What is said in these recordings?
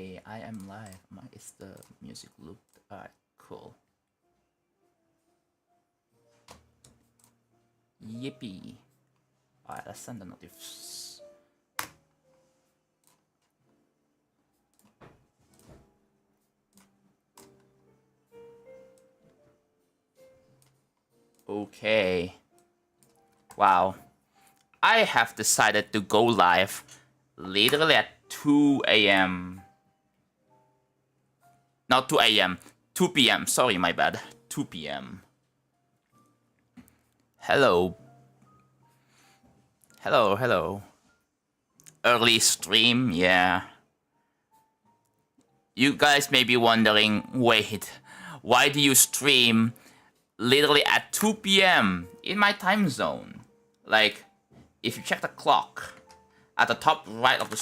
Hey, I am live. Is the music looped? Alright, cool. Yippee. Alright, let's send the notifs. Okay. Wow. I have decided to go live literally at 2 a.m. Not 2 a.m. 2 p.m. Sorry, my bad. 2 p.m. Hello. Hello. Early stream, yeah. You guys may be wondering, wait, why do you stream literally at 2 p.m. in my time zone? Like, if you check the clock at the top right of the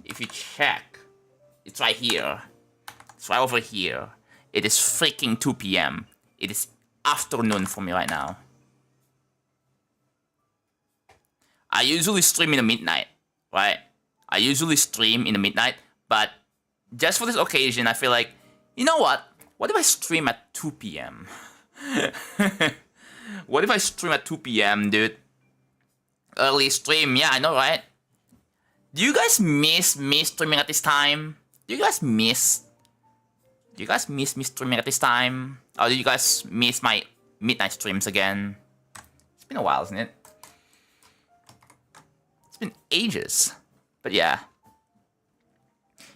if you check, it's right here. It's right over here. It is freaking 2 p.m. It is afternoon for me right now. I usually stream in the midnight, right? I usually stream in the midnight, but just for this occasion, I feel like, you know what? What if I stream at 2 p.m.? What if I stream at 2 p.m., dude? Early stream, yeah, I know, right? Do you guys miss me streaming at this time? Do you guys miss me streaming at this time? Or do you guys miss my midnight streams again? It's been a while, isn't it? It's been ages. But yeah.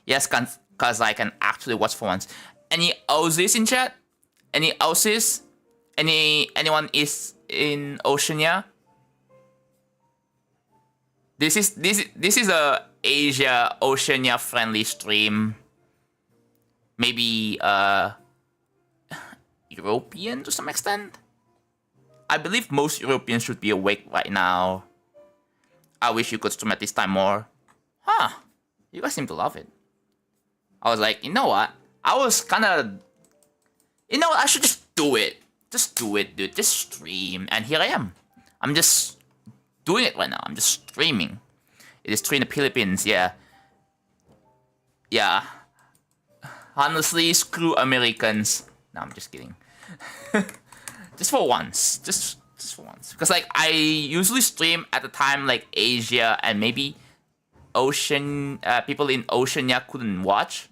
Yes, cause I can actually watch for once. Any Aussies in chat? Any Aussies? Anyone is in Oceania? This is a Asia Oceania friendly stream. Maybe European to some extent. I believe most Europeans should be awake right now. I wish you could stream at this time more. Huh. You guys seem to love it. I was like, you know what? I was kinda... You know what? I should just do it. Just do it, dude. Just stream. And here I am. I'm just doing it right now. I'm just streaming. It is 3 in the Philippines, yeah. Yeah. Honestly, screw Americans. No, I'm just kidding. Just for once. Just for once. Because, like, I usually stream at the time, like, Asia and maybe people in Oceania couldn't watch.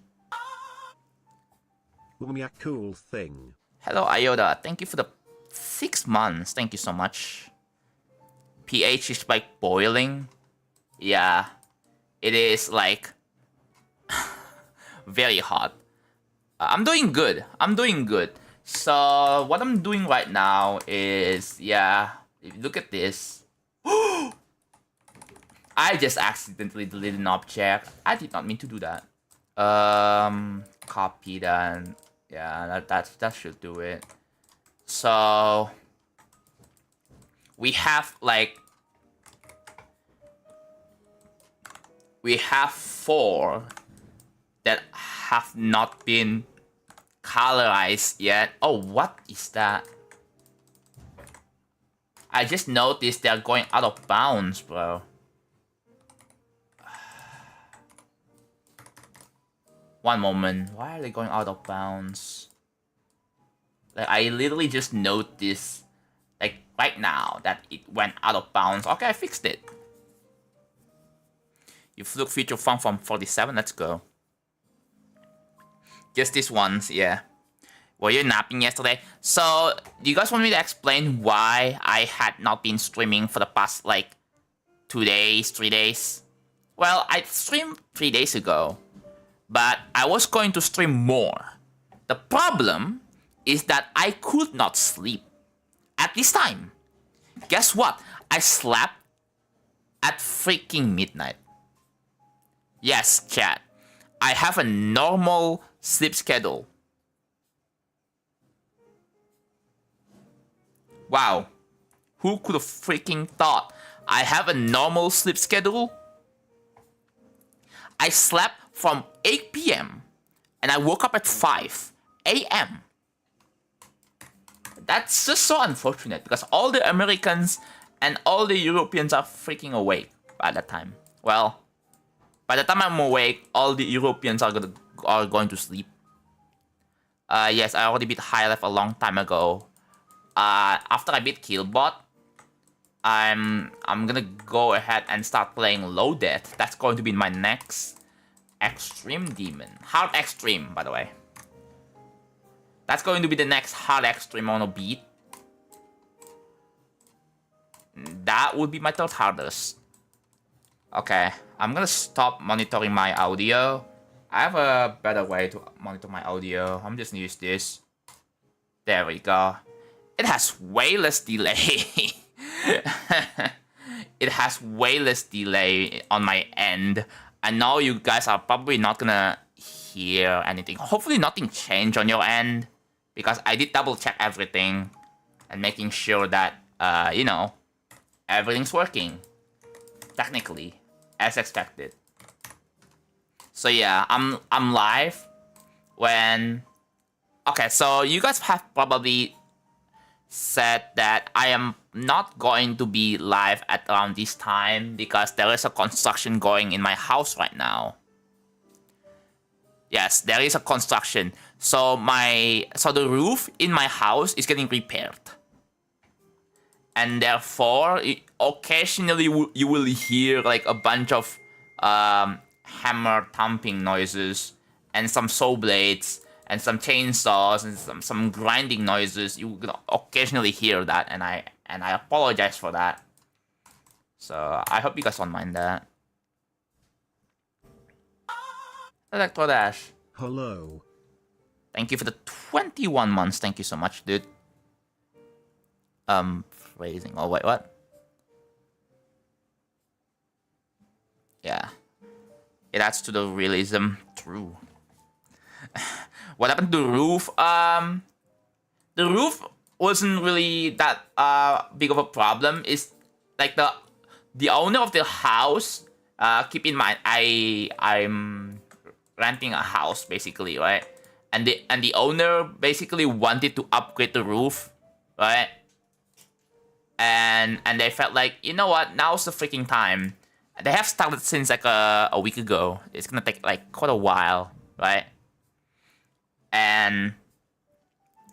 Cool thing. Hello, Iota. Thank you for the 6 months. Thank you so much. pH is like boiling. Yeah. It is like very hot. I'm doing good. So what I'm doing right now is, yeah, if you look at this. I just accidentally deleted an object. I did not mean to do that. Copy that. Yeah, that should do it. So we have 4 that have not been colorized yet. Oh, what is that? I just noticed they're going out of bounds, bro. One moment. Why are they going out of bounds? Like, I literally just noticed, like, right now that it went out of bounds. Okay, I fixed it. You fluke feature found from 47. Let's go. Just this once, yeah. Were you napping yesterday? So, do you guys want me to explain why I had not been streaming for the past, like, 2 days, 3 days? Well, I streamed 3 days ago. But I was going to stream more. The problem is that I could not sleep at this time. Guess what? I slept at freaking midnight. Yes, chat. I have a normal sleep schedule. Wow. Who could have freaking thought I have a normal sleep schedule? I slept from 8 p.m. and I woke up at 5 a.m. That's just so unfortunate because all the Americans and all the Europeans are freaking awake by that time. Well, By the time I'm awake, all the Europeans are going to sleep. Yes, I already beat High Life a long time ago. After I beat Killbot, I'm gonna go ahead and start playing Low Death. That's going to be my next Extreme Demon. Hard Extreme, by the way. That's going to be the next Hard Extreme I wanna beat. That would be my third hardest. Okay, I'm gonna stop monitoring my audio. I have a better way to monitor my audio. I'm just gonna use this. There we go. It has way less delay. It has way less delay on my end. I know you guys are probably not gonna hear anything. Hopefully nothing changed on your end, because I did double check everything and making sure that, you know, everything's working. Technically, as expected. So yeah, I'm live when... Okay, so you guys have probably said that I am not going to be live at around this time because there is a construction going in my house right now. Yes, there is a construction. So the roof in my house is getting repaired. And therefore, occasionally you will hear like a bunch of hammer thumping noises and some saw blades and some chainsaws and some grinding noises. You can occasionally hear that, and I apologize for that. So I hope you guys don't mind that. Electrodash. Hello. Thank you for the 21 months. Thank you so much, dude. Phrasing. Oh wait, what? Yeah. It adds to the realism. True. What happened to the roof? The roof wasn't really that big of a problem. It's like the owner of the house. Keep in mind, I'm renting a house basically, right? And the owner basically wanted to upgrade the roof, right? And they felt like, you know what? Now's the freaking time. They have started since like a week ago. It's gonna take like quite a while, right? And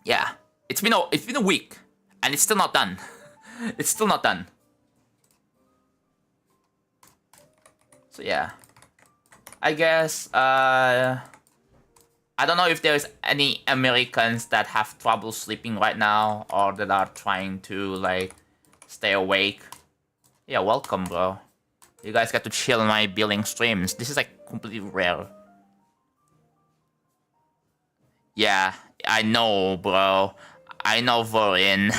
yeah, it's been a week, and it's still not done. It's still not done. So yeah, I guess I don't know if there's any Americans that have trouble sleeping right now or that are trying to like stay awake. Yeah, welcome, bro. You guys get to chill on my billing streams. This is like completely rare. Yeah, I know, bro. I know, Vorin.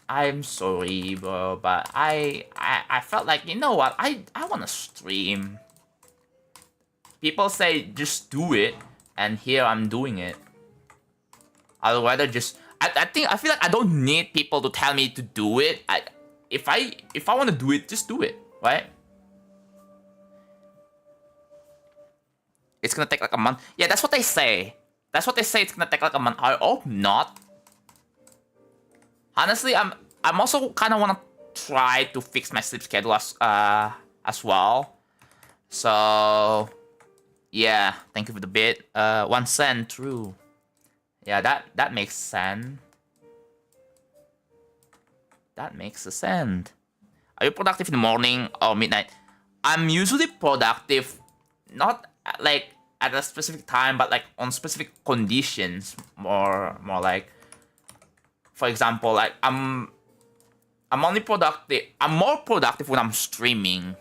I'm sorry, bro, but I felt like, you know what? I wanna stream. People say just do it, and here I'm doing it. I'd rather just... I feel like I don't need people to tell me to do it. If I want to do it, just do it, right? It's gonna take like a month. Yeah, that's what they say. That's what they say. It's gonna take like a month. I hope not. Honestly, I'm also kind of wanna try to fix my sleep schedule as well. So yeah, thank you for the bit. 1 cent, true. Yeah, that makes sense. That makes sense. Are you productive in the morning or midnight? I'm usually productive, not like at a specific time, but like on specific conditions. More like, for example, like I'm only productive. I'm more productive when I'm streaming.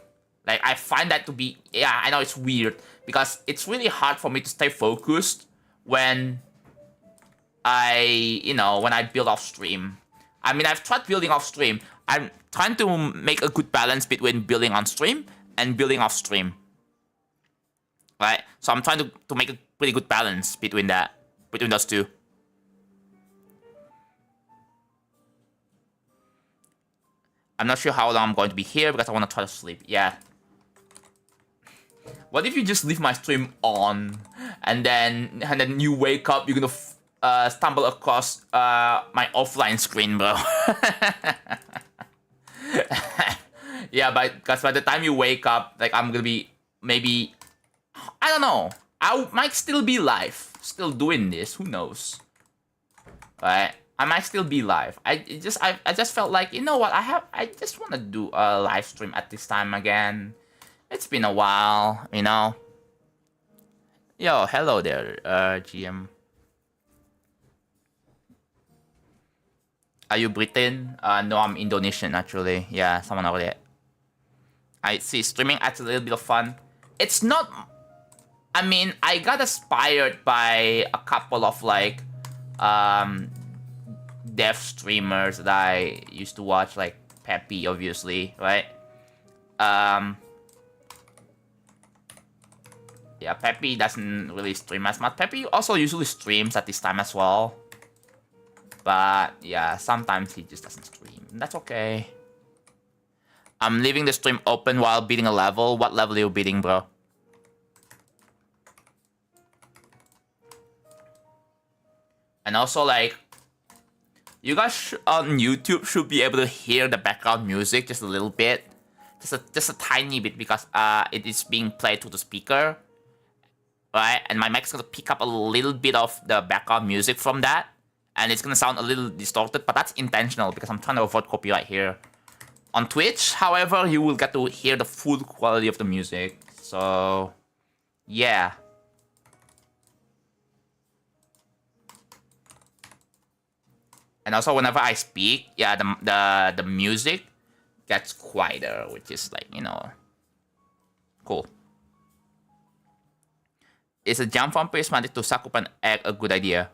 Like I find that to be, yeah, I know it's weird because it's really hard for me to stay focused when when I build off stream. I mean, I've tried building off stream. I'm trying to make a good balance between building on stream and building off stream. Right? So I'm trying to make a pretty good balance between those two. I'm not sure how long I'm going to be here because I want to try to sleep. Yeah. What if you just leave my stream on and then you wake up, you're gonna stumble across my offline screen, bro. Yeah, because by the time you wake up, like I'm gonna be maybe, I don't know. I might still be live, still doing this. Who knows? Right? I might still be live. I just felt like, you know what? I just want to do a live stream at this time again. It's been a while, you know. Yo, hello there, GM. Are you Britain? No, I'm Indonesian actually. Yeah, someone over there. I see streaming adds a little bit of fun. It's not. I mean, I got inspired by a couple of like dev streamers that I used to watch, like Peppy, obviously, right? Yeah, Peppy doesn't really stream as much. Peppy also usually streams at this time as well. But yeah, sometimes he just doesn't stream. That's okay. I'm leaving the stream open while beating a level. What level are you beating, bro? And also, like, you guys on YouTube should be able to hear the background music just a little bit. Just a tiny bit, because it is being played through the speaker. Right? And my mic's gonna pick up a little bit of the background music from that. And it's gonna sound a little distorted, but that's intentional because I'm trying to avoid copyright here. On Twitch, however, you will get to hear the full quality of the music. So, yeah. And also, whenever I speak, yeah, the music gets quieter, which is like, you know, cool. Is a jump from prismatic to suck up an egg a good idea?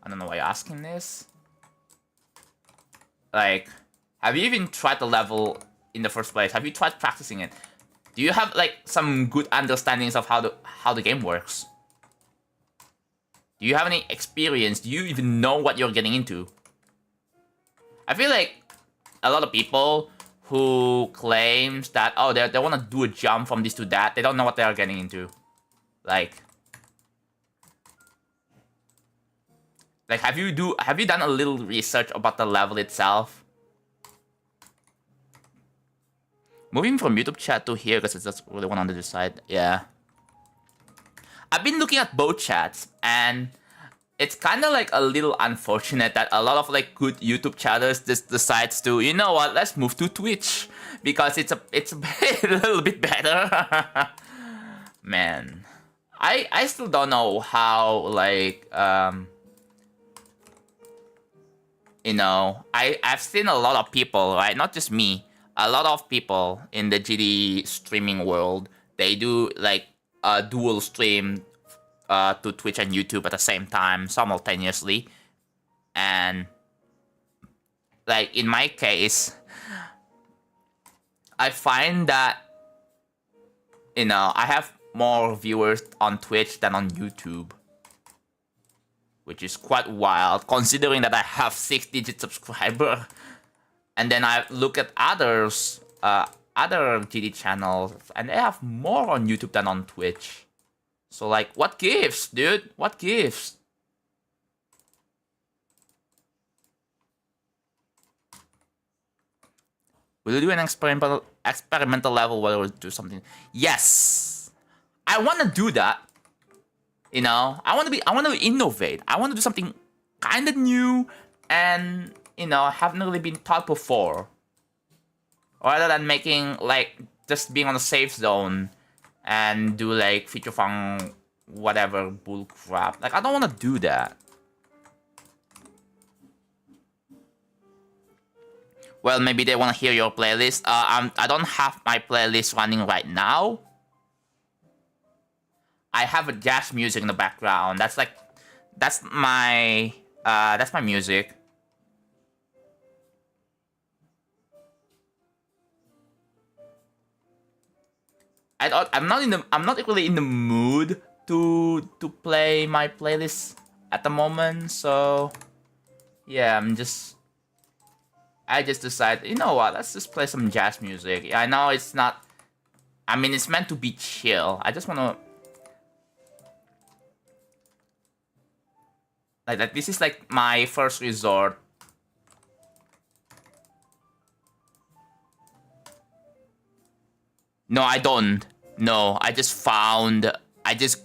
I don't know why you're asking this. Like, have you even tried the level in the first place? Have you tried practicing it? Do you have like some good understandings of how the game works? Do you have any experience? Do you even know what you're getting into? I feel like a lot of people who claims that, oh, they want to do a jump from this to that, they don't know what they are getting into. Like have you done a little research about the level itself? Moving from YouTube chat to here because it's just really one on the other side. Yeah. I've been looking at both chats, and it's kind of like a little unfortunate that a lot of like good YouTube chatters just decides to, you know what, let's move to Twitch because it's a little bit better. Man, I still don't know how, like, you know, I've seen a lot of people, right? Not just me. A lot of people in the GD streaming world, they do like a dual stream to Twitch and YouTube at the same time, simultaneously. And like in my case, I find that, you know, I have more viewers on Twitch than on YouTube, which is quite wild considering that I have 6-digit subscriber. And then I look at others, other GD channels, and they have more on YouTube than on Twitch. So like, what gives, dude? What gives? Will you do an experimental level where we'll do something? Yes, I want to do that. You know, I want to innovate. I want to do something kind of new and, you know, haven't really been taught before. Rather than making like just being on a safe zone and do like feature fun whatever bull crap. Like, I don't want to do that. Well, maybe they want to hear your playlist. I don't have my playlist running right now. I have a jazz music in the background. That's my music. I'm not really in the mood to play my playlist at the moment. So yeah, I just decided, you know what, let's just play some jazz music. I know it's not, I mean, it's meant to be chill. I just want to, like, this is like my first resort. No, I don't. No, I just found. I just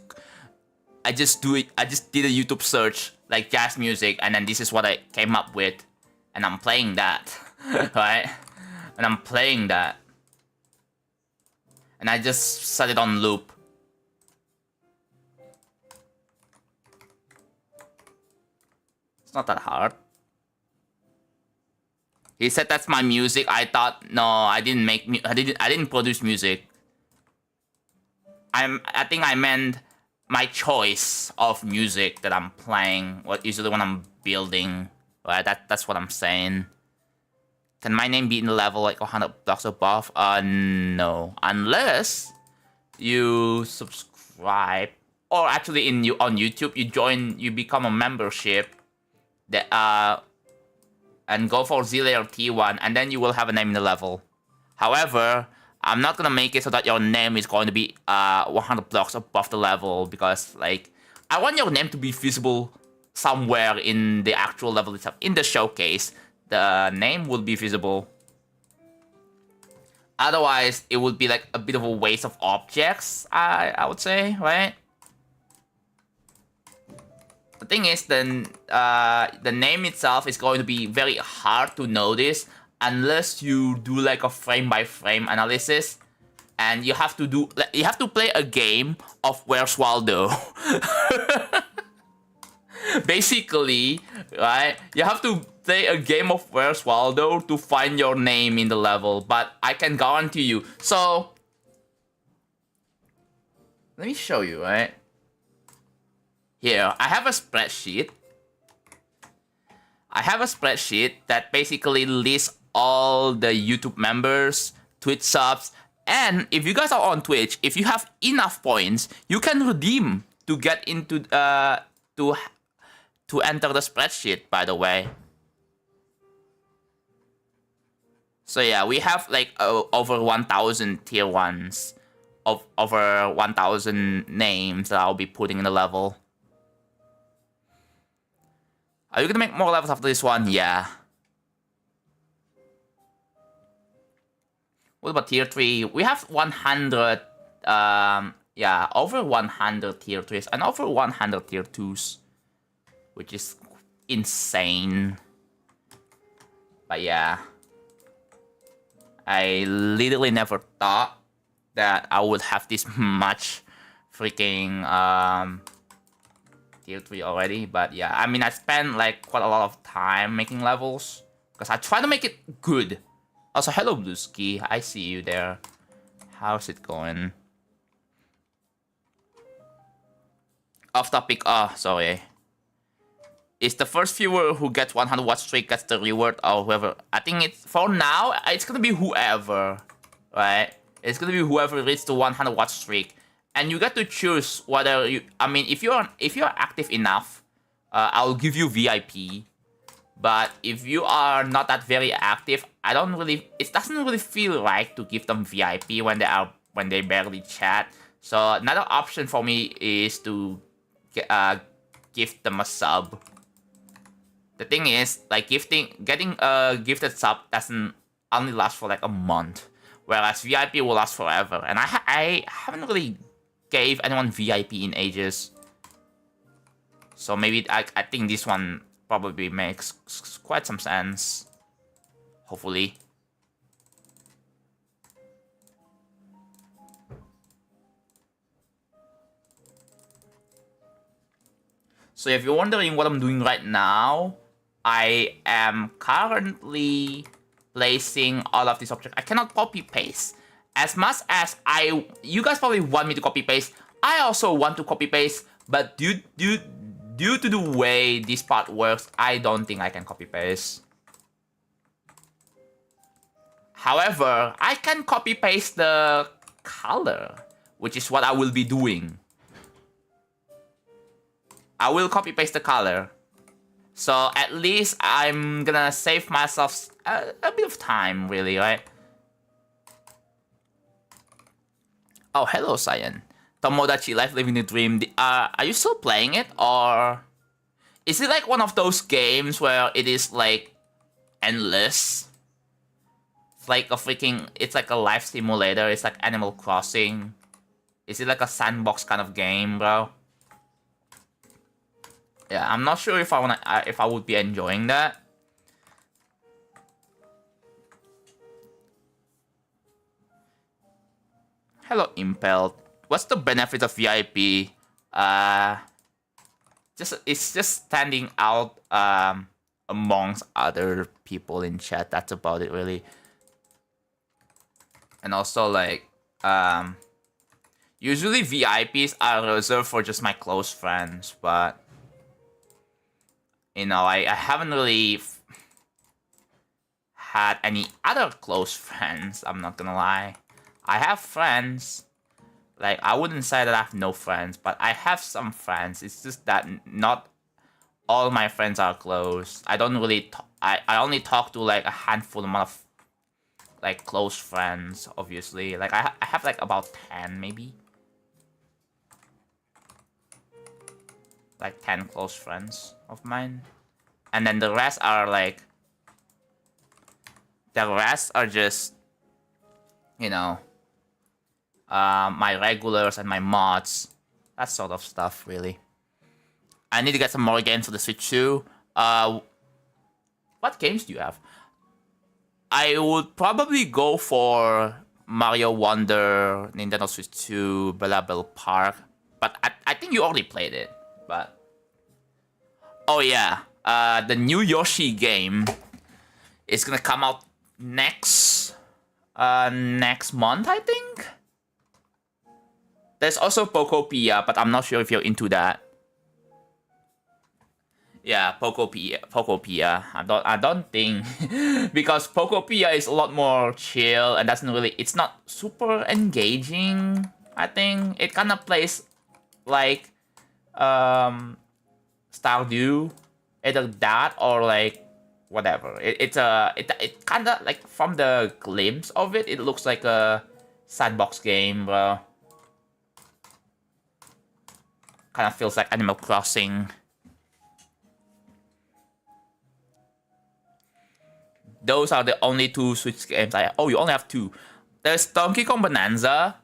do it. I just did a YouTube search like jazz music, and then this is what I came up with, and I'm playing that, right? And I'm playing that, and I just set it on loop. It's not that hard. He said that's my music. I thought no, I didn't make. I didn't produce music. I think I meant my choice of music that I'm playing. What usually when I'm building, right? That's what I'm saying. Can my name be in the level like 100 blocks above? No, unless you subscribe, or actually on YouTube you become a membership that and go for 0 or T1, and then you will have a name in the level. However, I'm not gonna make it so that your name is going to be 100 blocks above the level, because like I want your name to be visible somewhere in the actual level itself. In the showcase, the name will be visible. Otherwise, it would be like a bit of a waste of objects, I would say, right? The thing is, then the name itself is going to be very hard to notice unless you do like a frame-by-frame analysis, and you have to play a game of Where's Waldo. Basically, right? You have to play a game of Where's Waldo to find your name in the level, but I can guarantee you. So, let me show you, right? Here, I have a spreadsheet. I have a spreadsheet that basically lists all the YouTube members, Twitch subs, and if you guys are on Twitch, if you have enough points, you can redeem to get into to enter the spreadsheet, by the way. So yeah, we have like over 1,000 tier 1s, of over 1,000 names that I'll be putting in the level. Are you gonna make more levels after this one? Yeah. What about tier 3? We have 100, yeah, over 100 tier 3s and over 100 tier 2s, which is insane. But yeah, I literally never thought that I would have this much freaking tier 3 already. But yeah, I mean, I spent like quite a lot of time making levels because I try to make it good. Also, hello Blueski, I see you there. How's it going? Off topic, sorry. It's the first viewer who gets 100 watch streak gets the reward, or whoever. I think it's, for now, it's gonna be whoever, right? It's gonna be whoever reaches the 100 watch streak. And you get to choose whether you, I mean, if you're active enough, I'll give you VIP. But if you are not that very active, it doesn't really feel right to give them VIP when they barely chat. So another option for me is to gift them a sub. The thing is, like getting a gifted sub doesn't only last for like a month, whereas VIP will last forever. And I haven't really gave anyone VIP in ages. So maybe I think this one probably makes quite some sense. Hopefully. So if you're wondering what I'm doing right now, I am currently placing all of these objects. I cannot copy paste. As much as you guys probably want me to copy paste, I also want to copy paste, but due to the way this part works, I don't think I can copy paste. However, I can copy paste the color, which is what I will be doing. I will copy paste the color. So at least I'm gonna save myself a bit of time, really, right? Oh, hello, Cyan. Tomodachi Life Living the Dream. Are you still playing it, or is it like one of those games where it is like endless? It's like a freaking, it's like a life simulator. It's like Animal Crossing. Is it like a sandbox kind of game, bro? Yeah, I'm not sure if I would be enjoying that. Hello, Impel. What's the benefit of VIP? It's just standing out amongst other people in chat. That's about it, really. And also, like, usually VIPs are reserved for just my close friends, but you know, I haven't really had any other close friends. I'm not gonna lie. I have friends. Like, I wouldn't say that I have no friends, but I have some friends. It's just that not all my friends are close. I don't really. I only talk to like a handful amount of like close friends. Obviously, like I have like about 10 maybe. Like 10 close friends of mine, and then the rest are like. The rest are just, you know, my regulars and my mods, that sort of stuff, really. I need to get some more games for the Switch too. What games do you have? I would probably go for Mario Wonder, Nintendo Switch 2, Bella Bell Park. But I think you already played it. But oh yeah, the new Yoshi game is gonna come out next month, I think. There's also Pokopia, but I'm not sure if you're into that. Yeah, Pokopia. I don't think because Pokopia is a lot more chill and doesn't really. It's not super engaging. I think it kind of plays like Stardew, either that or like whatever. It kind of like from the glimpse of it, it looks like a sandbox game, bro. Kind of feels like Animal Crossing. Those are the only two Switch games I have. Oh, you only have two. There's Donkey Kong Bonanza,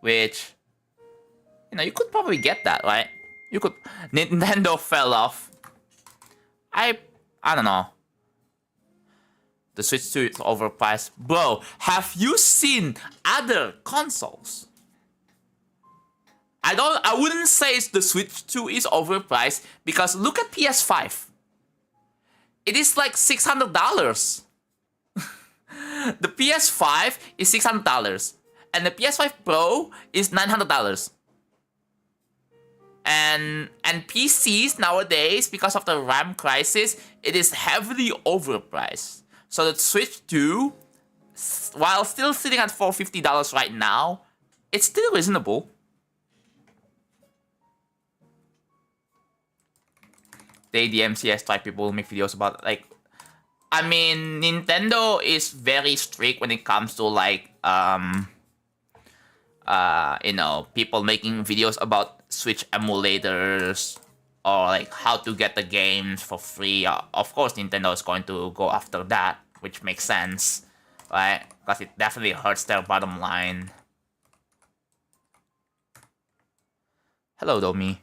which, you know, you could probably get that, right? You could. Nintendo fell off. I don't know. The Switch 2 is overpriced. Bro, have you seen other consoles? I wouldn't say the Switch 2 is overpriced because look at PS5. It is like $600. The PS5 is $600 and the PS5 Pro is $900. And PCs nowadays, because of the RAM crisis, it is heavily overpriced. So the Switch 2, while still sitting at $450 right now, it's still reasonable. The DMCS type people make videos about, like, I mean, Nintendo is very strict when it comes to like you know, people making videos about Switch emulators or like how to get the games for free. Of course, Nintendo is going to go after that, which makes sense, right? Because it definitely hurts their bottom line. Hello, Domi.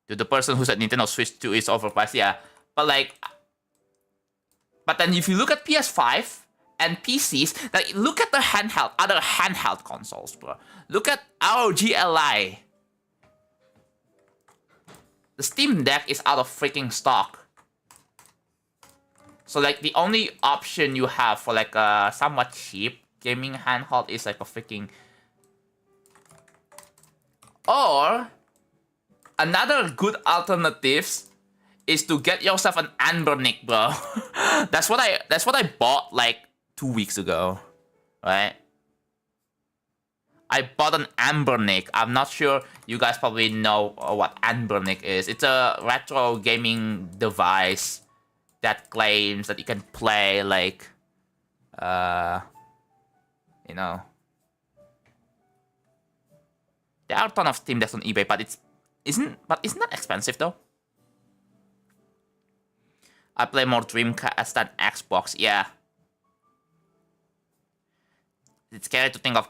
To the person who said Nintendo Switch 2 is overpriced, yeah. But like, but then if you look at PS5 and PCs, like look at the other handheld consoles, bro. Look at ROG Ally. The Steam Deck is out of freaking stock. So like the only option you have for like a somewhat cheap gaming handheld is like a freaking, or another good alternatives is to get yourself an Anbernic, bro. That's what I bought like 2 weeks ago, right? I bought an Anbernic. I'm not sure you guys probably know what Anbernic is. It's a retro gaming device that claims that you can play like, you know, there are a ton of Steam Decks on eBay, but isn't that expensive though? I play more Dreamcast than Xbox. Yeah. It's scary to think of.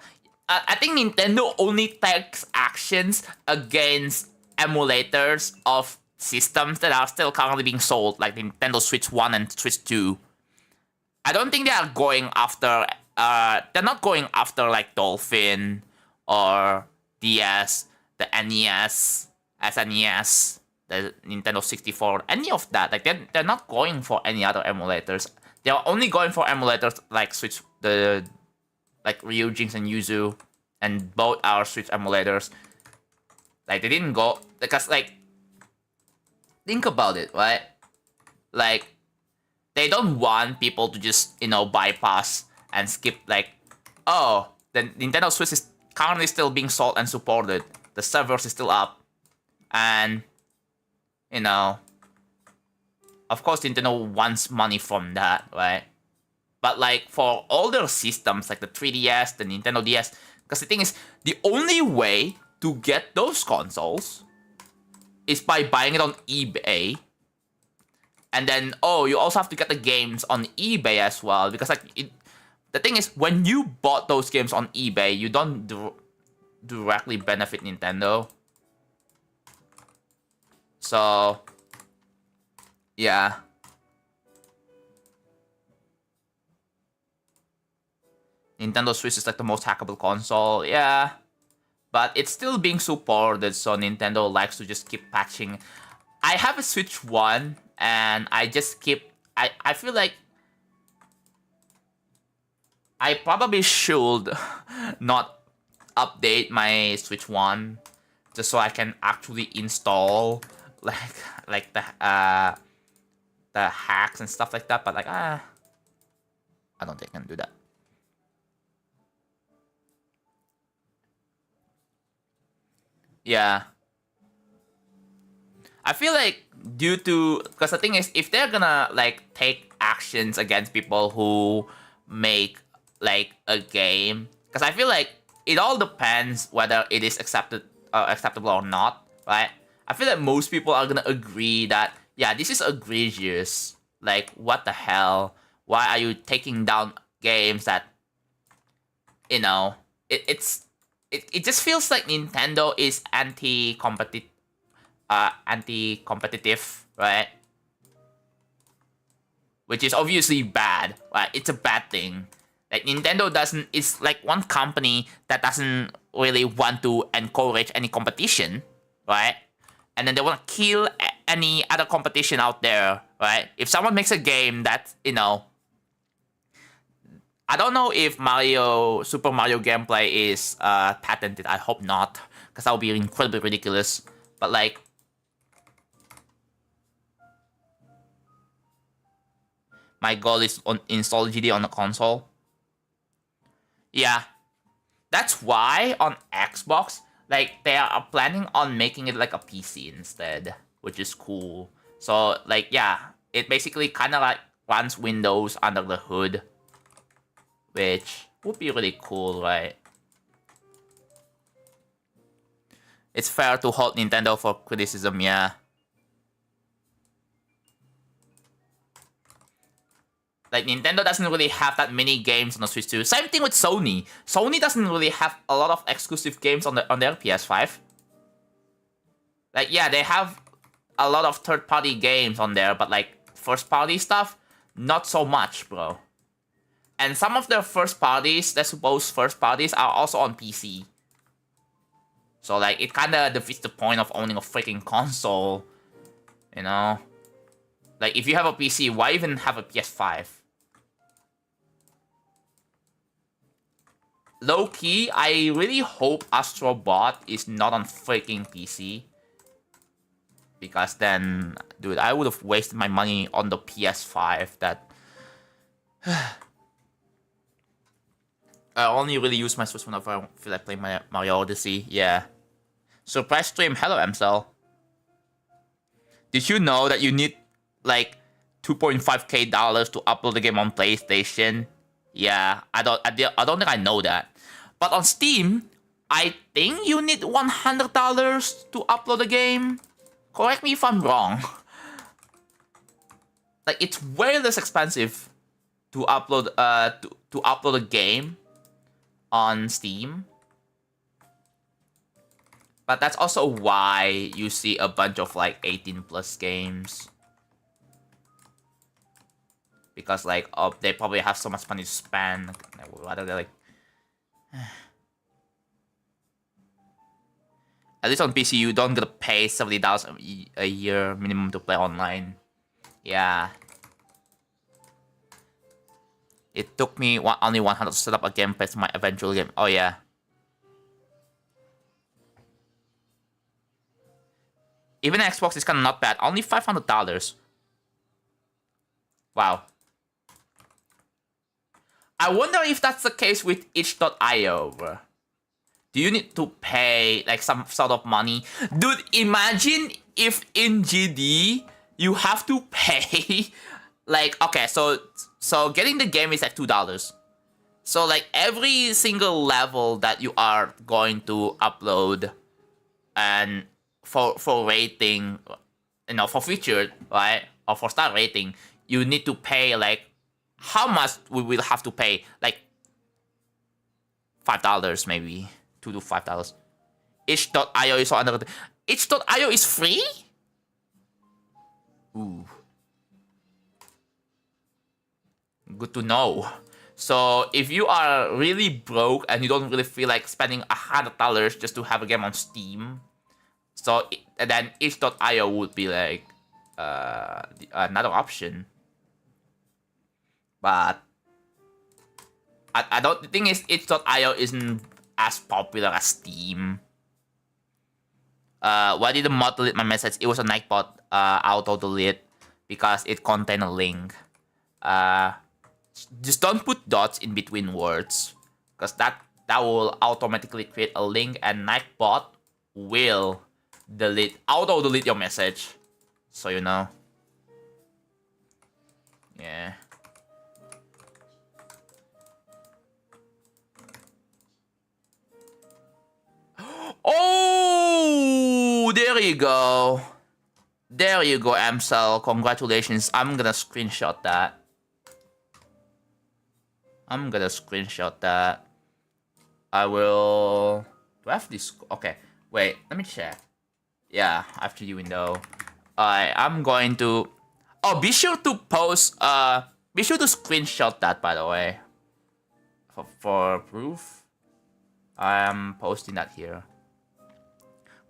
I think Nintendo only takes actions against emulators of systems that are still currently being sold, like Nintendo Switch 1 and Switch 2. I don't think they are going after. They're not going after like Dolphin or DS, the NES, SNES, the Nintendo 64, any of that. Like they're not going for any other emulators. They're only going for emulators like Switch, the like Ryu, Jinx, and Yuzu, and both are Switch emulators. Like they didn't go because like think about it, right? Like they don't want people to just bypass and skip like, oh, the Nintendo Switch is currently still being sold and supported. The servers is still up, and of course Nintendo wants money from that, right? But like for older systems like the 3DS, the Nintendo DS, because the thing is, the only way to get those consoles is by buying it on eBay. And then, you also have to get the games on eBay as well. Because like the thing is, when you bought those games on eBay, you don't directly benefit Nintendo. So, yeah. Nintendo Switch is like the most hackable console, yeah. But it's still being supported, so Nintendo likes to just keep patching. I have a Switch 1, and I just keep... I feel like I probably should not update my Switch 1 just so I can actually install like the hacks and stuff like that. But like, I don't think I can do that. Yeah. I feel like because the thing is, if they're gonna like take actions against people who make like a game, because I feel like it all depends whether it is acceptable or not, right? I feel like most people are gonna agree that, yeah, this is egregious. Like, what the hell? Why are you taking down games that, it just feels like Nintendo is anti-competitive, right? Which is obviously bad, right? It's a bad thing. Like, Nintendo it's like one company that doesn't really want to encourage any competition, right? And then they want to kill any other competition out there, right? If someone makes a game that, I don't know if Super Mario gameplay is patented. I hope not, because that would be incredibly ridiculous. But like, my goal is on install GD on the console. Yeah, that's why on Xbox, like they are planning on making it like a PC instead, which is cool. So like, yeah, it basically kind of like runs Windows under the hood, which would be really cool, right? It's fair to hold Nintendo for criticism, yeah. Like, Nintendo doesn't really have that many games on the Switch 2. Same thing with Sony. Sony doesn't really have a lot of exclusive games on their PS5. Like, yeah, they have a lot of third-party games on there, but like, first-party stuff, not so much, bro. And some of their first parties, their supposed first parties, are also on PC. So like, it kinda defeats the point of owning a freaking console, Like, if you have a PC, why even have a PS5? Low-key, I really hope Astro Bot is not on freaking PC. Because then, dude, I would have wasted my money on the PS5 that... I only really use my Switch whenever I feel like playing my Mario Odyssey, yeah. Surprise stream, hello MCell. Did you know that you need like $2.5k to upload the game on PlayStation? Yeah, I don't think I know that. But on Steam, I think you need $100 to upload the game. Correct me if I'm wrong. like it's way less expensive to upload to upload a game on Steam. But that's also why you see a bunch of like 18 plus games. Because like they probably have so much money to spend. Rather than like at least on PC you don't gotta pay $70 a year minimum to play online. Yeah. It took me only 100 to set up a game for my eventual game. Oh yeah. Even Xbox is kind of not bad. Only $500. Wow. I wonder if that's the case with itch.io. Do you need to pay like some sort of money? Dude, imagine if in GD you have to pay like, okay, so getting the game is like $2. So like every single level that you are going to upload and for rating, you know, for featured, right? Or for star rating, you need to pay like how much we will have to pay? Like $5 maybe. $2 to $5. Itch.io is so another. Itch.io is free? Ooh. Good to know. So if you are really broke and you don't really feel like spending $100 just to have a game on Steam, so then itch.io would be like another option. But I don't think itch.io isn't as popular as Steam. Why did the mod delete my message? It was a Nightbot auto delete because it contained a link. Just don't put dots in between words, because that will automatically create a link, and Nightbot will auto delete your message. So you know. Yeah. Oh, there you go. There you go, Amsel. Congratulations. I'm gonna screenshot that. I will... Do I have this? Okay. Wait, let me check. Yeah, after you window. I'm going to... Oh, be sure to post... Be sure to screenshot that, by the way. For proof. I'm posting that here.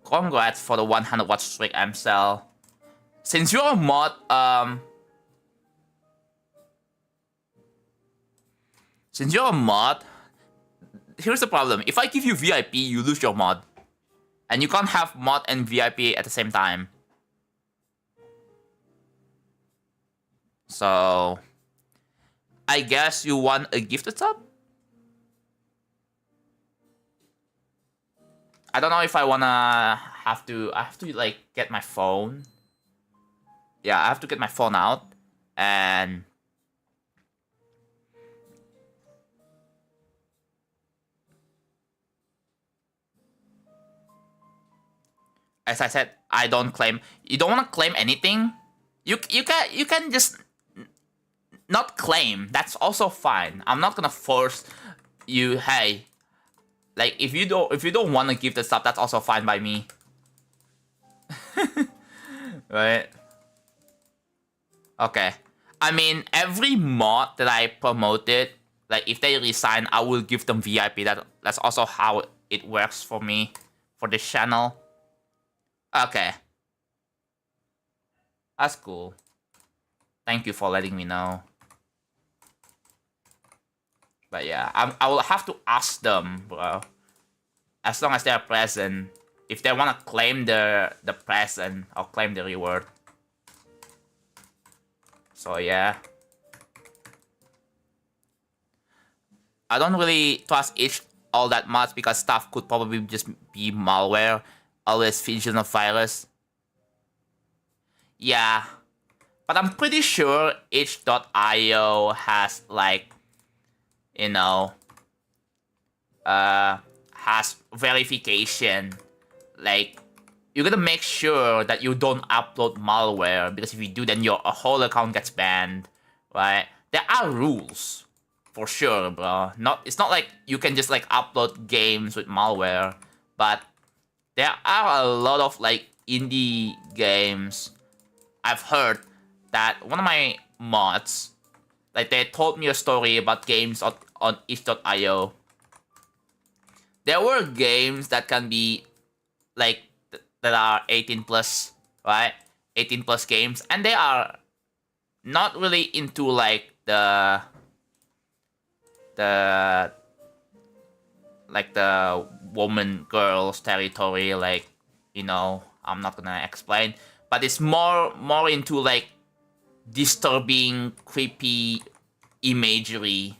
Congrats for the 100 watch streak, Amsel. Since you're a mod, here's the problem. If I give you VIP, you lose your mod. And you can't have mod and VIP at the same time. So, I guess you want a gifted sub? I don't know if I wanna I have to like get my phone. Yeah, I have to get my phone out and as I said, I don't claim. You don't wanna claim anything? You can just not claim. That's also fine. I'm not gonna force you, hey. Like if you don't want to give the sub, that's also fine by me. Right? Okay. I mean, every mod that I promoted, like if they resign, I will give them VIP. That's also how it works for me for this channel. Okay. That's cool. Thank you for letting me know. But yeah, I will have to ask them, bro. As long as they are present. If they want to claim the present or claim the reward. So yeah. I don't really trust itch all that much because stuff could probably just be malware. Always features of virus. Yeah. But I'm pretty sure itch.io has like, you know, has verification. Like you gotta make sure that you don't upload malware, because if you do, then your whole account gets banned, right? There are rules, for sure, bro. It's not like you can just like upload games with malware, but there are a lot of like indie games. I've heard that one of my mods, like they told me a story about games on itch.io. There were games that can be like that are 18 plus, right? 18 plus games, and they are not really into like the woman girls territory, like, you know, I'm not gonna explain, but it's more into like disturbing, creepy imagery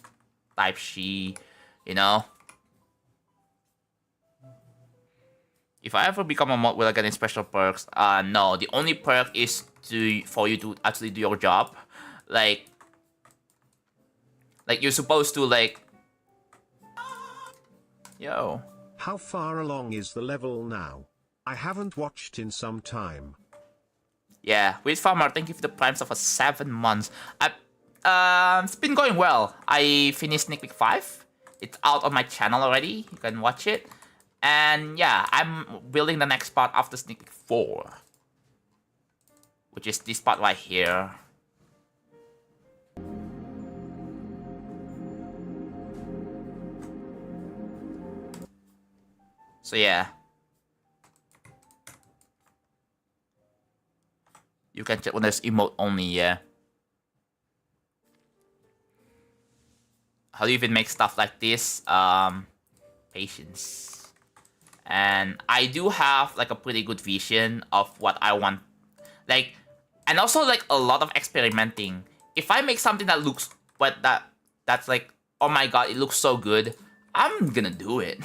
type shit, you know. If I ever become a mod, will I get any special perks? No. The only perk is for you to actually do your job. Like you're supposed to like... Yo. How far along is the level now? I haven't watched in some time. Yeah, with Farmer, thank you for the prime stuff for 7 months. It's been going well. I finished Sneak Peek 5. It's out on my channel already. You can watch it. And yeah, I'm building the next part after Sneak Peek 4. Which is this part right here. So yeah. You can check when there's emote only, yeah. How do you even make stuff like this? Patience. And I do have like a pretty good vision of what I want. Like, and also like a lot of experimenting. If I make something that looks, that's like, oh my god, it looks so good, I'm gonna do it.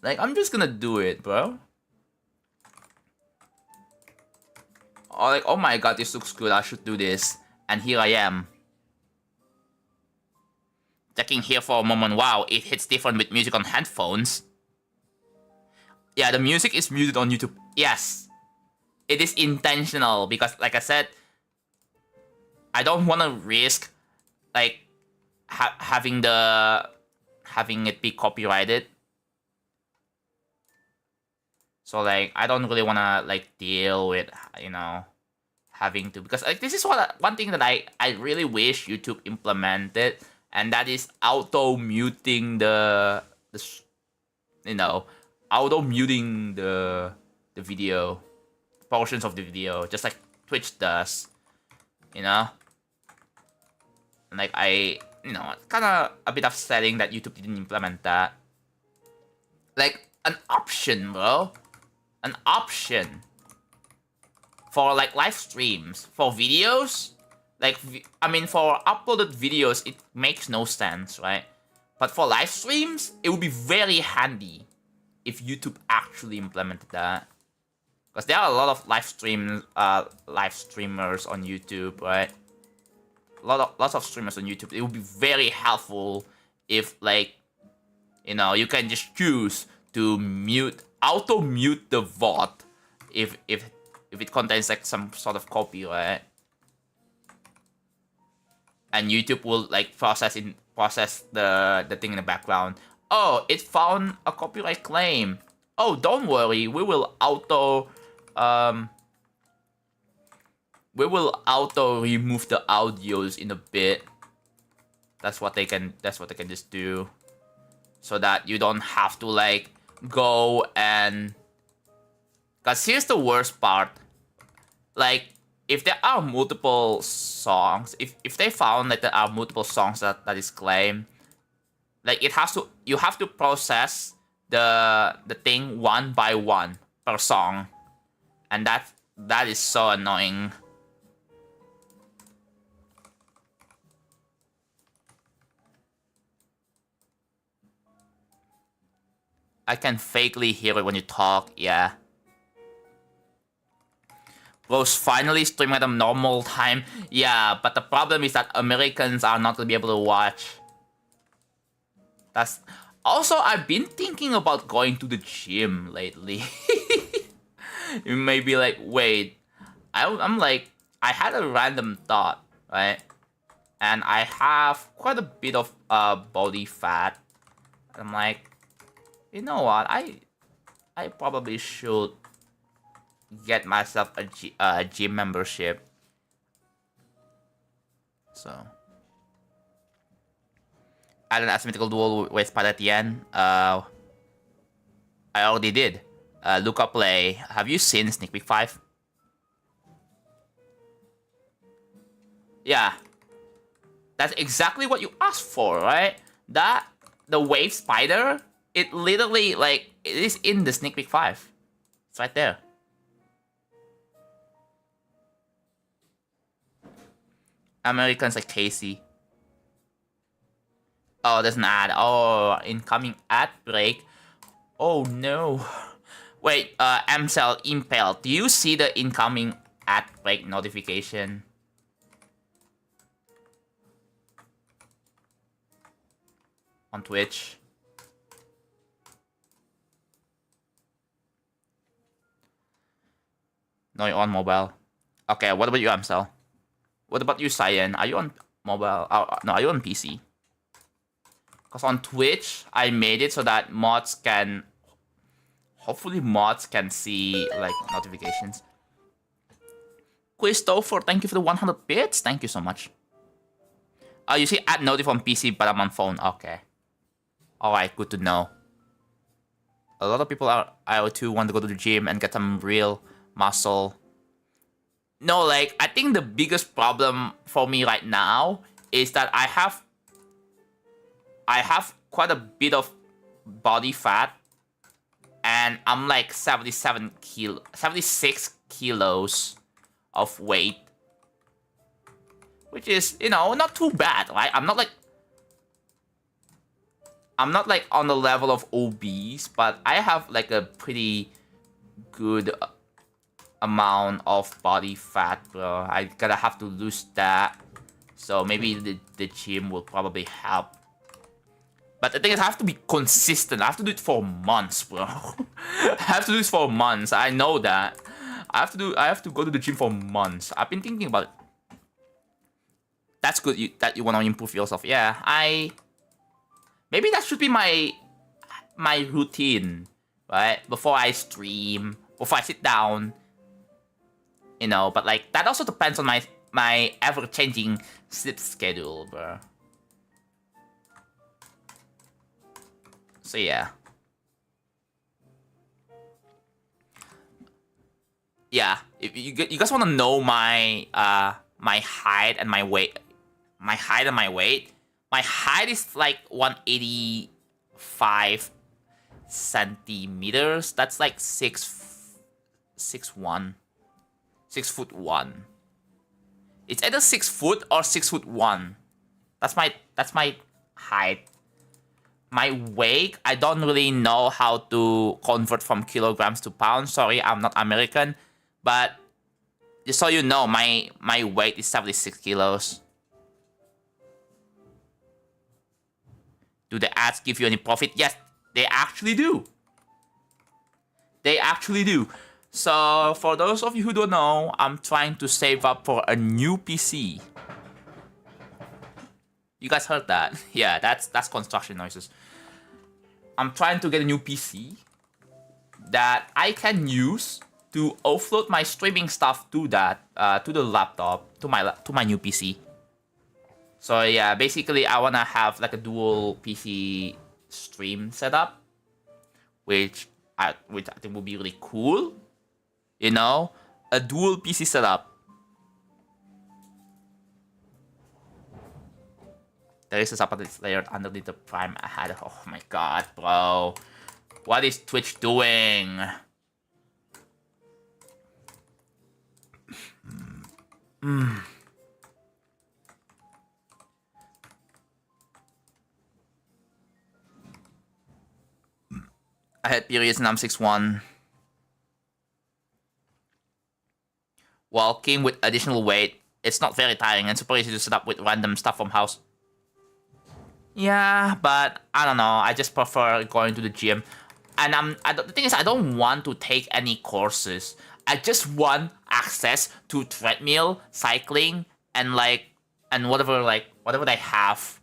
Like, I'm just gonna do it, bro. Or like, oh my god, this looks good, I should do this. And here I am. Checking here for a moment, wow, it hits different with music on headphones. Yeah, the music is muted on YouTube. Yes. It is intentional because, like I said, I don't want to risk, like, having it be copyrighted. So, like, I don't really want to, like, deal with, you know, having to... Because, like, this is one thing that I really wish YouTube implemented, and that is auto-muting the you know, auto-muting the video, portions of the video, just like Twitch does, you know? And like, you know, kind of a bit upsetting that YouTube didn't implement that. Like, an option, bro. An option. For like live streams. For videos, like, I mean, for uploaded videos, it makes no sense, right? But for live streams, it would be very handy if YouTube actually implemented that. Because there are a lot of live streamers on YouTube, right? Lots of streamers on YouTube. It would be very helpful if, like, you know, you can just choose to auto-mute the VOD if it contains like some sort of copyright. And YouTube will like process the thing in the background. Oh, it found a copyright claim. Oh, don't worry, we will auto remove the audios in a bit. That's what they can just do. So that you don't have to like go and... Cause here's the worst part. Like, if there are multiple songs, if they found that there are multiple songs that is claimed, like you have to process the thing one by one per song, and that is so annoying. I can vaguely hear it when you talk, yeah. Bro's finally streaming at a normal time. Yeah, but the problem is that Americans are not gonna be able to watch. Also, I've been thinking about going to the gym lately. You may be like, wait, I'm like, I had a random thought, right? And I have quite a bit of body fat. I'm like, you know what? I probably should get myself a gym membership. So, add an asymmetrical dual with Spider at the end. I already did. Look up play. Have you seen Sneak Peek 5? Yeah. That's exactly what you asked for, right? The wave spider, it literally, like, it is in the Sneak Peek 5. It's right there. Americans like Casey. Oh, there's an ad. Oh, incoming ad break. Oh no. Wait, MCell Impel, do you see the incoming ad break notification? On Twitch? No, you're on mobile. Okay, what about you, MCell? What about you, Cyan? Are you on mobile? No, are you on PC? Because on Twitch, I made it so that mods can... Hopefully mods can see, like, notifications. Christopher, thank you for the 100 bits. Thank you so much. You see add notif on PC, but I'm on phone. Okay. Alright, good to know. A lot of people I too want to go to the gym and get some real muscle. No, like, I think the biggest problem for me right now is that I have quite a bit of body fat, and I'm like 76 kilos of weight, which is, you know, not too bad, right? I'm not like on the level of obese, but I have like a pretty good amount of body fat, bro. I gotta have to lose that. So maybe the gym will probably help. But the thing is, I have to be consistent. I have to do it for months, bro. I have to do this for months. I know that. I have to go to the gym for months. I've been thinking about it. That's good that you want to improve yourself. Yeah, maybe that should be my routine, right? Before I stream, before I sit down. You know, but like that also depends on my ever-changing sleep schedule, bro. So yeah. Yeah, if you guys want to know my my height and my weight, my height is like 185 centimeters. That's like 6'1". 6'1". It's either 6 foot or 6'1". That's my height. My weight, I don't really know how to convert from kilograms to pounds. Sorry, I'm not American. But just so you know, my weight is 76 kilos. Do the ads give you any profit? Yes, they actually do. They actually do. So, for those of you who don't know, I'm trying to save up for a new PC. You guys heard that? Yeah, that's construction noises. I'm trying to get a new PC that I can use to offload my streaming stuff to that, to the laptop, to my new PC. So yeah, basically I wanna have like a dual PC stream setup, which I think would be really cool. You know, a dual PC setup. There is a support that's layered underneath the Prime I had. Oh my god, bro. What is Twitch doing? I had periods and I'm 6'1". Walking with additional weight, it's not very tiring and super easy to set up with random stuff from house. Yeah, but I don't know. I just prefer going to the gym. And the thing is, I don't want to take any courses. I just want access to treadmill, cycling, and whatever they have,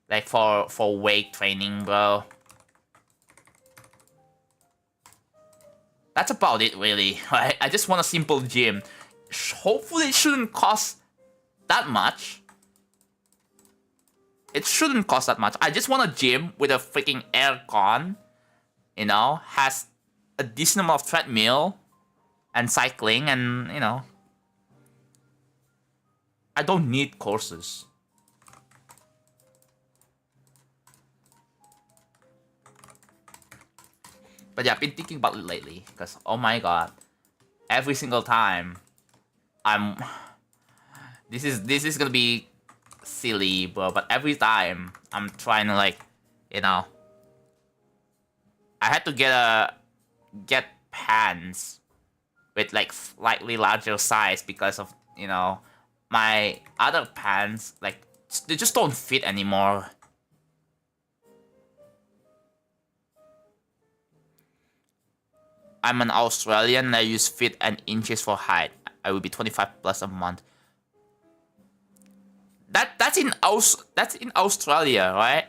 like for weight training, bro. That's about it, really. Right? I just want a simple gym. Hopefully, it shouldn't cost that much. It shouldn't cost that much. I just want a gym with a freaking aircon. You know, has a decent amount of treadmill and cycling, and you know, I don't need courses. But yeah, I've been thinking about it lately, because oh my god, every single time this is gonna be silly, bro, but every time I'm trying to, like, you know, I had to get pants with like slightly larger size because of, you know, my other pants, like, they just don't fit anymore. I'm an Australian and I use feet and inches for height. I will be 25 plus a month. That's in Australia, right?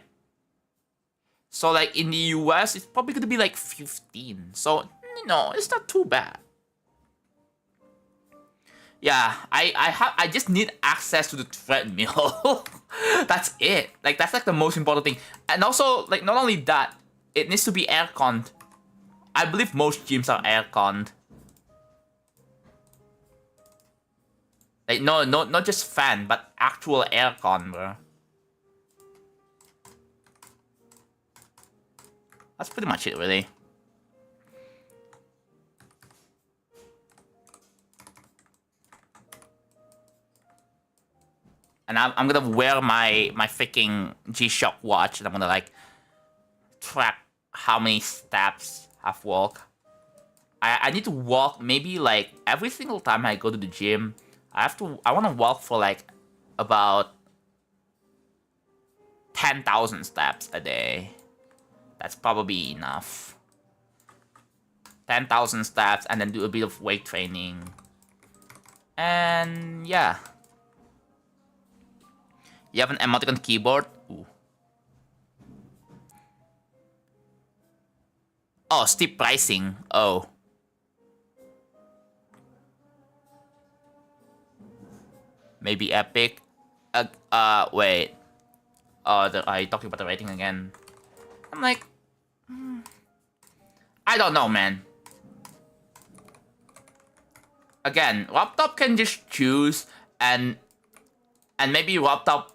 So like in the US, it's probably gonna be like 15. So, you know, it's not too bad. Yeah, I just need access to the treadmill. That's it. Like, that's like the most important thing. And also, like, not only that, it needs to be air-conned. I believe most gyms are air-conned. Like, no, not just fan, but actual aircon, bro. That's pretty much it, really. And I'm gonna wear my freaking G-Shock watch, and I'm gonna, like, track how many steps I've walked. I need to walk maybe, like, every single time I go to the gym. I want to walk for, like, about 10,000 steps a day. That's probably enough. 10,000 steps, and then do a bit of weight training. And yeah. You have an emoticon keyboard? Ooh. Oh, steep pricing. Oh. Maybe Epic. Wait. Oh, are you talking about the rating again? I'm like, I don't know, man. Again, laptop can just choose, and maybe laptop.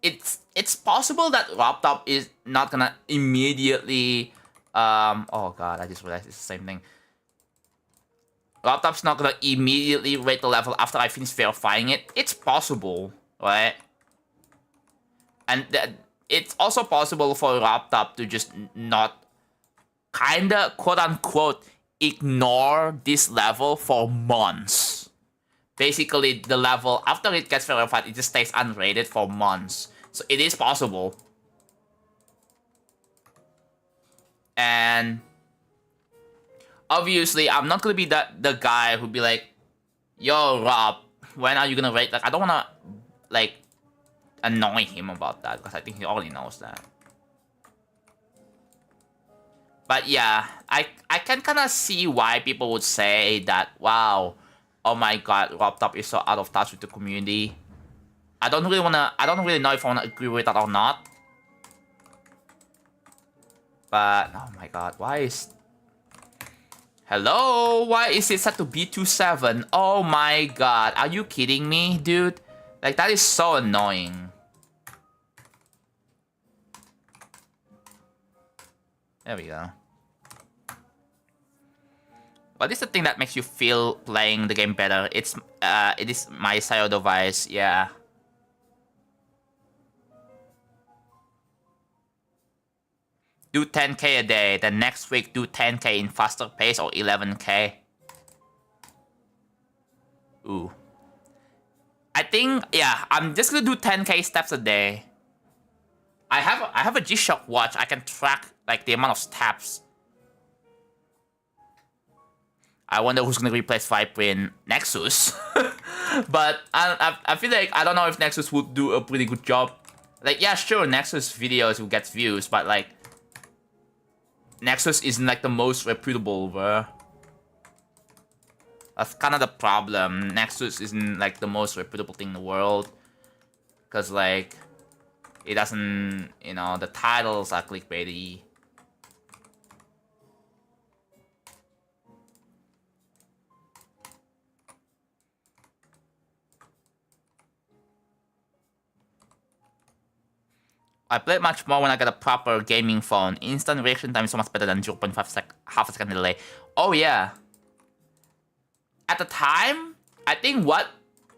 It's possible that laptop is not gonna immediately. Oh god, I just realized it's the same thing. Laptop's not gonna immediately rate the level after I finish verifying it. It's possible, right? And it's also possible for a laptop to just not, kinda, quote-unquote, ignore this level for months. Basically, the level, after it gets verified, it just stays unrated for months. So it is possible. And obviously, I'm not gonna be the guy who'd be like, yo, Rob, when are you gonna rate? Like, I don't wanna, like, annoy him about that, because I think he already knows that. But yeah, I can kind of see why people would say that, wow, oh my god, laptop is so out of touch with the community. I don't really know if I wanna agree with that or not. But oh my god, why is... Hello? Why is it set to B27? Oh my god, are you kidding me, dude? Like, that is so annoying. There we go. What is the thing that makes you feel playing the game better? It is my side device, yeah. Do 10k a day, then next week do 10k in faster pace or 11k. Ooh. I think, yeah, I'm just gonna do 10k steps a day. I have a G-Shock watch. I can track, like, the amount of steps I wonder who's gonna replace Viper in Nexus. But I feel like I don't know if Nexus would do a pretty good job. Like, yeah, sure, Nexus videos will get views, but like Nexus isn't like the most reputable, bro. That's kind of the problem. Nexus isn't like the most reputable thing in the world. Cause like it doesn't, you know, the titles are clickbaity. I play it much more when I get a proper gaming phone. Instant reaction time is so much better than 0.5 half a second delay. Oh yeah. At the time, I think what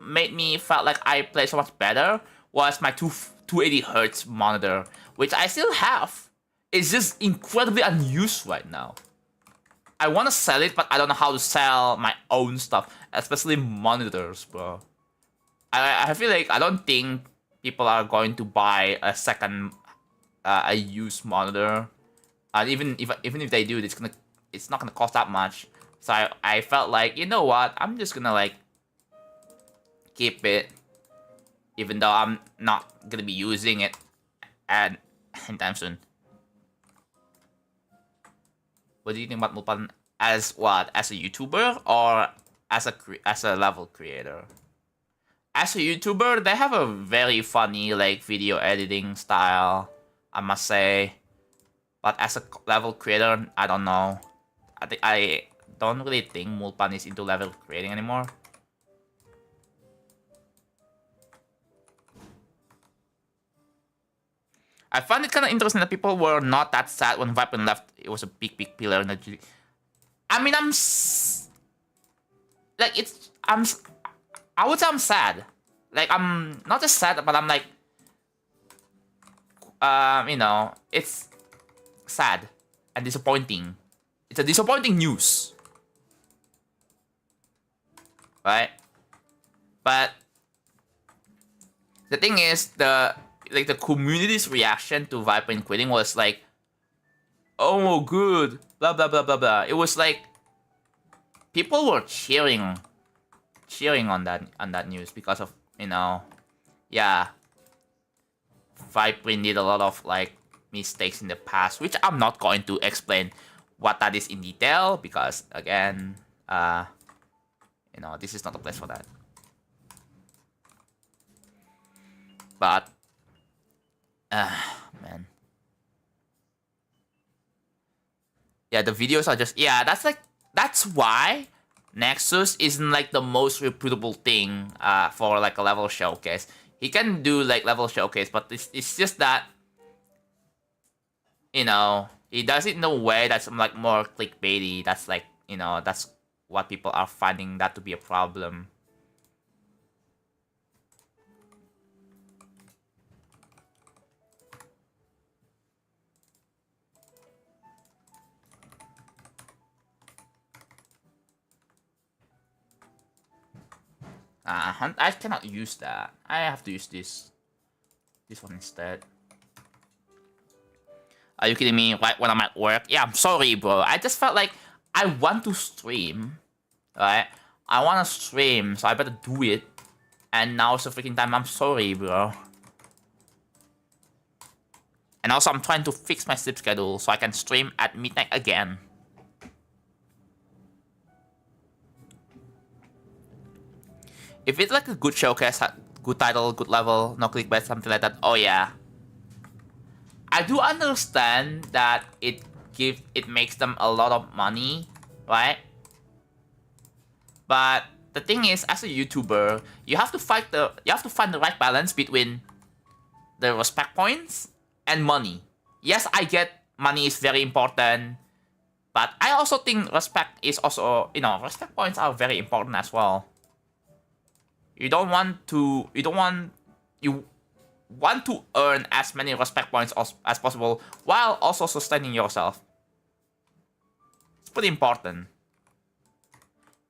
made me felt like I play so much better was my 280 hertz monitor, which I still have. It's just incredibly unused right now. I want to sell it, but I don't know how to sell my own stuff, especially monitors, bro. I feel like I don't think people are going to buy a second a used monitor. Even if they do, it's not gonna cost that much. So I felt like, you know what, I'm just gonna like keep it, even though I'm not gonna be using it anytime soon. What do you think about Mulpan as what? As a YouTuber or as a level creator? As a YouTuber, they have a very funny like video editing style, I must say. But as a level creator, I don't know. I don't really think Mulpan is into level creating anymore. I find it kind of interesting that people were not that sad when Viper left. It was a big pillar in the GD. I mean, I would say I'm sad. Like, I'm not just sad, but I'm like, you know, it's sad and disappointing. It's a disappointing news, right? But the thing is, the community's reaction to Viper quitting was like, oh, good, blah blah blah blah blah. It was like people were cheering on that news because of, you know, yeah, Viper did a lot of like mistakes in the past, which I'm not going to explain what that is in detail because again, you know, this is not the place for that. But man, yeah, the videos are just, yeah, that's why Nexus isn't like the most reputable thing for like a level showcase. He can do like level showcase, but it's just that, you know, he does it in a way that's like more clickbaity. That's like, you know, that's what people are finding that to be a problem. I cannot use that. I have to use this one instead. Are you kidding me? Right when I'm at work? Yeah, I'm sorry, bro. I just felt like I want to stream, right? I want to stream, so I better do it. And now it's the freaking time. I'm sorry, bro. And also, I'm trying to fix my sleep schedule so I can stream at midnight again. If it's like a good showcase, good title, good level, no clickbait, something like that, oh yeah. I do understand that it makes them a lot of money, right? But the thing is, as a YouTuber, you have to find the right balance between the respect points and money. Yes, I get money is very important, but I also think respect is also, you know, respect points are very important as well. You want to earn as many respect points as possible while also sustaining yourself. It's pretty important.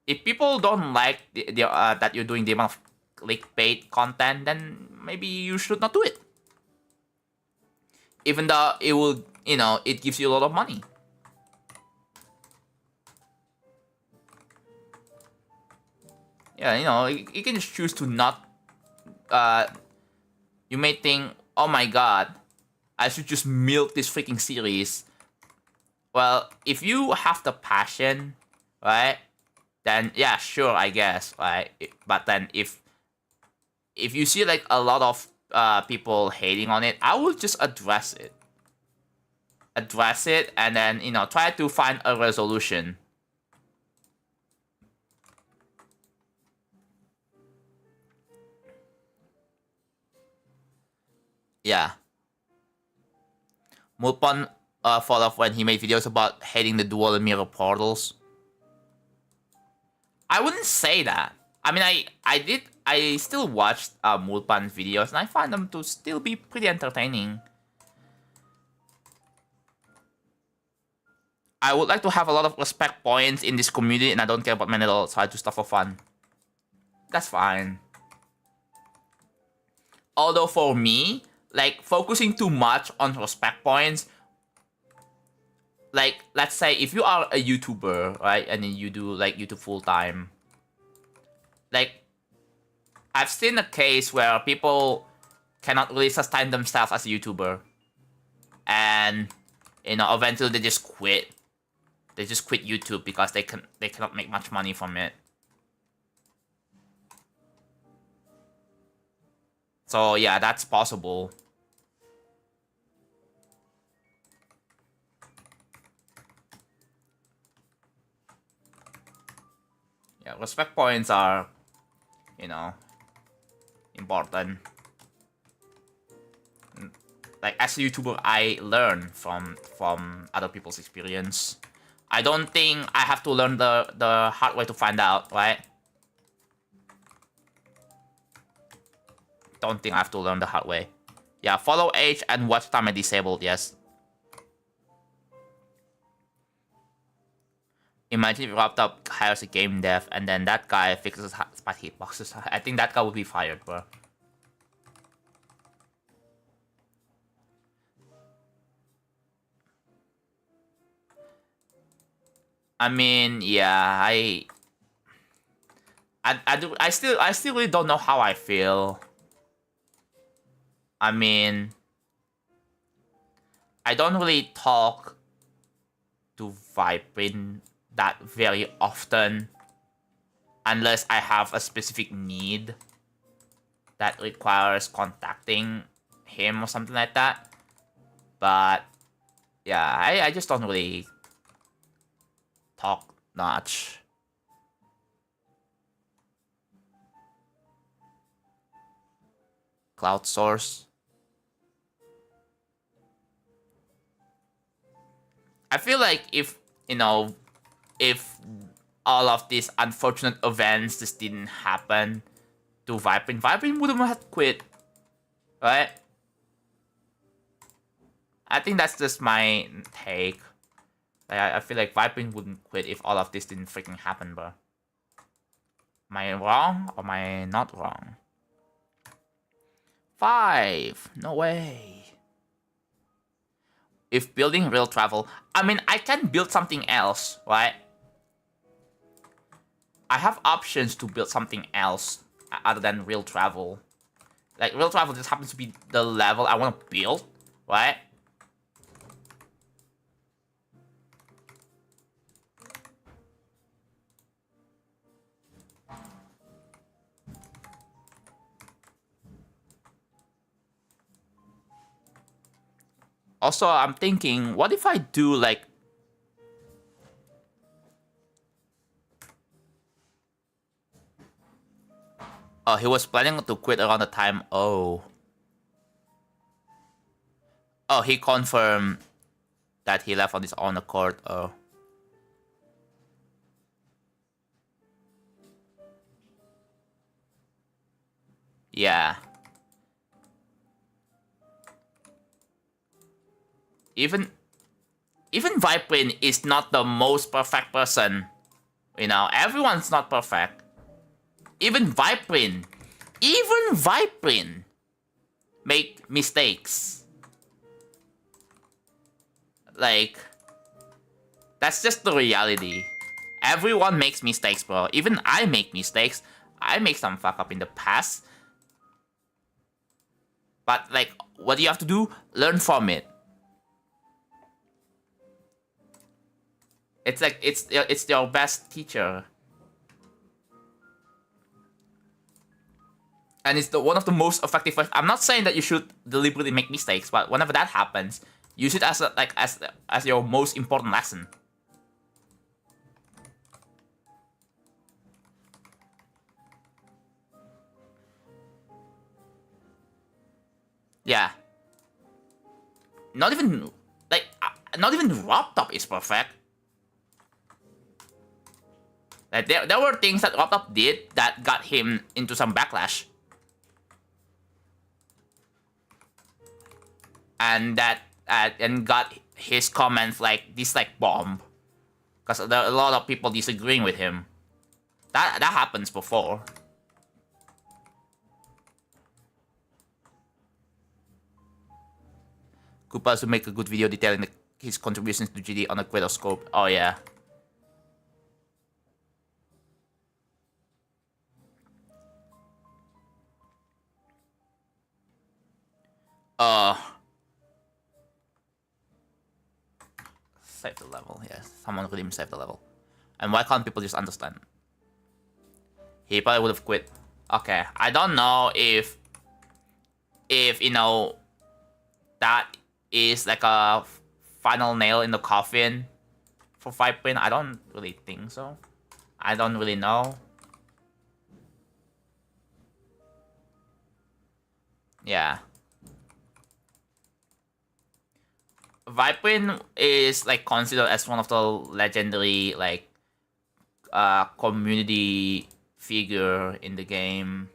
If people don't like that you're doing the amount of clickbait content, then maybe you should not do it. Even though it will, you know, it gives you a lot of money. Yeah, you know, you can just choose to not. You may think, oh my god, I should just milk this freaking series. Well, if you have the passion, right? Then yeah, sure, I guess, right? But then if you see like a lot of people hating on it, I will just address it. Address it, and then you know try to find a resolution. Yeah. Mulpon fall off when he made videos about hating the dual and mirror portals. I wouldn't say that. I mean, I still watched Mulpan's videos, and I find them to still be pretty entertaining. I would like to have a lot of respect points in this community, and I don't care about many adults, so I do stuff for fun. That's fine. Although for me, like, focusing too much on respect points, like, let's say if you are a YouTuber, right, and then you do, like, YouTube full-time, like, I've seen a case where people cannot really sustain themselves as a YouTuber, and, you know, eventually they just quit. They just quit YouTube because they cannot make much money from it. So yeah, that's possible. Yeah, respect points are, you know, important. Like as a YouTuber, I learn from other people's experience. I don't think I have to learn the hard way to find out, right? Don't think I have to learn the hard way. Yeah, follow age and watch time are disabled, yes. Imagine if Raptop hires a game dev and then that guy fixes spot hitboxes. I think that guy would be fired, bro. I mean, yeah, I still really don't know how I feel. I mean, I don't really talk to Viprin that very often unless I have a specific need that requires contacting him or something like that. But yeah, I just don't really talk much. Cloud source. I feel like if, you know, if all of these unfortunate events just didn't happen to Viprin wouldn't have quit, right? I think that's just my take. Like, I feel like Viprin wouldn't quit if all of this didn't freaking happen, bro. Am I wrong or am I not wrong? 5. No way. If building real travel, I mean, I can build something else, right? I have options to build something else other than real travel. Like, real travel just happens to be the level I want to build, right? Also, I'm thinking, what if I do, like... Oh, he was planning to quit around the time... Oh. Oh, he confirmed that he left on his own accord. Oh. Yeah. Even Viprin is not the most perfect person. You know, everyone's not perfect. Even Viprin make mistakes. Like, that's just the reality. Everyone makes mistakes, bro. Even I make mistakes. I make some fuck up in the past. But like, what do you have to do? Learn from it. It's like it's your best teacher. And it's one of the most effective ways. I'm not saying that you should deliberately make mistakes, but whenever that happens, use it as as your most important lesson. Yeah. Not even Robtop is perfect. Like there were things that Robtop did that got him into some backlash. And that and got his comments like dislike bomb, because there are a lot of people disagreeing with him. That happens before. Koopas to make a good video detailing his contributions to GD on a greater scope. Oh yeah. Save the level, yes. Someone could even save the level. And why can't people just understand? He probably would have quit. Okay, I don't know if you know that is like a final nail in the coffin for Viprint. I don't really think so. I don't really know. Yeah. Viprint is like considered as one of the legendary like community figure in the game,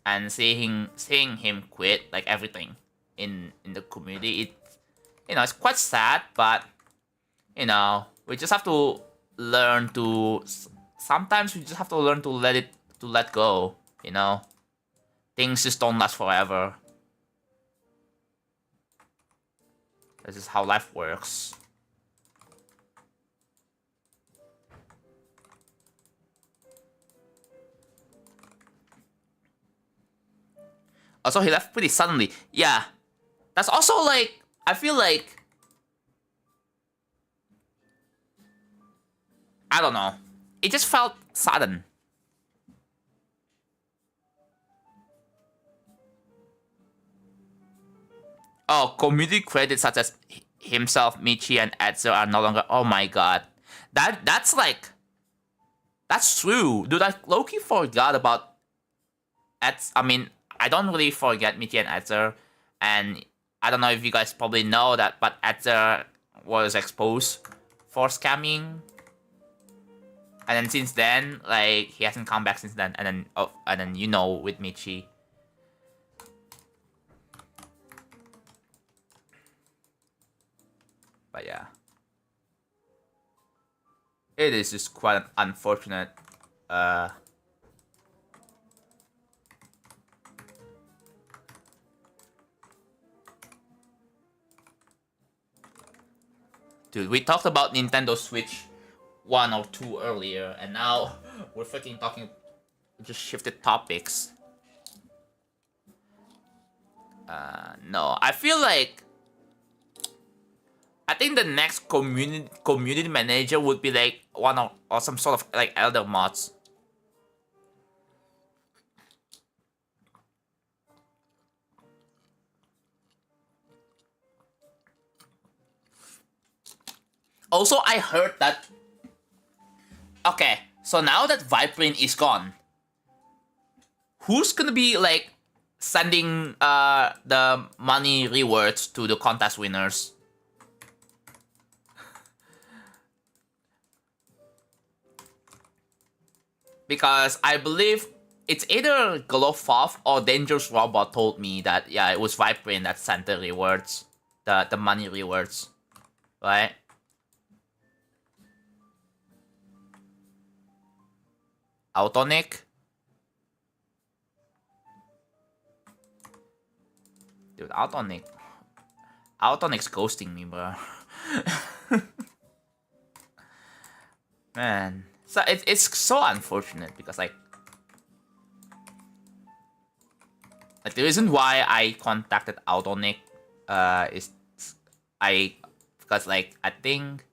and seeing him quit like everything in the community, it's quite sad, but we just have to learn to sometimes we just have to learn to let go. Things just don't last forever. This is how life works. Also, he left pretty suddenly. Yeah. That's also like, I feel like, I don't know. It just felt sudden. Oh, community credits such as himself, Michi, and Etzer are no longer. Oh my god, that's true, dude. I low-key forgot about I mean, I don't really forget Michi and Etzer, and I don't know if you guys probably know that, but Etzer was exposed for scamming, and then since then, like he hasn't come back since then, and then with Michi. But yeah, it is just quite unfortunate. Dude, we talked about Nintendo Switch 1 or 2 earlier, and now we're freaking talking. Just shifted topics. No, I feel like I think the next community manager would be like one or some sort of like elder mods. Also, I heard that. Okay, so now that Viprint is gone, who's gonna be like sending the money rewards to the contest winners? Because I believe it's either Glowfoff or Dangerous Robot told me that, yeah, it was Viprint that sent the rewards, the money rewards, right? Autonic? Dude, Autonic's ghosting me, bro. Man, So it's so unfortunate because like the reason why I contacted Autonic is because like I think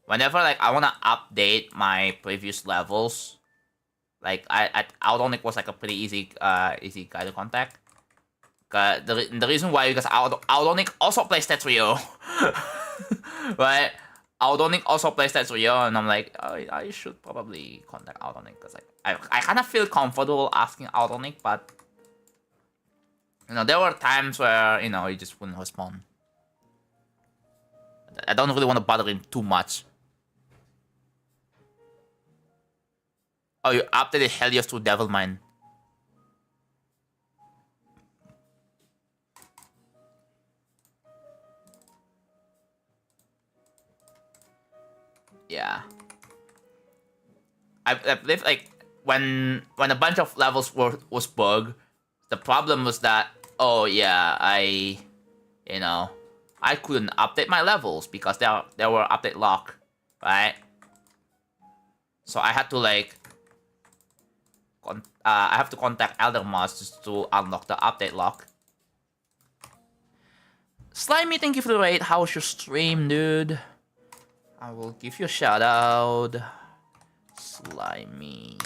whenever like I wanna update my previous levels, like Autonic was like a pretty easy guy to contact. The reason why because Autonic also plays Tetrio, right? Autonic also plays Tetrio, and I'm like, I should probably contact Autonic because like I kind of feel comfortable asking Autonic, but you know there were times where you know he just wouldn't respond. I don't really want to bother him too much. Oh, you updated Helios to Devilmine. Yeah. I believe like when a bunch of levels was bugged, the problem was that I couldn't update my levels because there were update lock, right? So I had to like I have to contact Elder Moss just to unlock the update lock. Slimy, thank you for the raid. How's your stream, dude? I will give you a shout out. Slimy.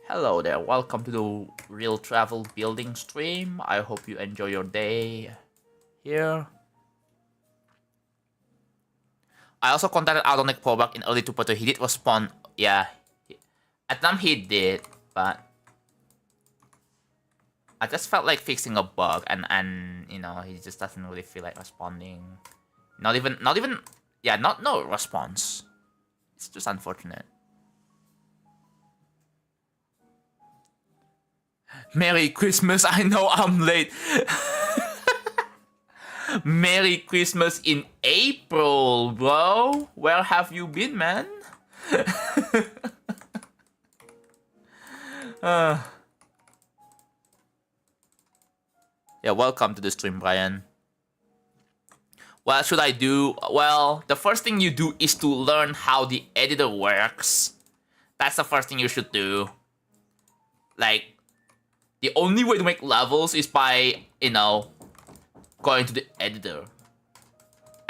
Hello there, welcome to the Real Travel Building stream. I hope you enjoy your day here. I also contacted Autonic Probak in early 2.2. He did respond. Yeah. At time he did, but I just felt like fixing a bug and you know, he just doesn't really feel like responding. Not even no response. It's just unfortunate. Merry Christmas, I know I'm late. Merry Christmas in April, bro. Where have you been, man? Yeah, welcome to the stream, Brian. What should I do? Well, the first thing you do is to learn how the editor works. That's the first thing you should do. Like, the only way to make levels is by, you know, going to the editor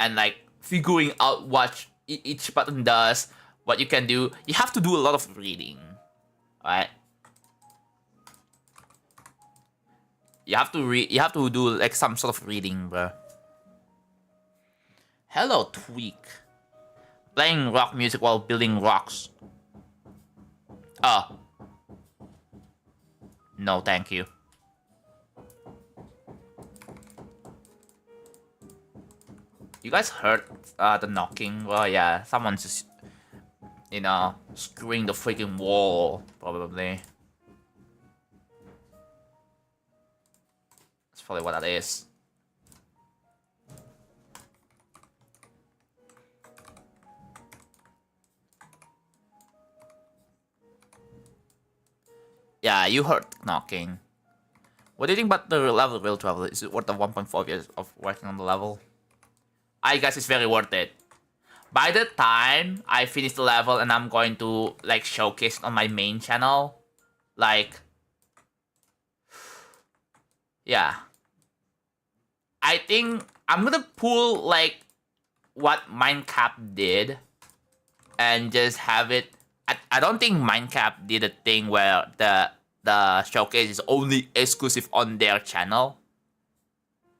and like figuring out what each button does, what you can do. You have to do a lot of reading, right? You have to read. You have to do like some sort of reading, bro. Hello, Tweak. Playing rock music while building rocks. Oh. No, thank you. You guys heard the knocking? Well, yeah, someone's just, you know, screwing the freaking wall, probably. That's probably what that is. Yeah, you heard knocking. What do you think about the level of Real Travel? Is it worth the 1.4 years of working on the level? I guess it's very worth it. By the time I finish the level and I'm going to like showcase it on my main channel, like, yeah. I think I'm gonna pull like what Minecraft did and just have it. I don't think Minecraft did a thing where the showcase is only exclusive on their channel.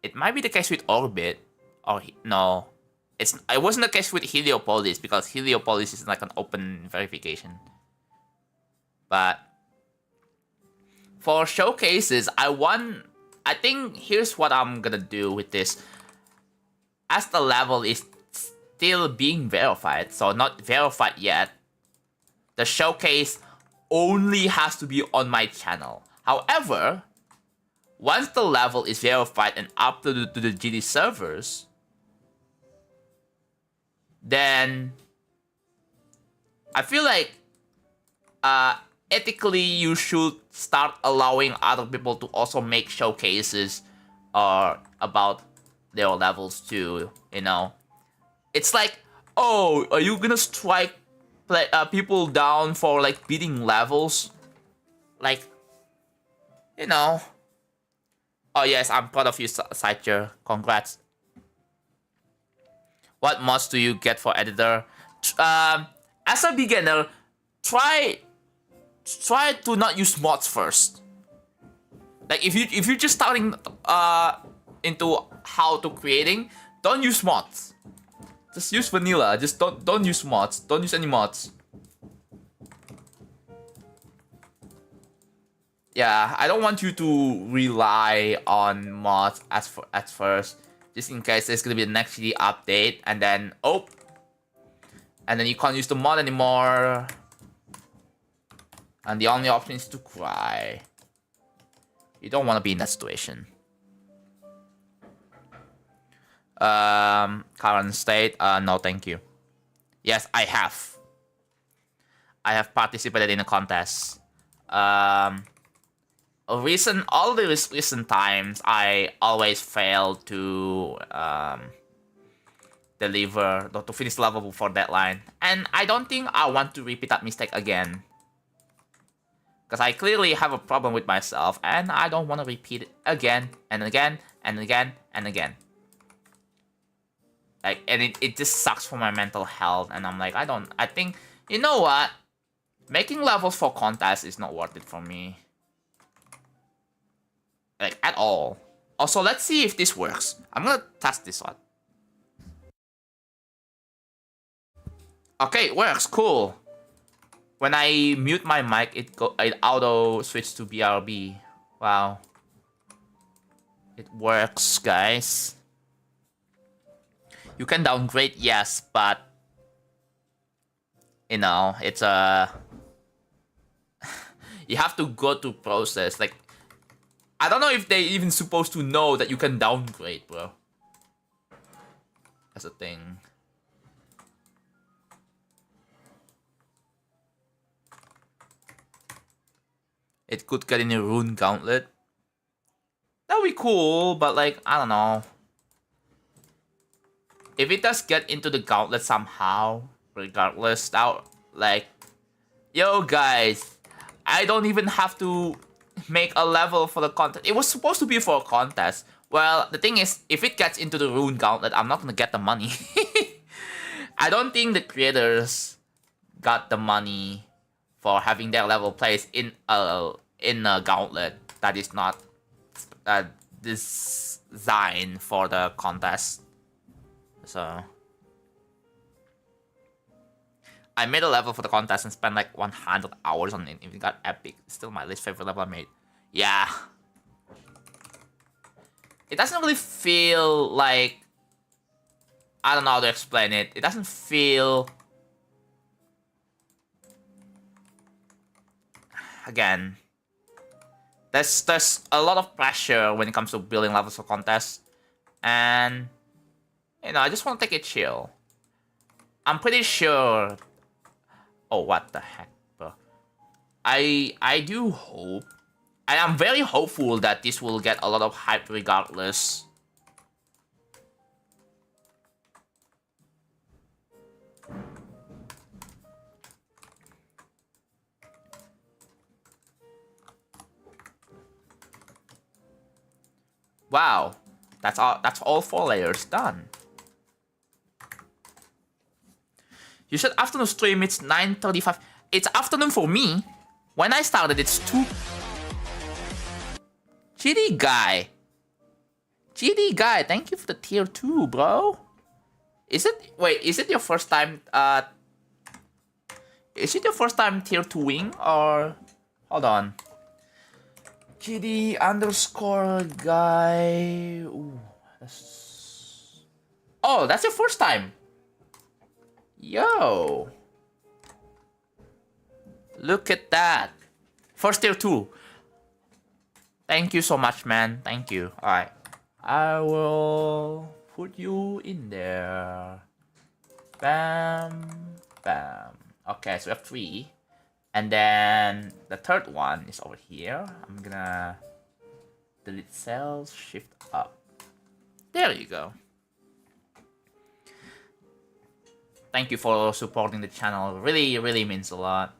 It might be the case with Orbit, or no, it wasn't the case with Heliopolis because Heliopolis is like an open verification. But for showcases, I think here's what I'm gonna do with this. As the level is still being verified, so not verified yet, the showcase only has to be on my channel. However, once the level is verified and uploaded to the GD servers, then I feel like ethically you should start allowing other people to also make showcases about their levels too, you know. It's like, oh, are you gonna strike people down for like beating levels. Like, you know. Oh yes, I'm proud of you, Sidger. Congrats. What mods do you get for editor? As a beginner, try to not use mods first. Like if you're just starting into how to creating, don't use mods. Just use vanilla. Just don't use mods. Don't use any mods. Yeah, I don't want you to rely on mods at first, just in case there's gonna be the next CD update, and then and then you can't use the mod anymore, and the only option is to cry. You don't want to be in that situation. Current state, no thank you. Yes, I have. I have participated in a contest. All the recent times, I always fail to deliver, to finish the level before deadline. And I don't think I want to repeat that mistake again. Because I clearly have a problem with myself, and I don't want to repeat it again, and again, and again, and again. Like, and it just sucks for my mental health, and I'm like, I think, you know what? Making levels for contests is not worth it for me. Like, at all. Also, let's see if this works. I'm gonna test this one. Okay, it works. Cool. When I mute my mic, it auto switch to BRB. Wow. It works, guys. You can downgrade, yes, but you know, it's you have to go to process. Like, I don't know if they even supposed to know that you can downgrade, bro. That's a thing. It could get in a rune gauntlet. That'd be cool, but like, I don't know. If it does get into the gauntlet somehow, regardless, that, like, yo guys, I don't even have to make a level for the contest. It was supposed to be for a contest. Well, the thing is, if it gets into the rune gauntlet, I'm not gonna get the money. I don't think the creators got the money for having their level placed in a gauntlet that is not designed for the contest. So I made a level for the contest and spent like 100 hours on it. If it got epic, it's still my least favorite level I made. Yeah. It doesn't really feel like, I don't know how to explain it. It doesn't feel, again, there's a lot of pressure when it comes to building levels for contests, and you know, I just want to take it chill. I'm pretty sure. Oh, what the heck, bro? I do hope, and I'm very hopeful that this will get a lot of hype regardless. Wow, that's all 4 layers done. You said afternoon stream, it's 9:35. It's afternoon for me. When I started, it's 2. GD guy, thank you for the tier 2, bro. Is it your first time is it your first time tier 2ing, or hold on. GD underscore guy. Ooh, that's your first time. Yo, look at that. First tier 2. Thank you so much, man. Thank you. Alright. I will put you in there. Bam. Bam. Okay, so we have 3. And then the third one is over here. I'm gonna delete cells, shift up. There you go. Thank you for supporting the channel. Really, really means a lot.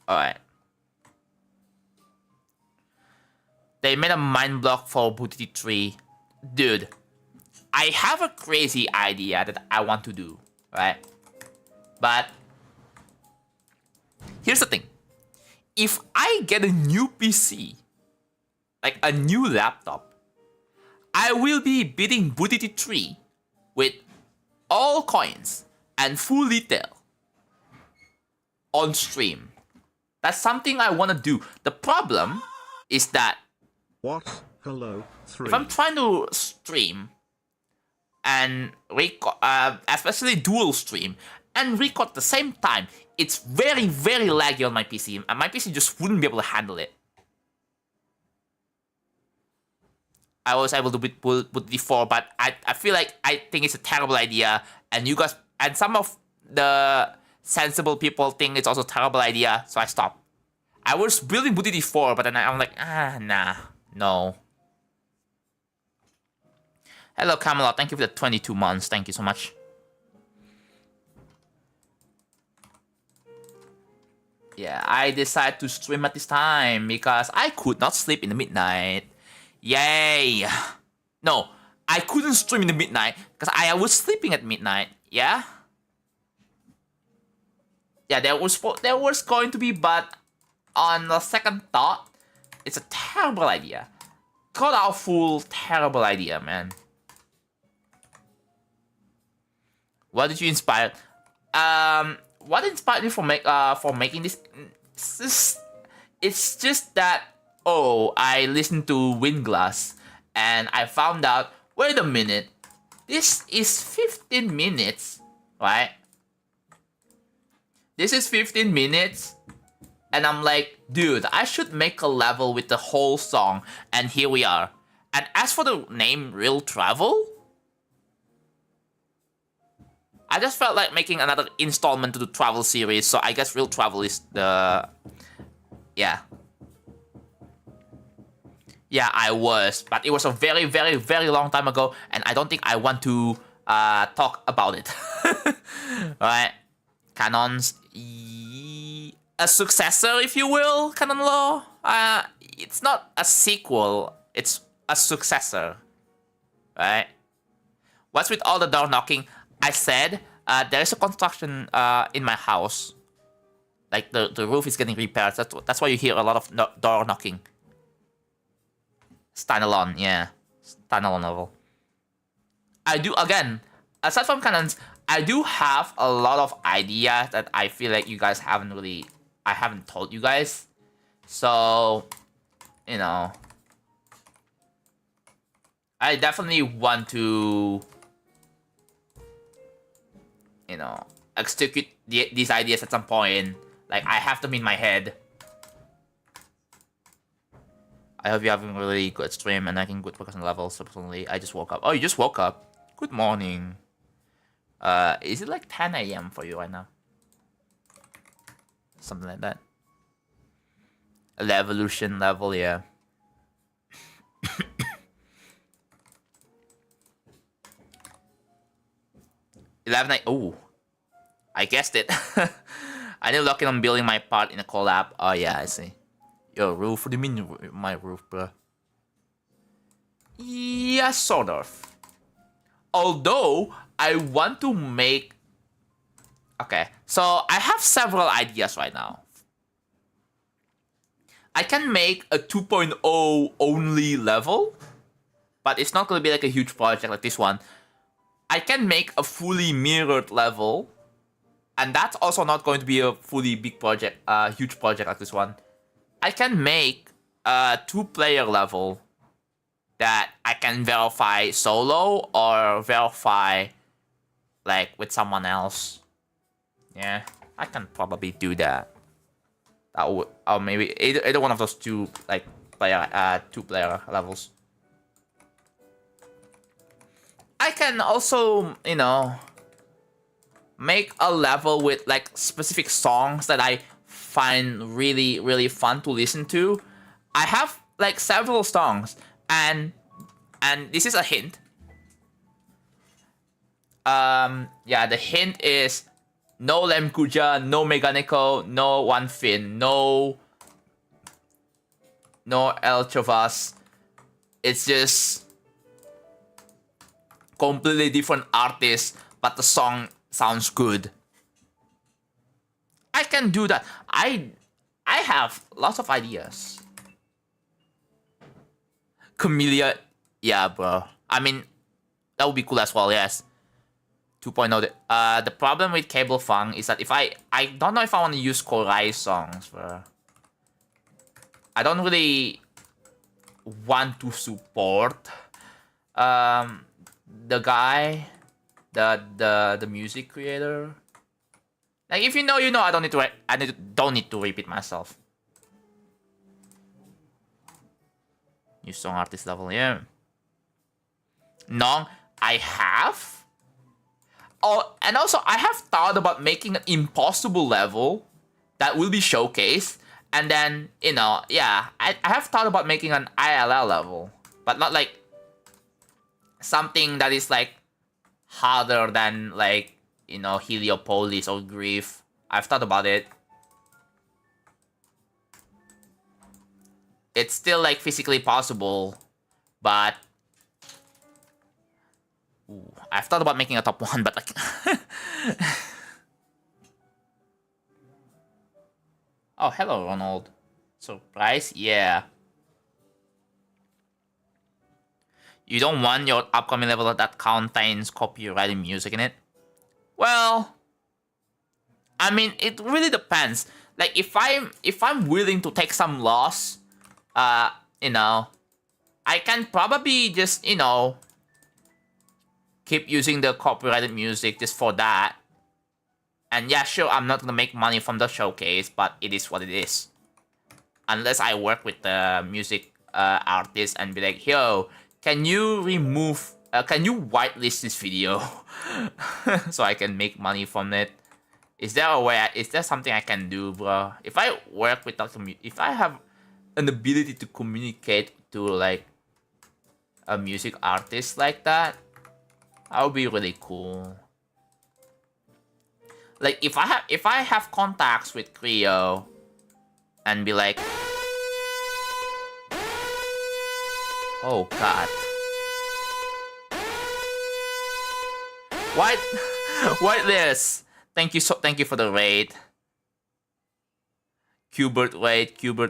Alright. They made a mind block for Booty Tree. Dude, I have a crazy idea that I want to do, right? But here's the thing. If I get a new PC, like a new laptop, I will be beating Booty Tree with all coins and full detail on stream. That's something I want to do. The problem is that What? Hello, 3. if I'm trying to stream and record, especially dual stream, and record at the same time, it's very, very laggy on my PC, and my PC just wouldn't be able to handle it. I was able to put before, but I feel like I think it's a terrible idea, and you guys and some of the sensible people think it's also a terrible idea, so I stopped. I was building Booty D4, but then I'm like, nah, no. Hello, Camelot. Thank you for the 22 months. Thank you so much. Yeah, I decided to stream at this time because I could not sleep in the midnight. Yay! No, I couldn't stream in the midnight because I was sleeping at midnight. Yeah. Yeah, there was going to be, but on the second thought, it's a terrible idea. God awful terrible idea, man. What did you inspire? What inspired me for making this? It's just that I listened to Windglass and I found out. Wait a minute, this is 15 minutes, right? This is 15 minutes, and I'm like, dude, I should make a level with the whole song, and here we are. And as for the name Real Travel, I just felt like making another installment to the travel series, so I guess Real Travel is the... Yeah. Yeah, I was, but it was a very, very, very long time ago, and I don't think I want to talk about it. Alright. Canons... A successor, if you will, Canon Law. It's not a sequel, it's a successor. Right? What's with all the door knocking? I said there's a construction in my house. Like the roof is getting repaired. That's why you hear a lot of door knocking. Standalone, yeah. Standalone level. I do, again, aside from canons, I do have a lot of ideas that I feel like you guys haven't really... I haven't told you guys. So, you know... I definitely want to... You know, execute these ideas at some point. Like, I have them in my head. I hope you're having a really good stream and I can good focus on levels. Personally, I just woke up. Oh, you just woke up? Good morning. Is it like 10 a.m. for you right now? Something like that. The evolution level, yeah. 11. Oh, I guessed it. I need to lock in on building my part in a collab. Oh yeah, I see. Your roof? What do you mean my roof, bro? Yeah, sort of. Although I want to make... Okay, so I have several ideas right now. I can make a 2.0 only level, but it's not going to be like a huge project like this one. I can make a fully mirrored level, and that's also not going to be a fully big project, huge project like this one. I can make a 2-player level that I can verify solo or verify like with someone else. Yeah, I can probably do that. Or maybe either one of those two like two-player levels. I can also, you know, make a level with like specific songs that I find really, really fun to listen to. I have like several songs, and And this is a hint. Yeah, the hint is no Lemkuja, no Mechanical, no One Fin, no Elchovas. It's just completely different artists, but the song sounds good. I can do that. I have lots of ideas. Camellia, yeah, bro. I mean, that would be cool as well. Yes. 2.0. The problem with Cable Funk is that if I don't know if I want to use Korai songs, bro. I don't really want to support the guy, the music creator. Like, if you know, you know. I don't need to repeat myself. New song artist level, yeah. No, I have. Oh, and also I have thought about making an impossible level that will be showcased, and then yeah, I have thought about making an ILL level, but not like something that is like harder than like Heliopolis or Grief. I've thought about it. It's still like physically possible, but I've thought about making a top 1, but like oh, hello, Ronald. Surprise? Yeah. You don't want your upcoming level that contains copyrighted music in it? Well, I mean, it really depends. Like, if I'm willing to take some loss, I can probably just, keep using the copyrighted music just for that. And yeah, sure, I'm not gonna make money from the showcase, but it is what it is. Unless I work with the music artist and be like, yo, can you whitelist this video so I can make money from it? Is there something I can do, bro? If I work with if I have an ability to communicate to like a music artist like that, that would be really cool. Like, if I have contacts with Creo and be like, oh god, what this? Thank you for the raid. Qbert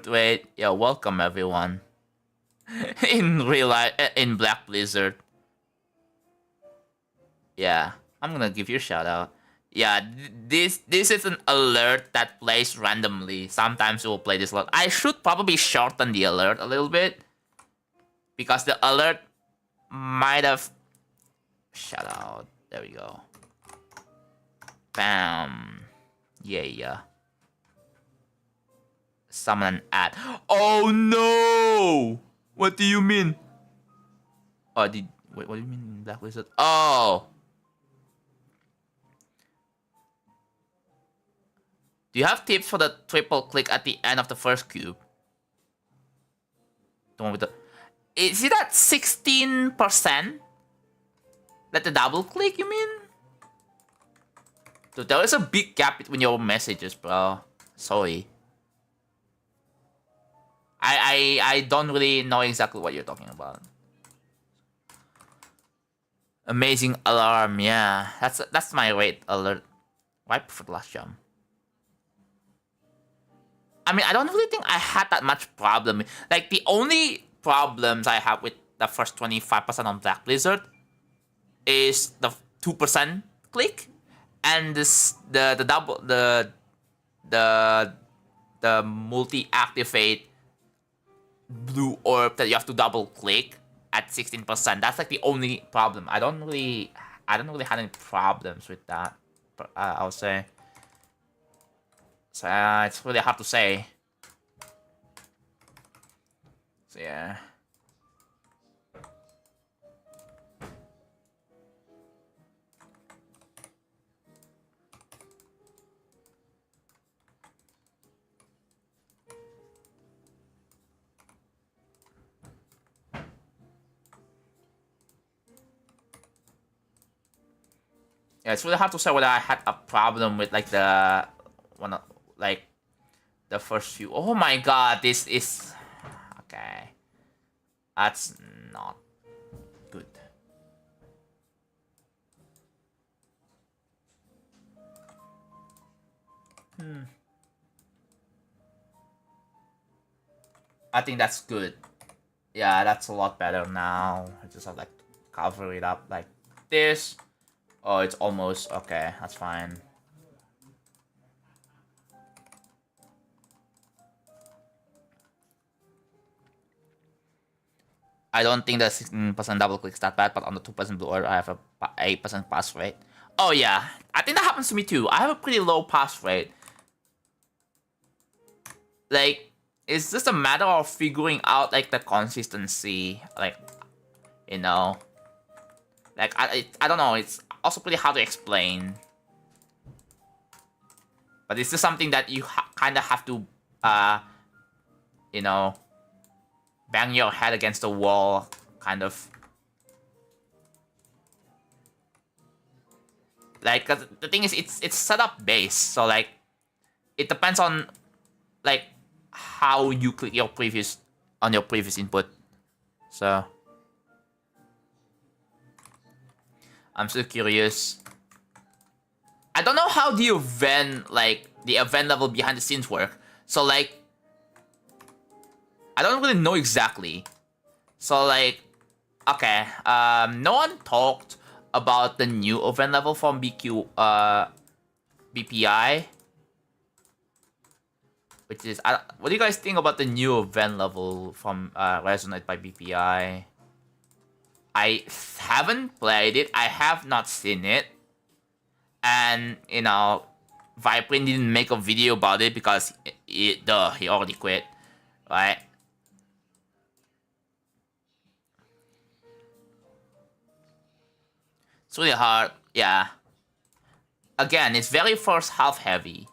wait. Yeah, welcome everyone. In real life, in Black Blizzard. Yeah, I'm gonna give you a shout out. Yeah, this is an alert that plays randomly. Sometimes it will play this a lot. I should probably shorten the alert a little bit, because the alert might have... Shout out. There we go. Bam. Yeah. Summon an ad. Oh no! What do you mean? Oh, wait, what do you mean Black Wizard? Oh! Do you have tips for the triple click at the end of the first cube? The one with the... Is it at 16%? Like the double click, you mean? Dude, there is a big gap between your messages, bro. Sorry. I don't really know exactly what you're talking about. Amazing alarm, yeah. That's my rate alert. Right for the last jump. I mean, I don't really think I had that much problem. Like, the only problems I have with the first 25% on Black Blizzard is the 2% click, and the double the multi-activate blue orb that you have to double click at 16%. That's like the only problem. I don't really have any problems with that. I'll say. So it's really hard to say. So yeah. Yeah, it's really hard to say whether I had a problem with like the one of like the first few. Oh my god, this is okay. That's not good. I think that's good. Yeah, that's a lot better now. I just have like to cover it up like this. Oh, it's almost okay. That's fine. I don't think the 16% double click is that bad, but on the 2% blur, I have a 8% pass rate. Oh yeah, I think that happens to me too. I have a pretty low pass rate. Like, it's just a matter of figuring out like the consistency, like, you know, like I don't know. It's also pretty hard to explain, but it's just something that you kind of have to, you know, bang your head against the wall, kind of. Like, 'cause the thing is, it's setup based, so like, it depends on like how you click your previous input. So I'm still curious. I don't know how the event level behind the scenes work. So like, I don't really know exactly. So like, okay, no one talked about the new event level from BPI, which is what do you guys think about the new event level from Resonate by BPI? I haven't played it. I have not seen it, and you know, Viprint didn't make a video about it because he already quit, right? It's really hard. Yeah. Again, it's very first half heavy.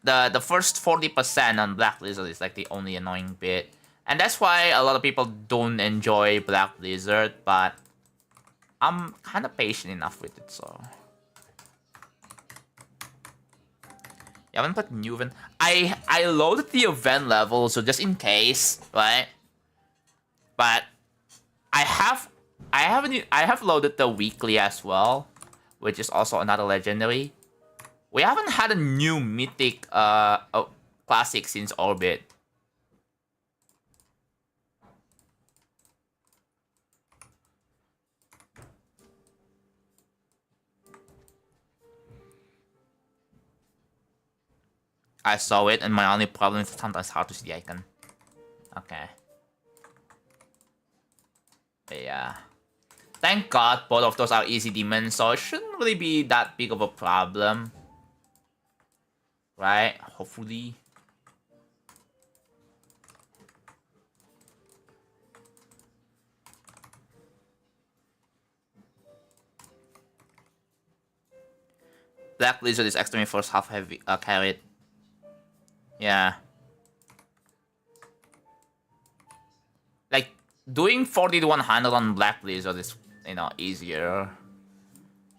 The first 40% on Black Lizard is like the only annoying bit. And that's why a lot of people don't enjoy Black Lizard, but I'm kind of patient enough with it, so. You haven't put new event. I loaded the event level, so just in case, right? But I have loaded the weekly as well, which is also another legendary. We haven't had a new mythic classic since Orbit. I saw it, and my only problem is sometimes hard to see the icon. Okay. But yeah. Thank God both of those are easy demons, so it shouldn't really be that big of a problem. Right? Hopefully. Black Lizard is extremely first half heavy carried. Yeah. Like, doing 40 to 100 on Black Lizard is, you know, easier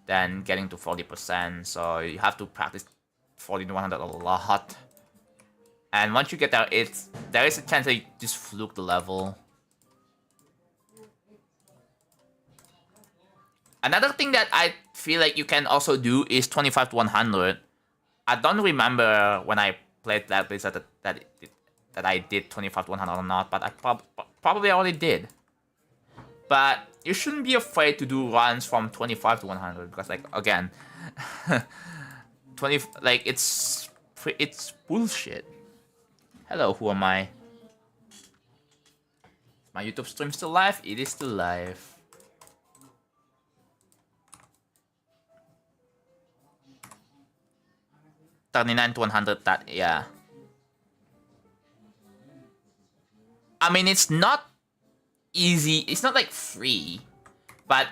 than getting to 40%, so you have to practice 40 to 100 a lot. And once you get there, there is a chance that you just fluke the level. Another thing that I feel like you can also do is 25 to 100. I don't remember when I played Black Lizard that I did 25 to 100 or not, but I probably already did. But you shouldn't be afraid to do runs from 25 to 100 because, like, again, 20 like it's bullshit. Hello, who am I? My YouTube stream still live? It is still live. $39 to 100. That, yeah. I mean, it's not easy. It's not like free, but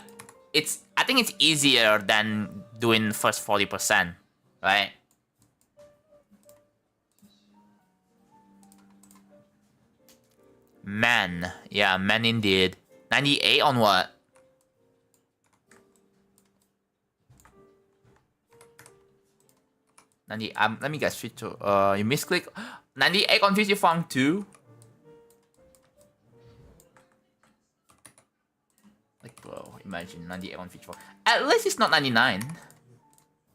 I think it's easier than doing first 40%, right? Man, yeah, man indeed. 98 on what? 90. Let me guess. You misclick. 98 confused you found 2. Like, bro, imagine 98 on feature. At least it's not 99.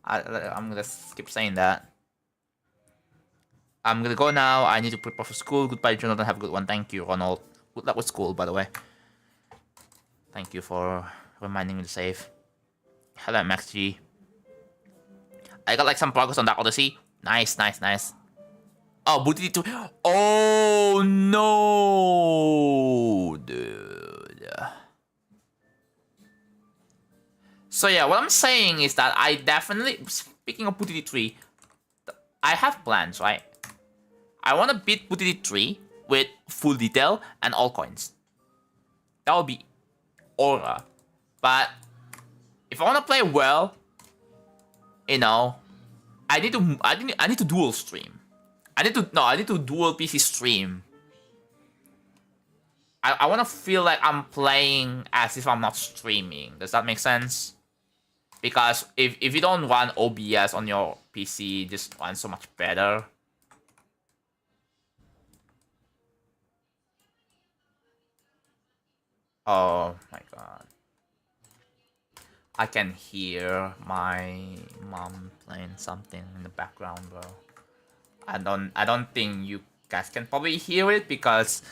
I'm gonna skip saying that. I'm gonna go now. I need to prepare for school. Goodbye, Jonathan. Have a good one. Thank you, Ronald. Good luck with school, by the way. Thank you for reminding me to save. Hello, Max G. I got like some progress on that Odyssey. Nice, nice, nice. Oh, booty 2. Oh no, dude. So yeah, what I'm saying is that I definitely, speaking of booty 3, I have plans, right? I want to beat booty 3 with full detail and all coins. That would be aura. But if I want to play well, you know, I need to dual stream. I need to dual PC stream. I want to feel like I'm playing as if I'm not streaming. Does that make sense? Because if you don't run OBS on your PC, it just runs so much better. Oh my god. I can hear my mom playing something in the background, bro. I don't think you guys can probably hear it because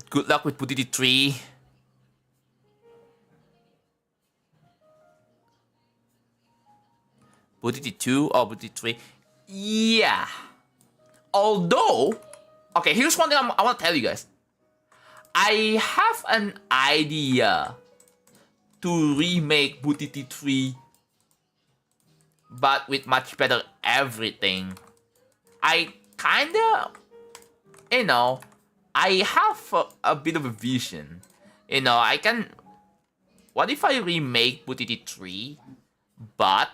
good luck with Putiti 3. Putiti 2 or Putiti 3. Yeah. Although, okay, here's one thing I want to tell you guys. I have an idea to remake Putiti 3, but with much better everything. I kinda, you know, I have a bit of a vision. You know, I can. What if I remake Putiti 3, but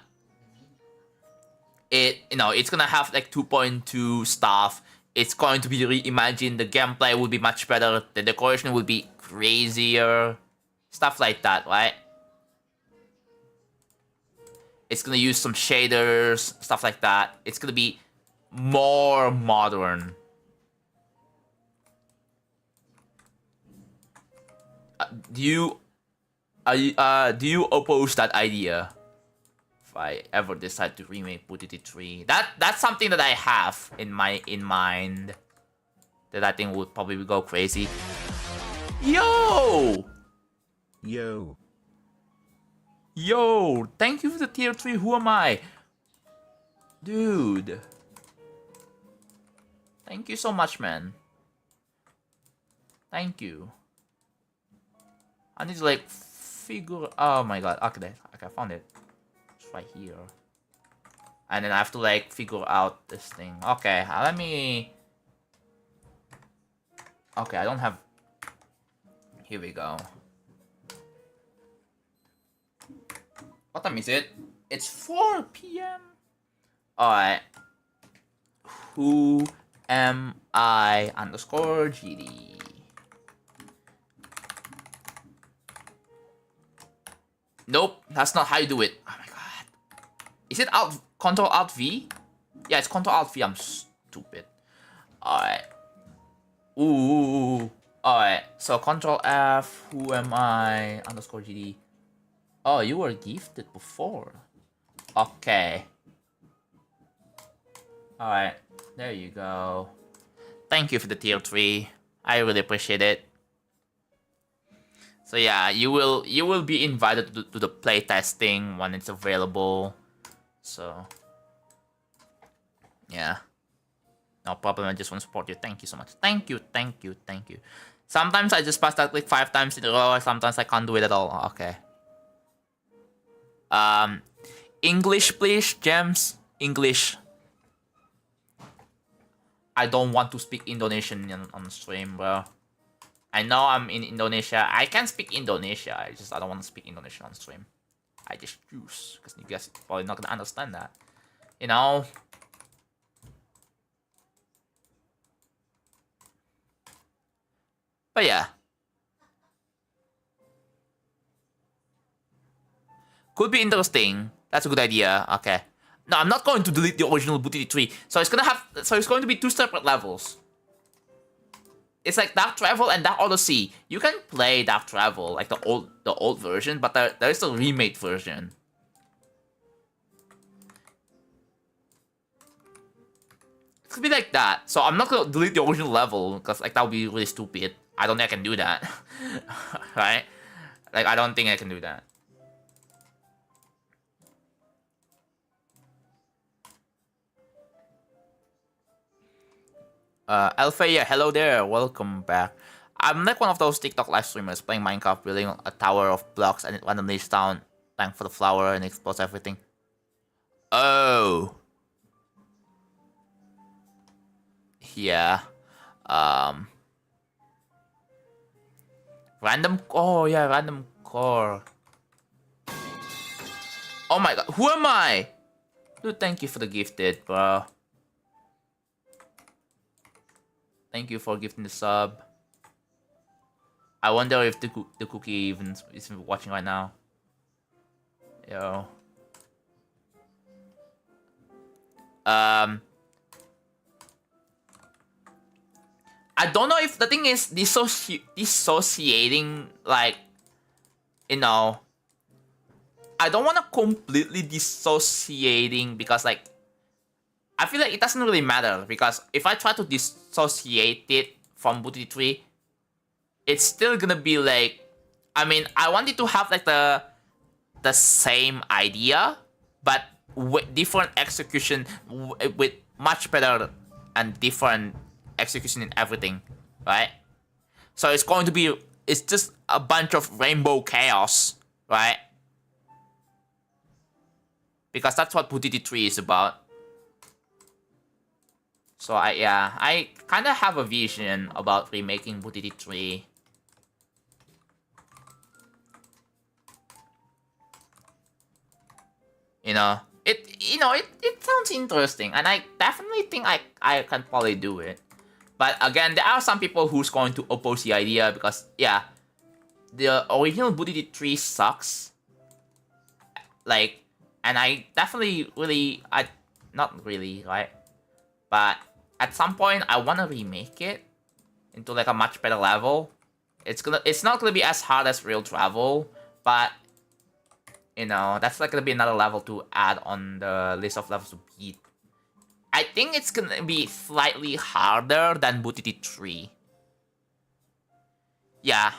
it's gonna have like 2.2 stuff. It's going to be reimagined. The gameplay will be much better. The decoration will be crazier. Stuff like that, right? It's gonna use some shaders, stuff like that. It's gonna be more modern. Do you oppose that idea? If I ever decide to remake Putiti 3, that's something that I have in mind that I think would probably go crazy. Yo, thank you for the tier 3. Who am I, dude? Thank you so much, man. Thank you. I need to like figure. Oh my god. Okay, I found it. It's right here. And then I have to like figure out this thing. Okay, let me. Okay, I don't have. Here we go. What time is it? It's 4 p.m. Alright. Who am I underscore GD? Nope, that's not how you do it. Oh my god. Is it Control Alt V? Yeah, it's Control Alt V. I'm stupid. Alright. Ooh. Alright, so Control F. Who am I underscore GD? Oh, you were gifted before. Okay. Alright, there you go. Thank you for the tier 3. I really appreciate it. So yeah, you will be invited to the playtesting when it's available. So yeah, no problem. I just want to support you. Thank you so much. Thank you. Sometimes I just pass that click 5 times in a row. Sometimes I can't do it at all. Okay. English, please, Gems. English. I don't want to speak Indonesian on stream, bro. I know I'm in Indonesia. I can speak Indonesia. I don't want to speak Indonesian on stream. I just choose because you guys probably not gonna understand that. You know. But yeah. Could be interesting That's a good idea. Okay. No, I'm not going to delete the original Booty tree. So it's going to be 2 separate levels. It's like Dark Travel and Dark Odyssey. You can play Dark Travel, like the old version, but there is a remake version. It could be like that. So I'm not gonna delete the original level, because like that would be really stupid. I don't think I can do that. Right? Like I don't think I can do that. Alpha, hello there, welcome back. I'm like one of those TikTok live streamers playing Minecraft, building a tower of blocks, and it randomly down, thank for the flower, and explodes everything. Oh. Yeah. Random. Oh yeah, random core. Oh my god, who am I? Dude, thank you for the gifted, bro. Thank you for gifting the sub. I wonder if the cookie even is watching right now. Yo. I don't know if the thing is dissociating, like, you know, I don't want to completely dissociating, because like I feel like it doesn't really matter, because if I try to dissociate it from Booty Tree, it's still gonna be like, I mean, I want it to have like the same idea, but with different execution, with much better and different execution in everything, right? So it's going to be, it's just a bunch of rainbow chaos, right? Because that's what Booty Tree is about. So I kind of have a vision about remaking Booty Tree. You know, it sounds interesting, and I definitely think I can probably do it. But again, there are some people who's going to oppose the idea, because yeah, the original Booty Tree sucks. Like, and I definitely not really, right? But at some point, I want to remake it into like a much better level. It's not gonna be as hard as Real Travel, but you know, that's like gonna be another level to add on the list of levels to beat. I think it's gonna be slightly harder than Booty Tree. Yeah.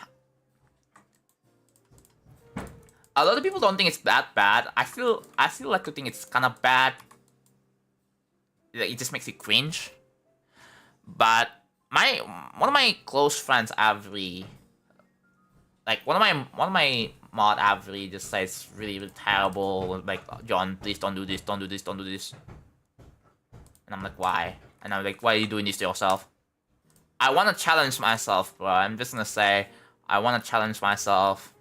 A lot of people don't think it's that bad. I feel like to think it's kind of bad. It just makes it cringe. But one of my close friends, Avery, like one of my mod Avery just says really terrible. Like, John, please don't do this, don't do this, don't do this. And I'm like, why? And I'm like, why are you doing this to yourself? I want to challenge myself, bro. I'm just gonna say, I want to challenge myself.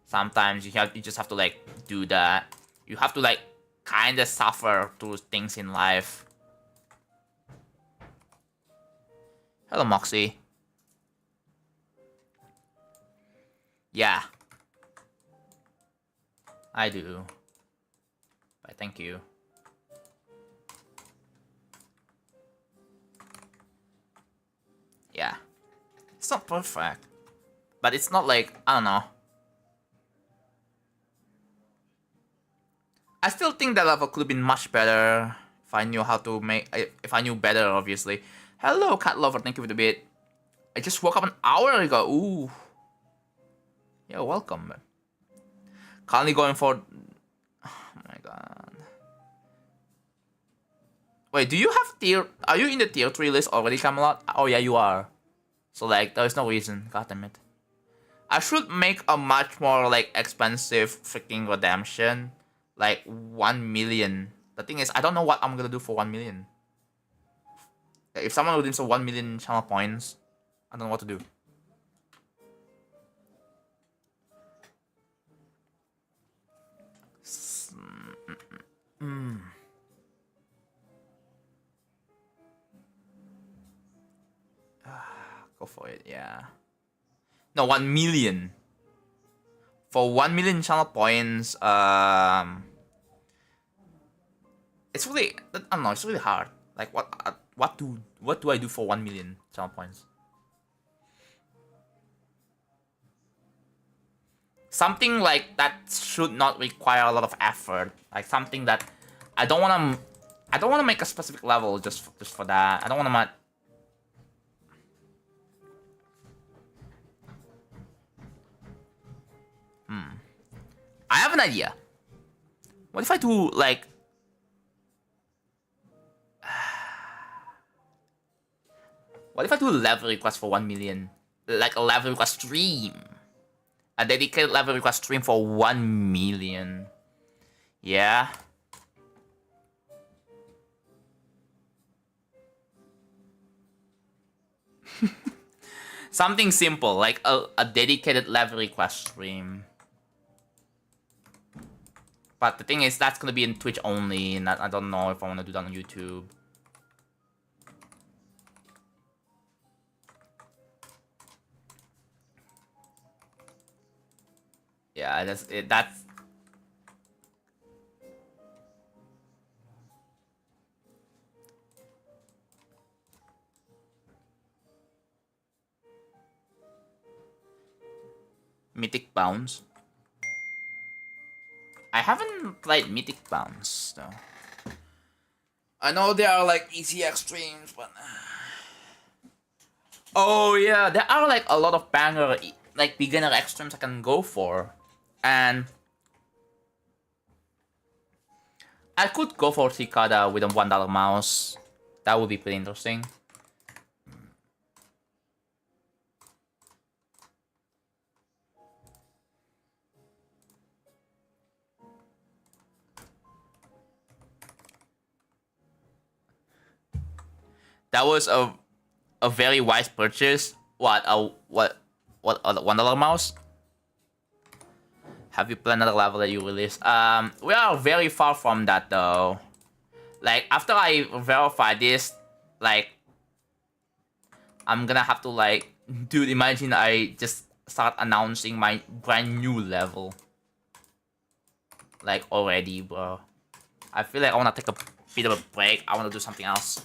Sometimes you just have to like do that. You have to like kind of suffer through things in life. Hello, Moxie. Yeah. I do. But thank you. Yeah. It's not perfect. But it's not like, I don't know. I still think that level could have been much better if I knew how to make, if I knew better, obviously. Hello, Cat Lover, thank you for the bit. I just woke up an hour ago, ooh. Yeah, welcome. Currently going for, oh my god. Wait, do you have are you in the tier 3 list already, Camelot? Oh yeah, you are. So like, there's no reason, god damn it. I should make a much more like expensive freaking redemption. Like 1 million. The thing is, I don't know what I'm gonna do for 1 million. If someone redeems 1 million channel points, I don't know what to do. Go for it, yeah. No, 1 million. For 1 million channel points, It's really, I don't know, it's really hard. Like, what do I do for 1 million channel points? Something like that should not require a lot of effort. Like something that I don't wanna make a specific level just for that. I don't wanna I have an idea. What if I do like what if I do a level request for 1 million? Like a level request stream. A dedicated level request stream for 1 million. Yeah. Something simple, like a dedicated level request stream. But the thing is, that's gonna be in Twitch only, and I don't know if I wanna do that on YouTube. Yeah, that's Mythic Bounce. I haven't played Mythic Bounce though. I know there are like easy extremes, but oh yeah, there are like a lot of banger like beginner extremes I can go for, and I could go for Cicada with a $1 mouse. That would be pretty interesting. That was a very wise purchase. What a $1 mouse? Have you planned another level that you release? We are very far from that though. Like after I verify this, like I'm gonna have to like, dude, imagine I just start announcing my brand new level. Like already, bro. I feel like I wanna take a bit of a break. I wanna do something else.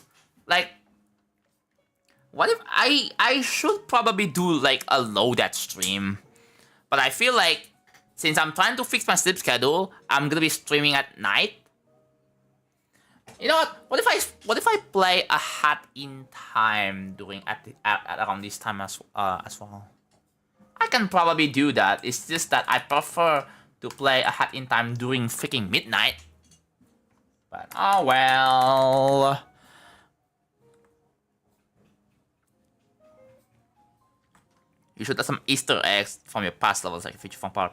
Like, what if I should probably do like a loadout stream, but I feel like since I'm trying to fix my sleep schedule, I'm gonna be streaming at night. You know what? What if I play a Hat in Time during at around this time as well? I can probably do that. It's just that I prefer to play a Hat in Time during freaking midnight. But oh well. You should have some Easter eggs from your past levels, like feature fun part.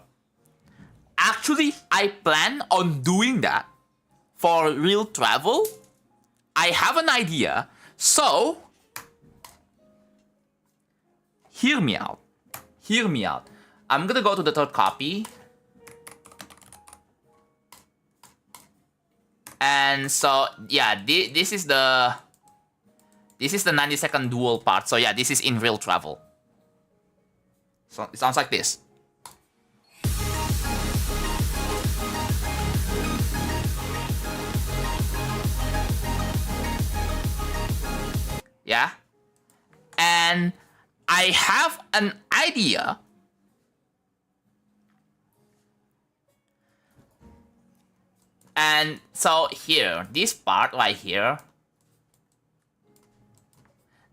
Actually, I plan on doing that for real travel. I have an idea, so hear me out. Hear me out. I'm gonna go to the third copy. And so yeah, this is the 90-second duel part. So yeah, this is in real travel. So it sounds like this. Yeah? And I have an idea. And so here, this part right here.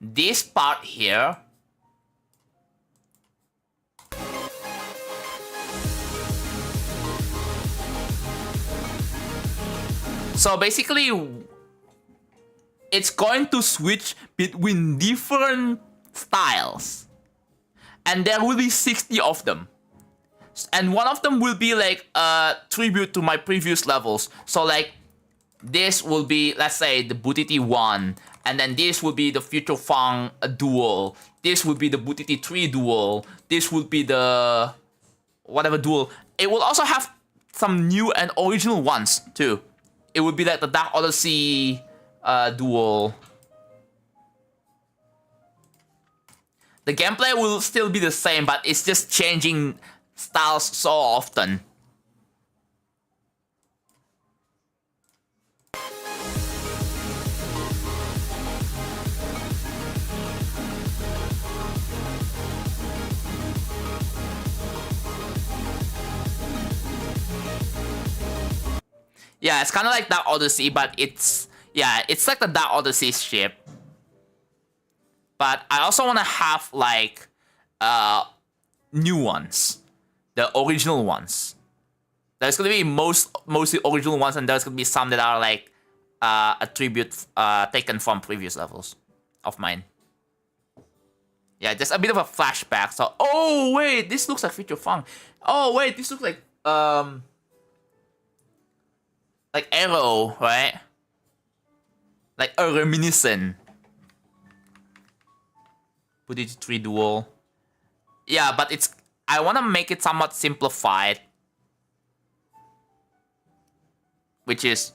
This part here. So basically, it's going to switch between different styles. And there will be 60 of them. And one of them will be like a tribute to my previous levels. So like, this will be, let's say, the Butiti 1. And then this will be the Future Fang duel. This will be the Butiti 3 duel. This will be the whatever duel. It will also have some new and original ones too. It would be like the Dark Odyssey duel. The gameplay will still be the same, but it's just changing styles so often. Yeah, it's kind of like Dark Odyssey, but it's like the Dark Odyssey ship. But I also want to have like new ones, the original ones. There's gonna be mostly original ones, and there's gonna be some that are like a tribute taken from previous levels of mine. Yeah, just a bit of a flashback. So, oh wait, this looks like Future Funk. Oh wait, this looks like Arrow, right? Like a reminiscent. Put it 3 dual. Yeah, but it's I want to make it somewhat simplified, which is,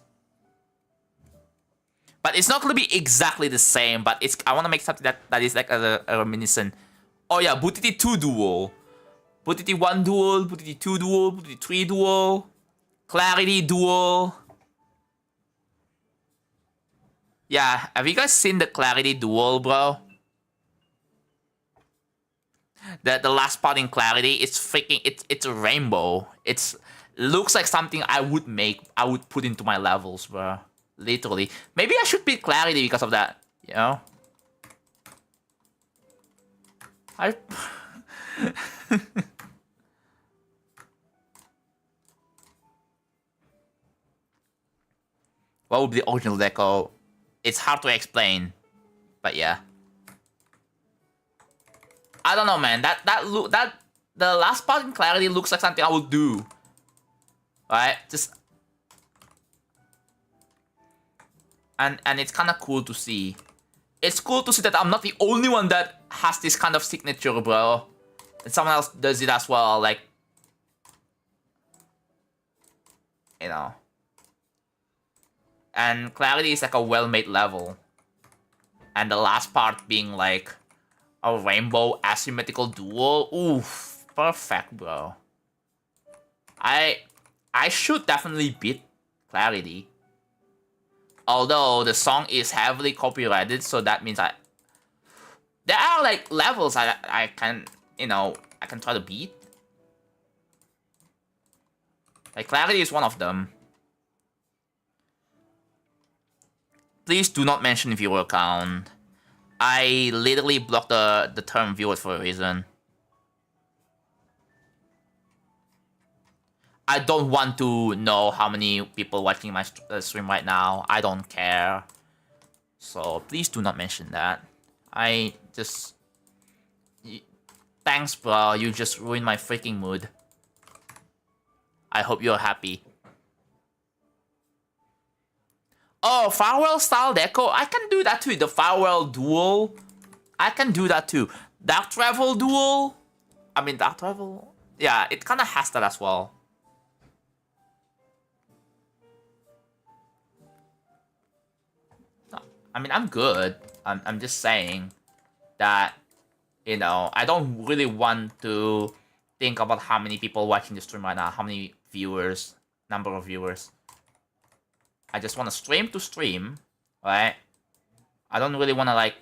but it's not gonna be exactly the same. But I want to make something that is like a reminiscent. Oh yeah, Butiti 2 dual, Butiti 1 dual, Butiti 2 dual, Butiti 3 dual, Clarity dual. Yeah, have you guys seen the Clarity dual, bro? The last part in Clarity, it's a rainbow. It looks like something I would put into my levels, bro. Literally. Maybe I should pick Clarity because of that, you know? What would be the original deco? It's hard to explain, but yeah. I don't know, man. That the last part in Clarity looks like something I would do. Right? Just and it's kind of cool to see. It's cool to see that I'm not the only one that has this kind of signature, bro. And someone else does it as well, like, you know. And Clarity is like a well-made level. And the last part being like a rainbow asymmetrical duel. Oof, perfect, bro. I should definitely beat Clarity. Although the song is heavily copyrighted, so that means there are like levels I can, you know, I can try to beat. Like Clarity is one of them. Please do not mention viewer count. I literally blocked the term viewers for a reason. I don't want to know how many people watching my stream right now. I don't care. So please do not mention that. I just... Thanks, bro. You just ruined my freaking mood. I hope you're happy. Oh, Farewell style deco. I can do that too. The Farewell duel. I can do that too. Dark Travel duel. I mean, Dark Travel. Yeah, it kind of has that as well. I mean, I'm good. I'm just saying that, you know, I don't really want to think about how many people watching the stream right now, how many viewers, number of viewers. I just want to stream, right? I don't really want to like,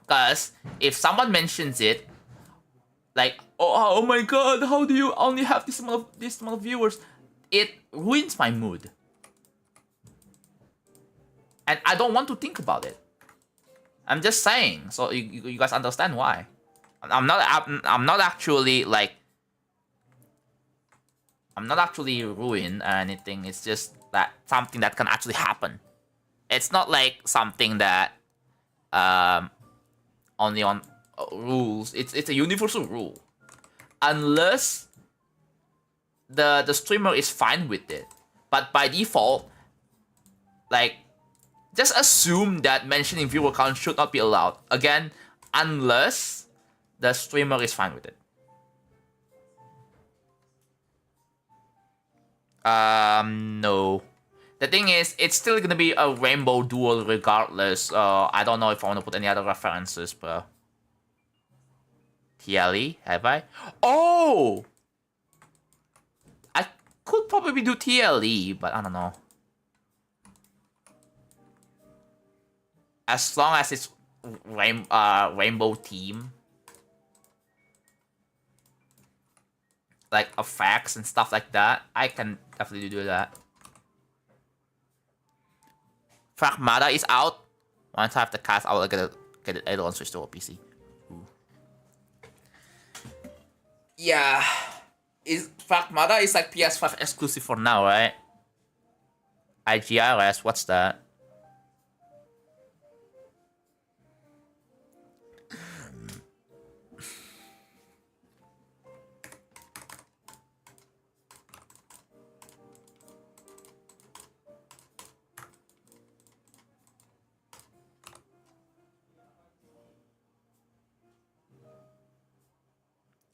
because if someone mentions it, like, oh my god, how do you only have this amount of viewers? It ruins my mood. And I don't want to think about it. I'm just saying, so you guys understand why. I'm not actually like, I'm not actually ruined or anything. It's just that something that can actually happen. It's not like something that only on rules. It's a universal rule, unless the streamer is fine with it. But by default, like, just assume that mentioning viewer count should not be allowed. Again, unless the streamer is fine with it. No. The thing is, it's still gonna be a rainbow duel regardless. I don't know if I want to put any other references, bro. TLE, have I? Oh! I could probably do TLE, but I don't know. As long as it's rainbow team, like effects and stuff like that, I can definitely do that. Fragmata is out. Once I have the cast, I will get it later on switch to a PC. Ooh. Yeah. Fragmata is like PS5 exclusive for now, right? IGRS, what's that?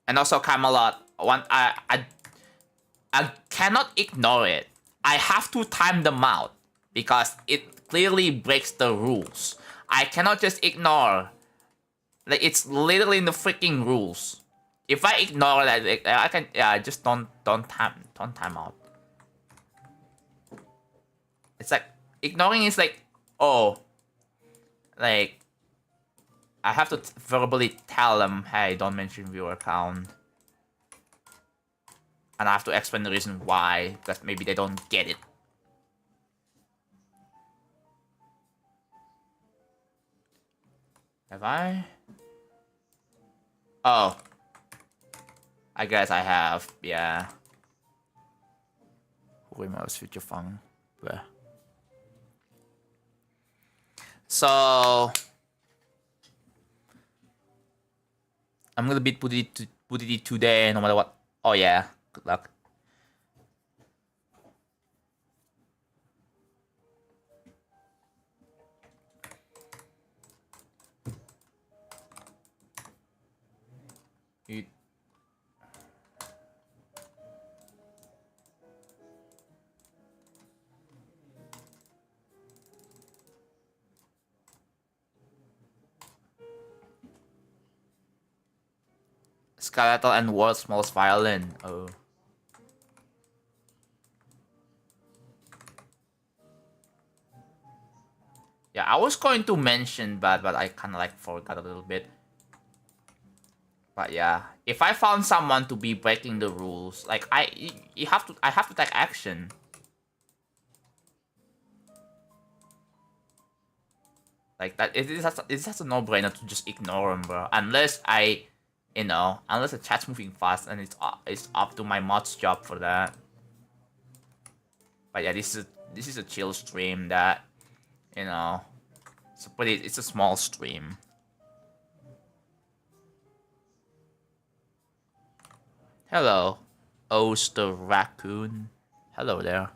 And also Camelot. I cannot ignore it. I have to time them out because it clearly breaks the rules. I cannot just ignore. Like, it's literally in the freaking rules. If I ignore that, I can just don't time out. It's like ignoring is like, oh, like I have to verbally tell them, hey, don't mention viewer count. And I have to explain the reason why, because maybe they don't get it. Have I? Oh. I guess I have, yeah. Remakes future fun. So I'm gonna beat Putiti today no matter what. Oh yeah, good luck. Skeletal and world's most violent. Oh. Yeah, I was going to mention that, but I kind of like forgot a little bit. But yeah, if I found someone to be breaking the rules, like I have to take action. Like that, it's just a no-brainer to just ignore them, bro. Unless unless the chat's moving fast and it's up to my mod's job for that. But yeah, this is a chill stream that, it's a small stream. Hello, Oyster Raccoon. Hello there.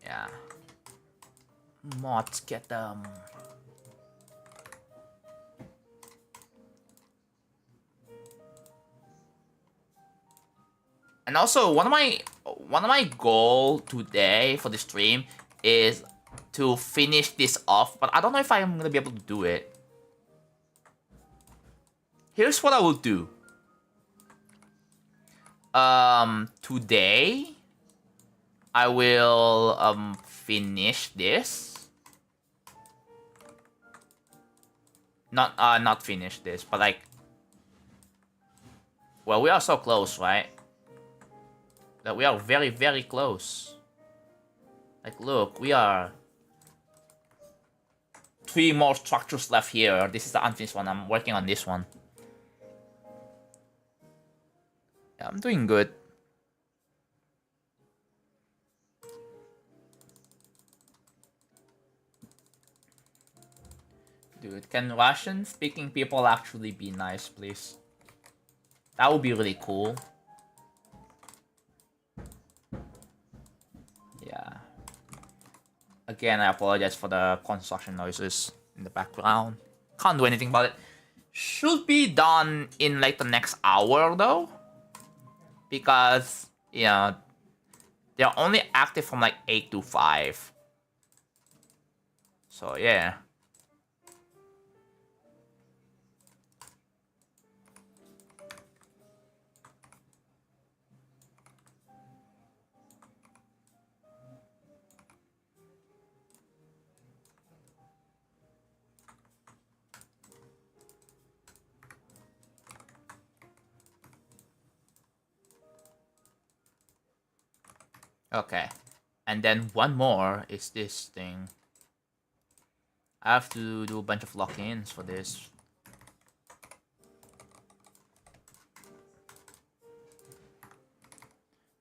Yeah. Mods, get them. And also, one of my goal today for the stream is to finish this off, but I don't know if I'm gonna be able to do it. Here's what I will do. Today I will finish this. Not finish this, but like, well, we are so close, right? That we are very, very close. Like, look, we are 3 more structures left here. This is the unfinished one. I'm working on this one. Yeah, I'm doing good. Dude, can Russian-speaking people actually be nice, please? That would be really cool. Yeah. Again, I apologize for the construction noises in the background. Can't do anything about it. Should be done in like the next hour though. Because, they're only active from like 8 to 5. So yeah. Okay. And then one more is this thing. I have to do a bunch of lock-ins for this.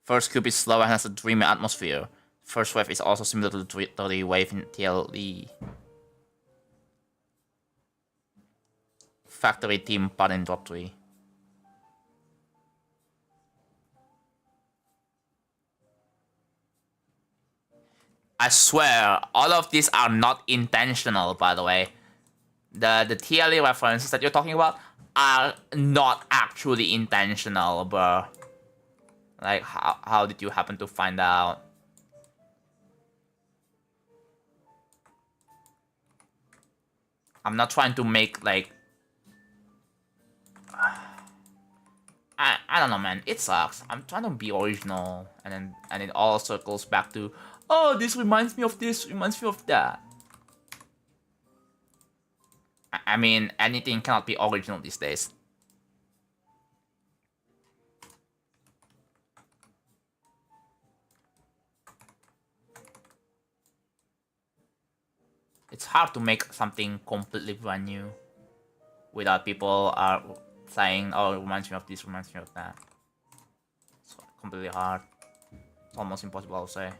First cube is slow and has a dreamy atmosphere. First wave is also similar to the wave in TLE. Factory team part in drop 3. I swear, all of these are not intentional, by the way. The TLE references that you're talking about are not actually intentional, bro. Like, how did you happen to find out? I'm not trying to make, like... I don't know, man. It sucks. I'm trying to be original, and it all circles back to, oh, this reminds me of this, reminds me of that. I mean, anything cannot be original these days. It's hard to make something completely brand new without people are saying, oh, it reminds me of this, reminds me of that. It's completely hard. It's almost impossible, I'll say.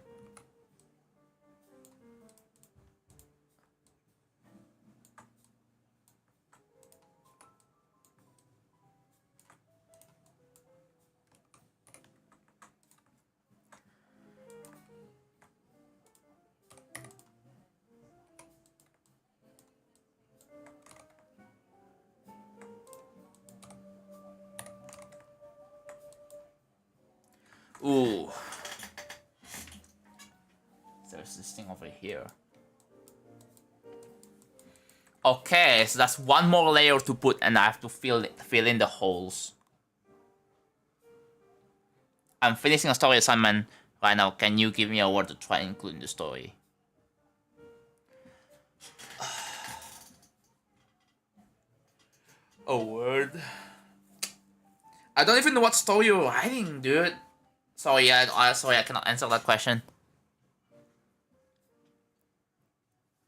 Ooh. There's this thing over here. Okay, so that's one more layer to put, and I have to fill in the holes. I'm finishing a story assignment right now. Can you give me a word to try and include in the story? A word? I don't even know what story you're writing, dude. Sorry, sorry, I cannot answer that question.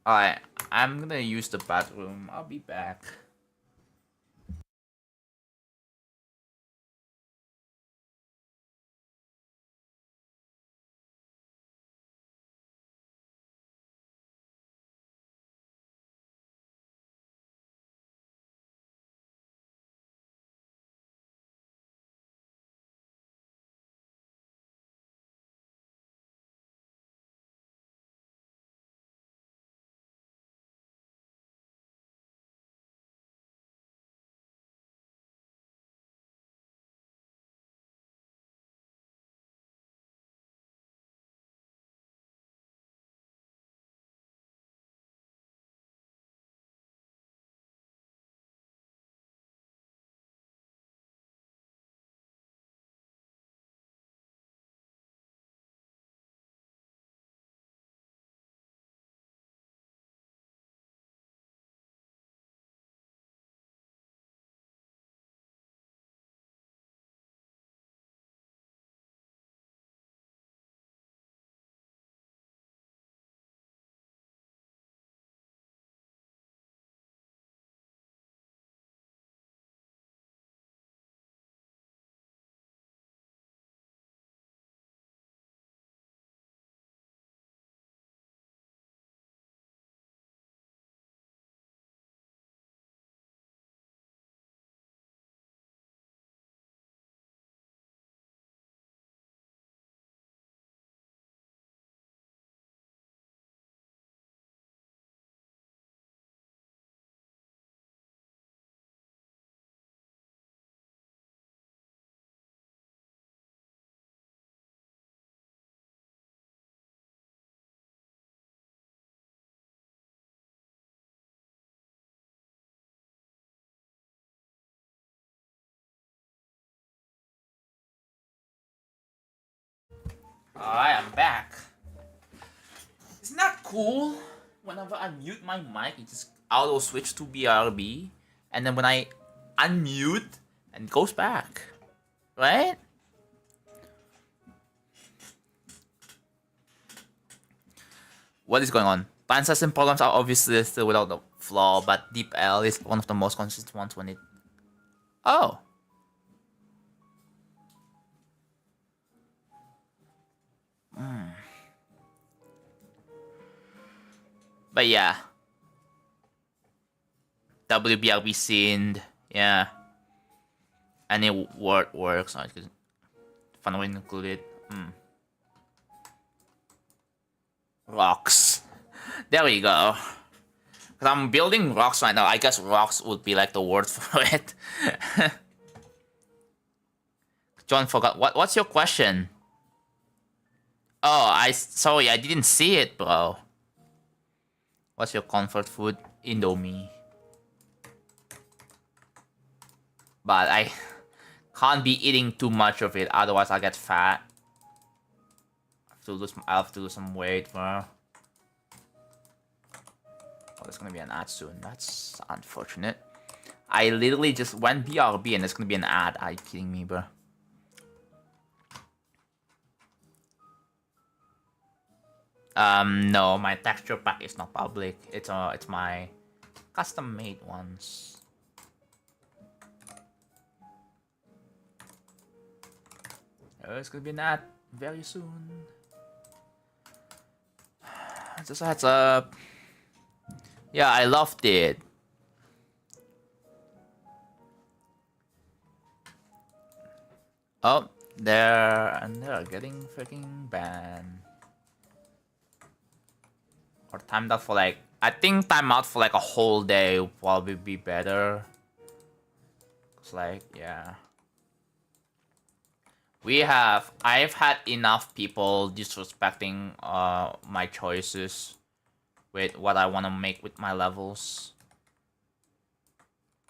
Alright, I'm gonna use the bathroom. I'll be back. Alright, I'm back. Isn't that cool? Whenever I mute my mic, it just auto switch to BRB, and then when I unmute, and it goes back, right? What is going on? Plan system programs are obviously still without the flaw, but deep L is one of the most consistent ones when it... Oh. But yeah. WBRB scene, yeah. Any word works. Fun way included. Rocks. There we go. Cause I'm building rocks right now. I guess rocks would be like the word for it. John forgot. What's your question? Oh, sorry, I didn't see it, bro. What's your comfort food? Indomie. But I can't be eating too much of it, otherwise I get fat. I have to lose some weight, bro. Oh, there's gonna be an ad soon. That's unfortunate. I literally just went BRB and there's gonna be an ad. Are you kidding me, bro? No, my texture pack is not public. It's my custom made ones. Oh, it's gonna be an ad very soon. Just a heads up. Yeah, I loved it. Oh, they're getting freaking banned. Or timed out for like, I think timeout for like a whole day would probably be better. It's like, yeah. I've had enough people disrespecting my choices with what I want to make with my levels.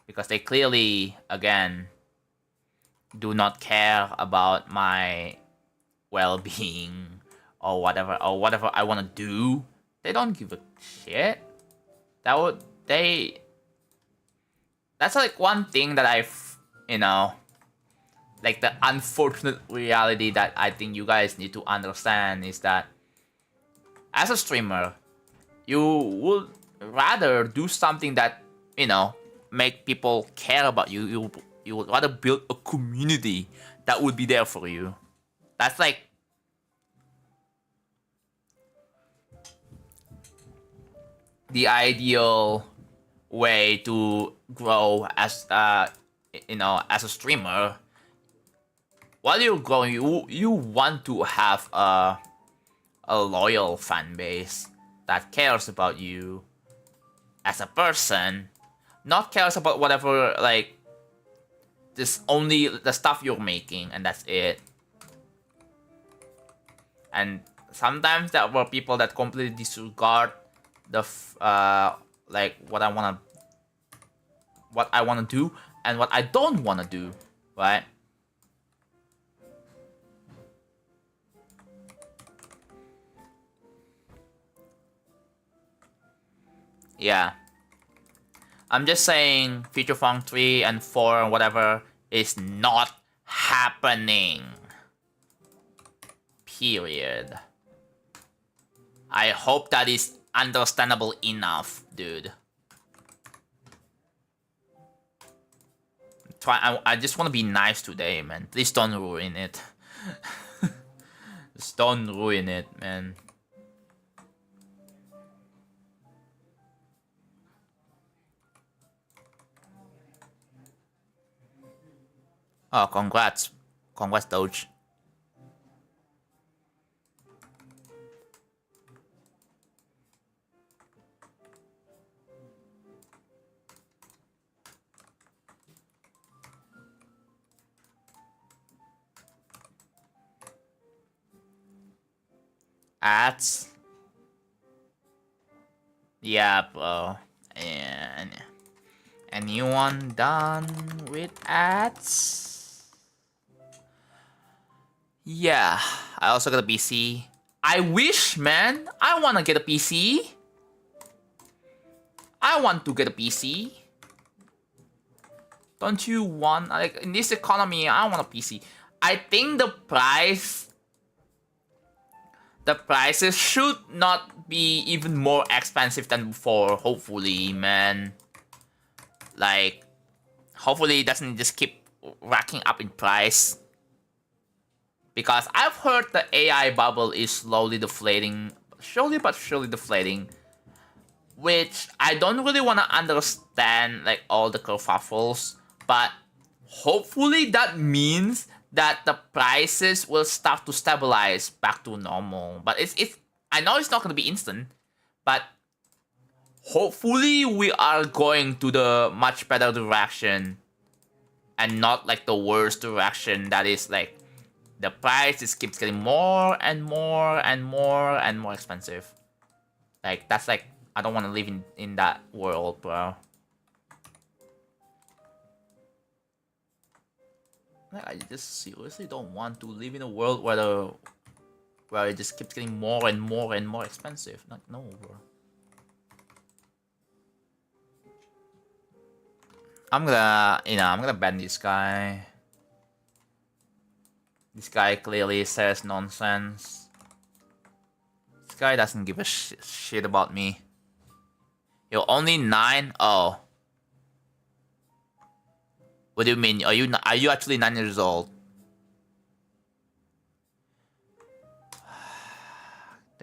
Because they clearly, again, do not care about my well-being or whatever I want to do. They don't give a shit. That's like one thing that like the unfortunate reality that I think you guys need to understand is that as a streamer, you would rather do something that, make people care about you. You would rather build a community that would be there for you. That's like the ideal way to grow as as a streamer. While you're growing, you want to have a loyal fan base that cares about you as a person, not cares about whatever, like, just only the stuff you're making, and that's it. And sometimes there were people that completely disregard the like what I wanna do and what I don't wanna do, right? Yeah. I'm just saying Future Funk 3 and 4 and whatever is not happening. Period. I hope that is understandable enough, dude. I just want to be nice today, man. Please don't ruin it. Just don't ruin it, man. Oh, congrats. Congrats, Doge. Ads? Yeah, bro. And anyone done with ads? Yeah, I also got a PC. I wish, man. I wanna get a PC. I want to get a PC. Don't you want, like, in this economy, I want a PC. I think the price the prices should not be even more expensive than before, hopefully, man. Like, hopefully it doesn't just keep racking up in price. Because I've heard the AI bubble is slowly deflating, but surely deflating. Which I don't really want to understand, like, all the kerfuffles. But hopefully that means that the prices will start to stabilize back to normal. But it's I know it's not going to be instant, but hopefully we are going to the much better direction and not like the worst direction that is like the price just keeps getting more and more and more and more expensive. Like, that's like, I don't want to live in that world, bro. Like, I just seriously don't want to live in a world where it just keeps getting more and more and more expensive. Like, no, bro. I'm gonna ban this guy. This guy clearly says nonsense. This guy doesn't give a shit about me. You're only 9? Oh. What do you mean? Are you actually 9 years old?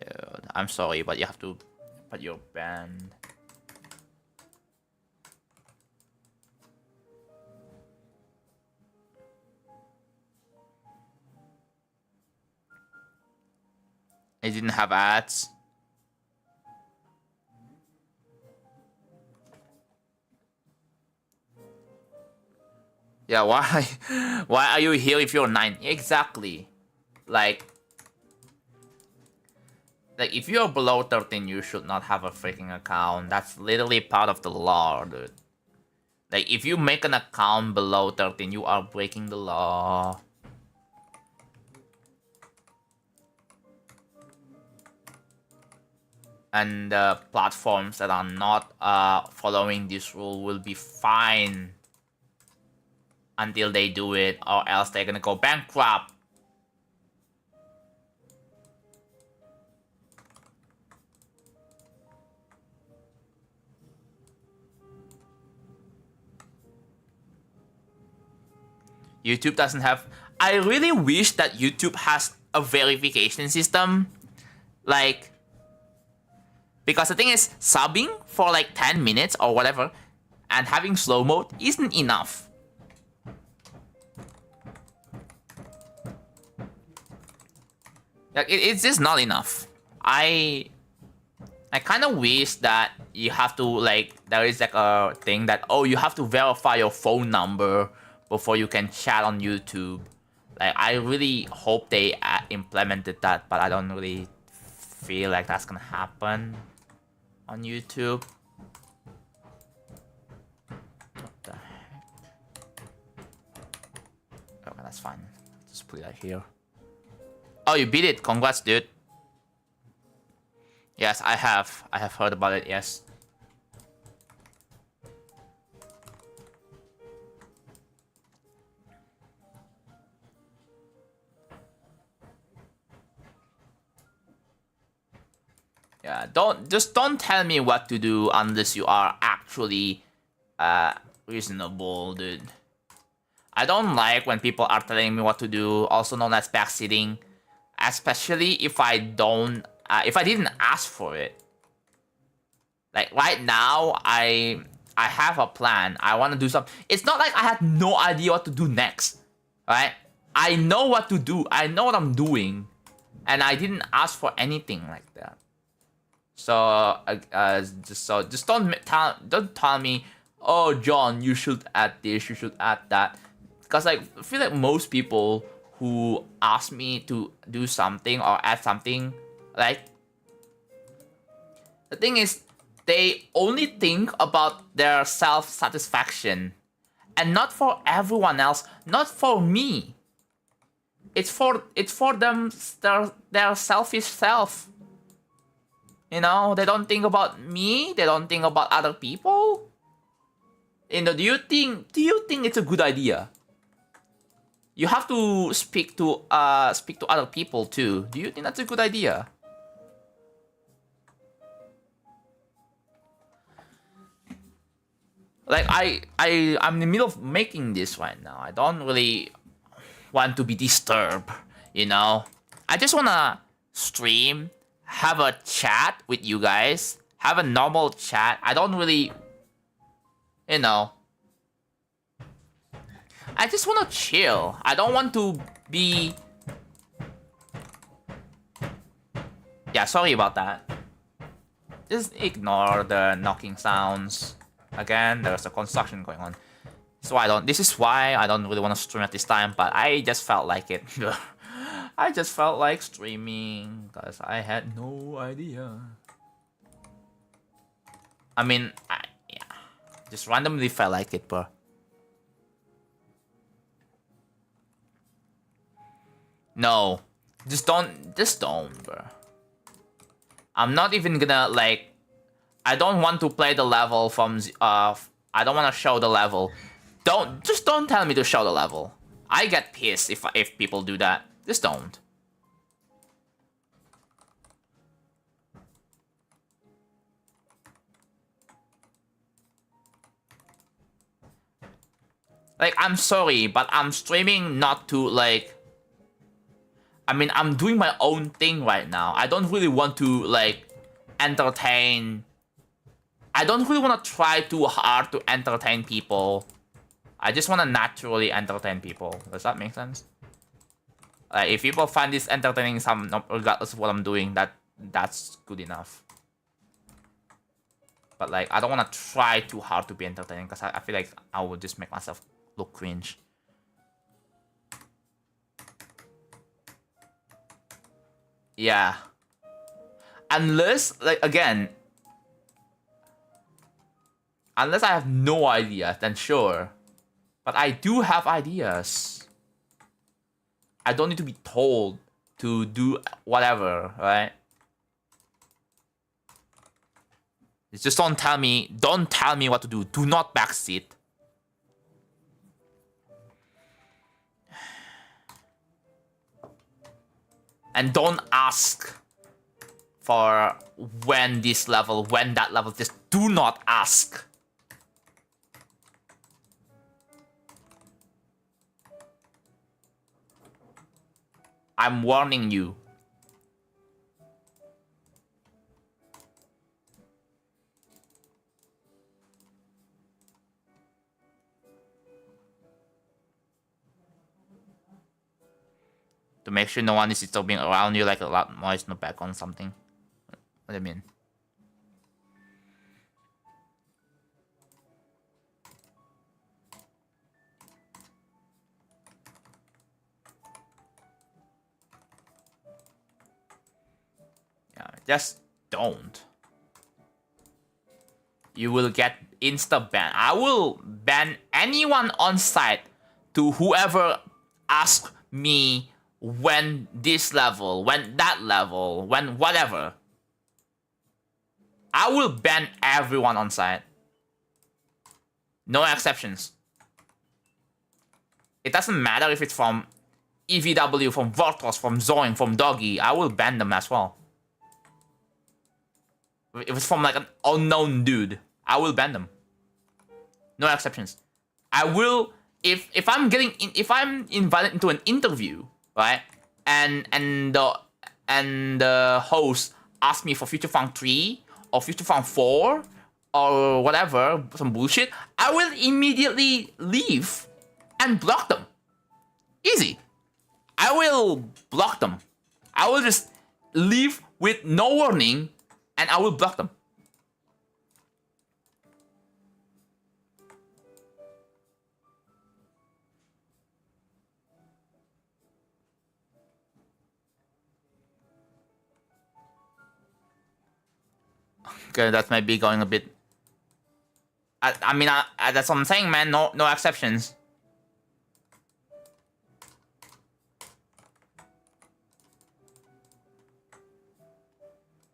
Dude, I'm sorry, but you have to, but you're banned. It didn't have ads. Yeah, why are you here if you're 9? Exactly. Like if you're below 13, you should not have a freaking account. That's literally part of the law, dude. Like, if you make an account below 13, you are breaking the law. And the platforms that are not following this rule will be fined until they do it, or else they're gonna go bankrupt. YouTube doesn't have... I really wish that YouTube has a verification system. Like... Because the thing is, subbing for like 10 minutes or whatever and having slow mode isn't enough. Like, it's just not enough. I kind of wish that you have to, like, there is like a thing that, oh, you have to verify your phone number before you can chat on YouTube. Like, I really hope they implemented that, but I don't really feel like that's gonna happen on YouTube. What the heck? Okay, that's fine. Just put it here. Oh, you beat it. Congrats, dude. Yes, I have. I have heard about it, yes. Yeah, don't tell me what to do unless you are actually reasonable, dude. I don't like when people are telling me what to do, also known as backseating, especially if I didn't ask for it. Like, right now, I have a plan. I want to do something. It's not like I had no idea what to do next, right? I know what to do. I know what I'm doing, and I didn't ask for anything like that. So, just don't tell me, oh, John, you should add this, you should add that. Because, like, I feel like most people who ask me to do something or add something, like, the thing is, they only think about their self-satisfaction. And not for everyone else, not for me. It's for them, their selfish self. You know, they don't think about me. They don't think about other people. You know, do you think it's a good idea? You have to speak to other people too. Do you think that's a good idea? Like I'm in the middle of making this right now. I don't really want to be disturbed, you know? I just wanna stream, have a chat with you guys, have a normal chat. I don't really, you know, I just wanna chill. I don't want to be... Yeah, sorry about that. Just ignore the knocking sounds. Again, there's a construction going on. This is why I don't really want to stream at this time, but I just felt like it. I just felt like streaming because I had no idea. I mean, yeah, just randomly felt like it, bro. No, just don't, bro. I'm not even gonna like. I don't want to play the level from. I don't want to show the level. Just don't tell me to show the level. I get pissed if people do that. Just don't. Like, I'm sorry, but I'm streaming not to, like... I mean, I'm doing my own thing right now. I don't really want to, like, entertain... I don't really want to try too hard to entertain people. I just want to naturally entertain people. Does that make sense? Like, if people find this entertaining, regardless of what I'm doing, that's good enough. But, like, I don't want to try too hard to be entertaining because I feel like I would just make myself look cringe. Yeah. Unless, like, again, unless I have no idea, then sure. But I do have ideas. I don't need to be told to do whatever, right? Just don't tell me what to do. Do not backseat. And don't ask for when this level, when that level. Just do not ask. I'm warning you. To make sure no one is disturbing around you, like a loud noise in the background or something. What do you mean? Yeah, just don't. You will get insta ban. I will ban anyone on site to whoever asks me when this level, when that level, when whatever. I will ban everyone on site. No exceptions. It doesn't matter if it's from EVW, from Vortos, from Zoing, from Doggy. I will ban them as well. If it's from like an unknown dude, I will ban them. No exceptions. I will if I'm invited into an interview, right? And the host asks me for Future Funk 3 or Future Funk 4 or whatever, some bullshit, I will immediately leave and block them. Easy. I will block them. I will just leave with no warning and I will block them. Okay, that might be going a bit... I mean, that's what I'm saying, man. No exceptions.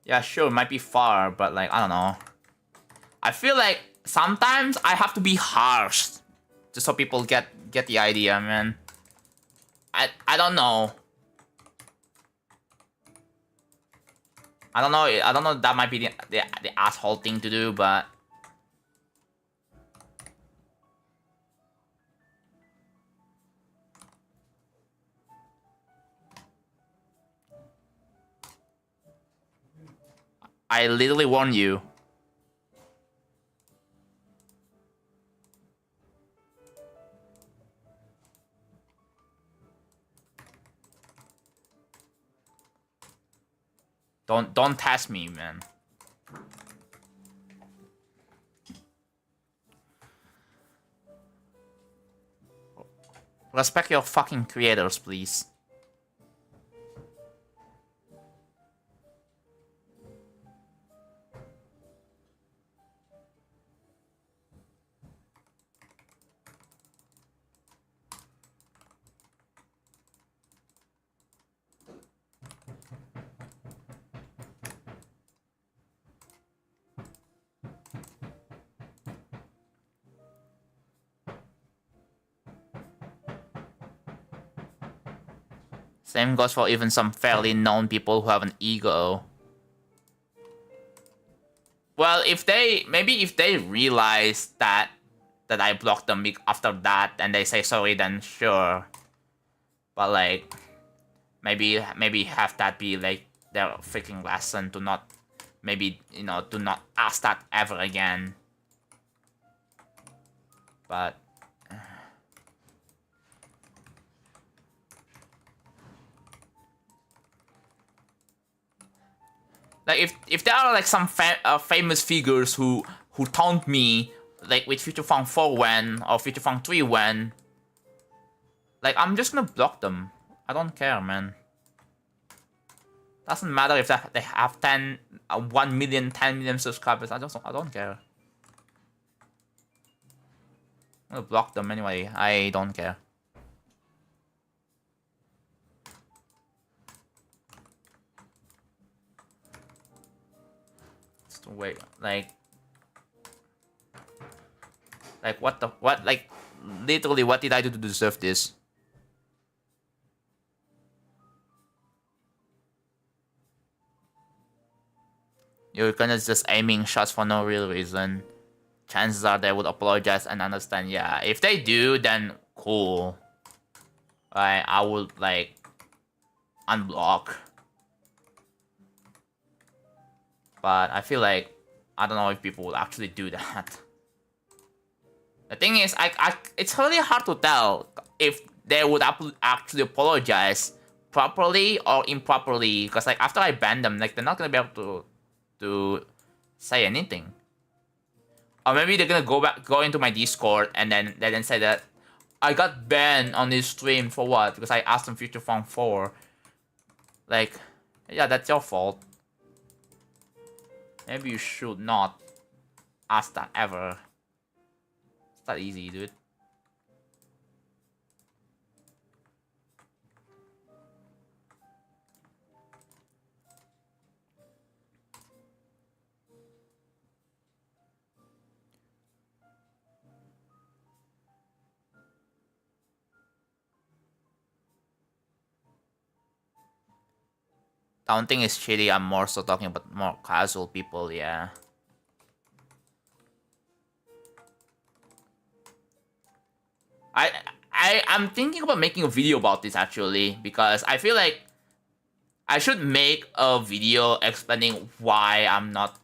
Yeah, sure, it might be far, but like, I don't know. I feel like sometimes I have to be harsh just so people get the idea, man. I don't know. I don't know. That might be the asshole thing to do, but I literally warn you. Don't test me, man. Respect your fucking creators, please. Same goes for even some fairly known people who have an ego. Well, if they realize that I blocked them after that and they say sorry, then sure. But like, maybe have that be like their freaking lesson to not, maybe, you know, to not ask that ever again. But like if there are like some famous figures who taunt me like with Future Funk 4 when or Future Funk 3 when, like I'm just gonna block them. I don't care, man. Doesn't matter if they have 1 million, 10 million subscribers. I don't care. I'm gonna block them anyway. I don't care. Just wait, like what, like literally what did I do to deserve this? You're gonna just aiming shots for no real reason. Chances are they would apologize and understand. Yeah, if they do, then cool. I would like unblock. But I feel like I don't know if people would actually do that. The thing is, it's really hard to tell if they would actually apologize properly or improperly. Because like after I ban them, like they're not gonna be able to say anything. Or maybe they're gonna go into my Discord and then say that I got banned on this stream for what? Because I asked them Future Funk 4. Like, yeah, that's your fault. Maybe you should not ask that ever. It's not easy, dude. Taunting is shitty. I'm more so talking about more casual people, yeah. I'm thinking about making a video about this actually, because I feel like I should make a video explaining why I'm not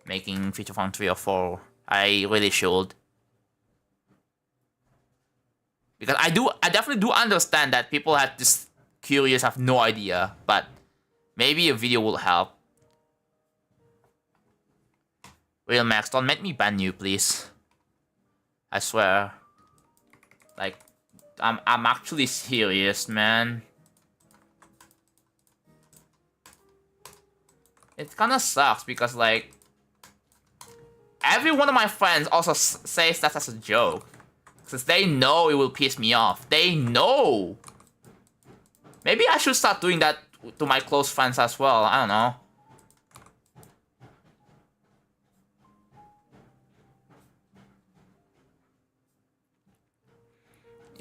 making Future Funk 3 or 4. I really should. Because I definitely do understand that people have this curious, have no idea, but maybe a video will help. Real Max, don't make me ban you, please. I swear. Like, I'm actually serious, man. It kinda sucks because, like, every one of my friends also says that as a joke. Because they know it will piss me off. They know! Maybe I should start doing that to my close friends as well. I don't know.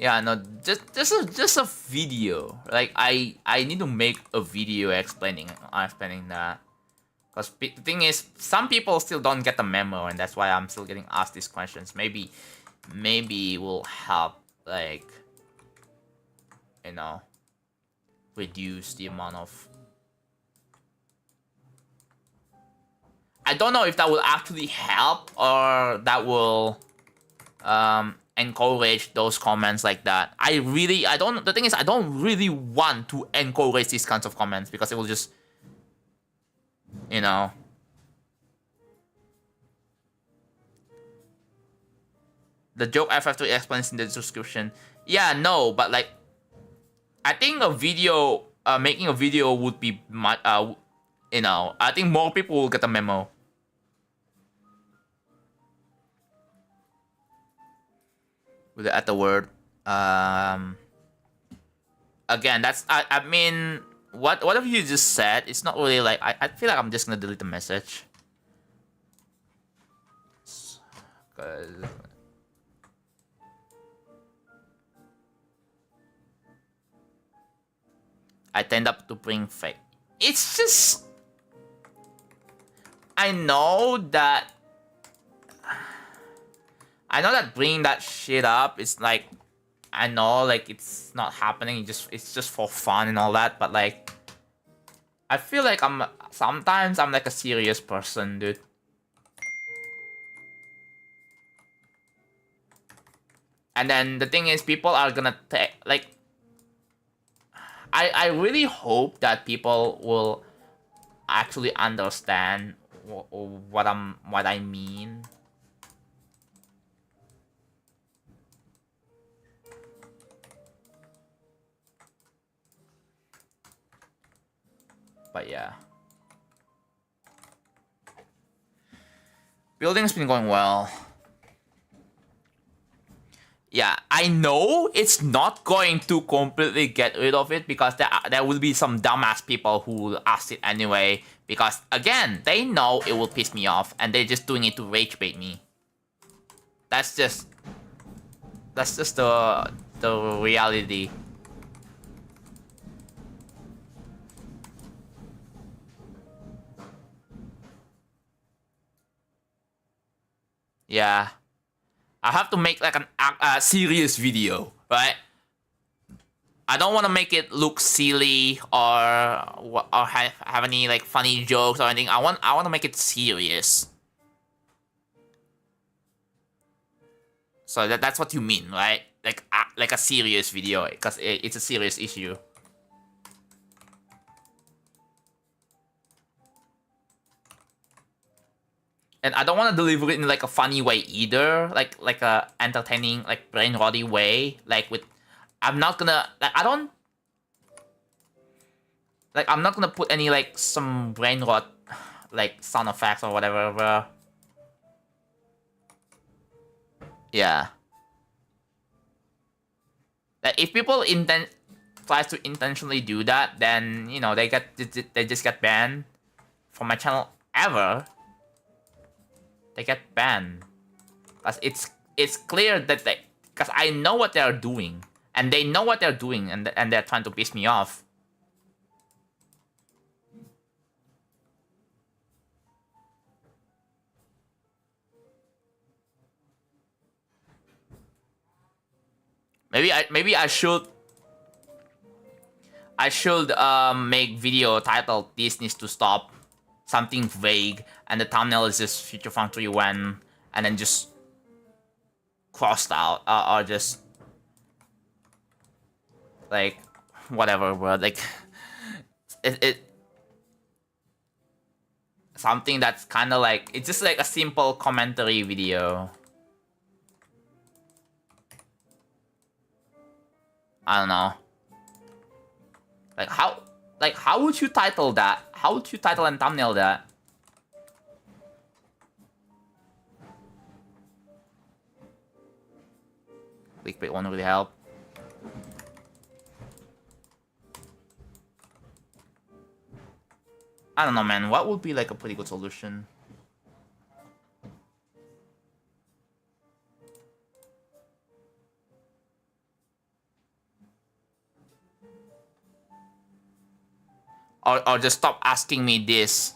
Yeah, no, just a video. Like I need to make a video explaining that. Because the thing is, some people still don't get the memo, and that's why I'm still getting asked these questions. Maybe it will help, like, you know, reduce the amount of. I don't know if that will actually help or that will encourage those comments like that. The thing is, I don't really want to encourage these kinds of comments because it will just, you know. The joke I have to explain in the description. Yeah, no, but like, I think a video, making a video would be much, you know, I think more people will get the memo. With the, at the word, again, that's, I mean, whatever you just said, it's not really like, I feel like I'm just gonna delete the message. Cause I tend up to bring fake. It's just, I know that bringing that shit up is like, I know like it's not happening. It's just for fun and all that. But like, I feel like sometimes I'm like a serious person, dude. And then the thing is, people are gonna take like. I really hope that people will actually understand what I mean. But yeah. Building's been going well. Yeah, I know it's not going to completely get rid of it because there will be some dumbass people who will ask it anyway. Because again, they know it will piss me off and they're just doing it to rage bait me. That's just the reality. Yeah. I have to make like a serious video, right? I don't want to make it look silly or have any like funny jokes or anything. I want to make it serious. So that's what you mean, right? Like a serious video because it's a serious issue. And I don't want to deliver it in like a funny way either, like a entertaining, like brain rotty way. Like with, I'm not gonna I'm not gonna put any like some brain rot like sound effects or whatever. Yeah. Like if people tries to intentionally do that, then you know they just get banned from my channel ever. They get banned. Cause it's clear that because I know what they're doing. And they know what they're doing and they're trying to piss me off. Maybe I should make video titled "This needs to stop," something vague, and the thumbnail is just Future Factory when, and then just crossed out or just like whatever word, like it something that's kind of like, it's just like a simple commentary video. I don't know. Like how would you title that? How would you title and thumbnail that? Clickbait won't really help. I don't know, man. What would be like a pretty good solution? Or just stop asking me this.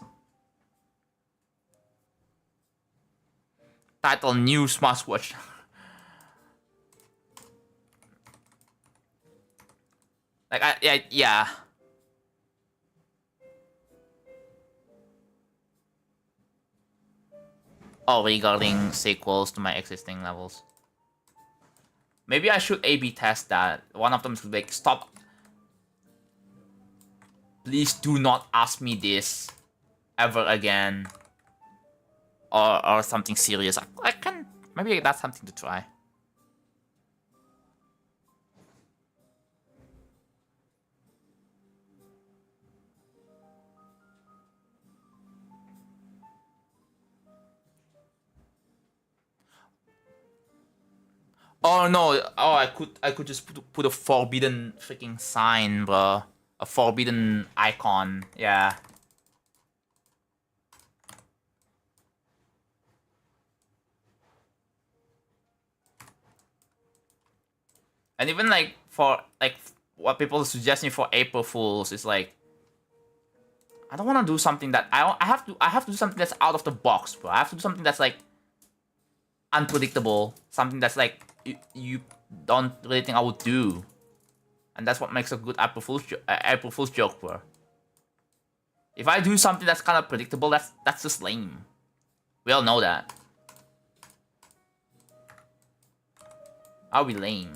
Title new smartwatch. Like, yeah. Oh, regarding sequels to my existing levels. Maybe I should A/B test that. One of them is like, stop. Please do not ask me this ever again. Or something serious. I can. Maybe that's something to try. Oh no! Oh, I could just put a forbidden freaking sign, bro. A forbidden icon. Yeah. And even like for like what people suggest me for April Fools is like, I don't want to do something that I have to do something that's out of the box, bro. I have to do something that's like unpredictable, something that's like you don't really think I would do, and that's what makes a good April Fool's joke, bro. If I do something that's kind of predictable, that's just lame. We all know that. I'll be lame.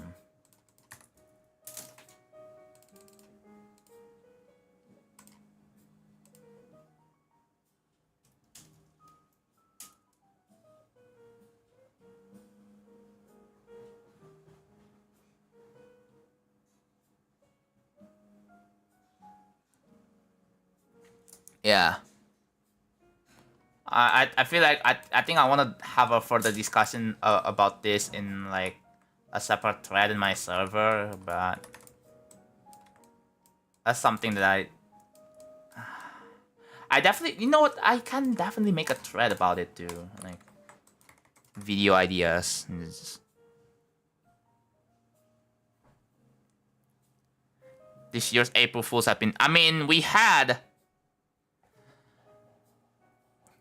Yeah. I feel like I think I want to have a further discussion about this in like a separate thread in my server, but that's something that I definitely, you know what, I can definitely make a thread about it too, like video ideas. This year's April Fools have been, I mean, we had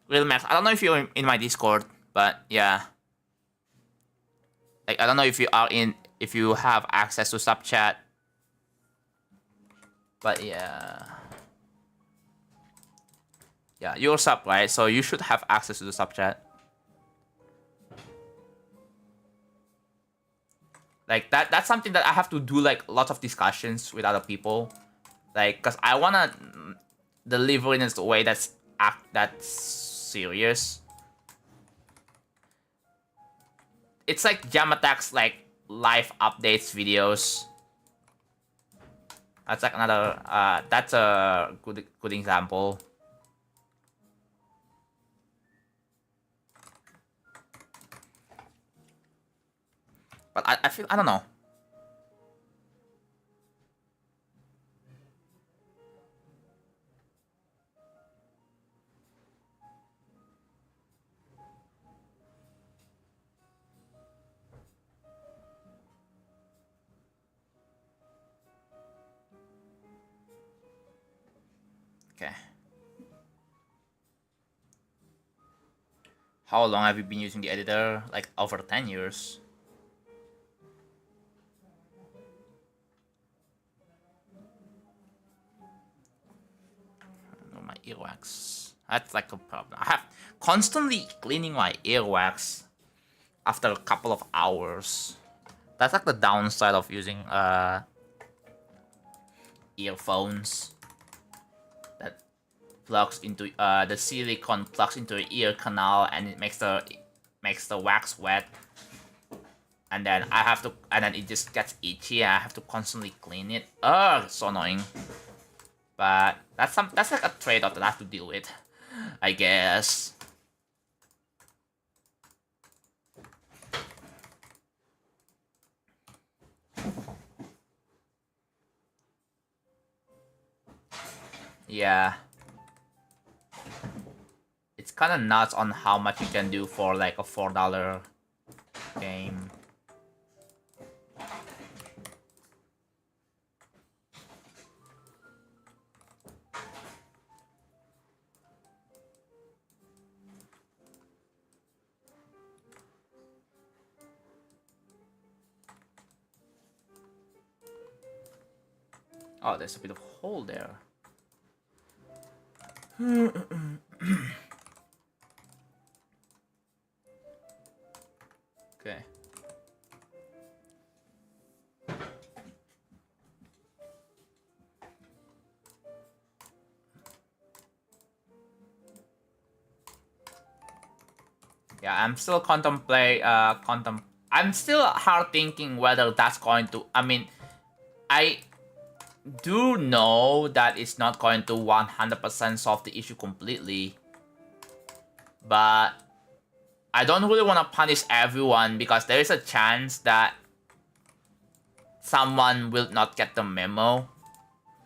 Remake. I don't know if you're in my Discord, but yeah. Like, I don't know if if you have access to sub chat. But yeah. Yeah, you're sub, right? So you should have access to the sub chat. Like, that's something that I have to do, like, lots of discussions with other people. Like, because I want to deliver in a way that's serious. It's like Jam Attack's like live updates videos. That's like another that's a good example. But I feel, I don't know. Okay. How long have you been using the editor? Like over 10 years. Oh, my earwax. That's like a problem. I have constantly cleaning my earwax after a couple of hours. That's like the downside of using earphones. That plugs into the silicone plugs into the ear canal and it makes the wax wet. And then I have to, and then it just gets itchy. And I have to constantly clean it. Ugh, so annoying. But that's like a trade-off that I have to deal with, I guess. Yeah. It's kind of nuts on how much you can do for like a $4 game. Oh, there's a bit of hole there. Okay. Yeah, I'm still I'm still hard thinking whether that's going to. I mean, I do know that it's not going to 100% solve the issue completely, but I don't really want to punish everyone because there is a chance that someone will not get the memo.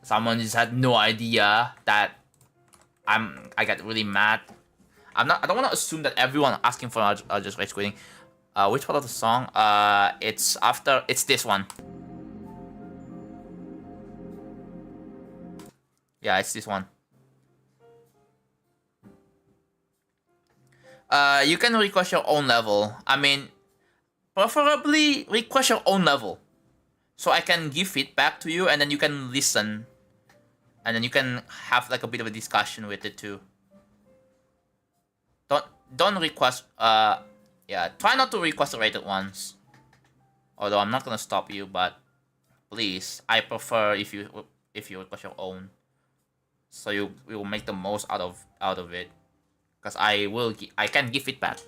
Someone just had no idea that I get really mad. I don't want to assume that everyone asking for just rage quitting. Which part of the song? It's this one. Yeah, it's this one. You can request your own level. I mean, preferably request your own level, so I can give feedback to you, and then you can listen, and then you can have like a bit of a discussion with it too. Don't request. Yeah, try not to request the rated ones. Although I'm not gonna stop you, but please, I prefer if you request your own, so you will make the most out of it, because I can give feedback.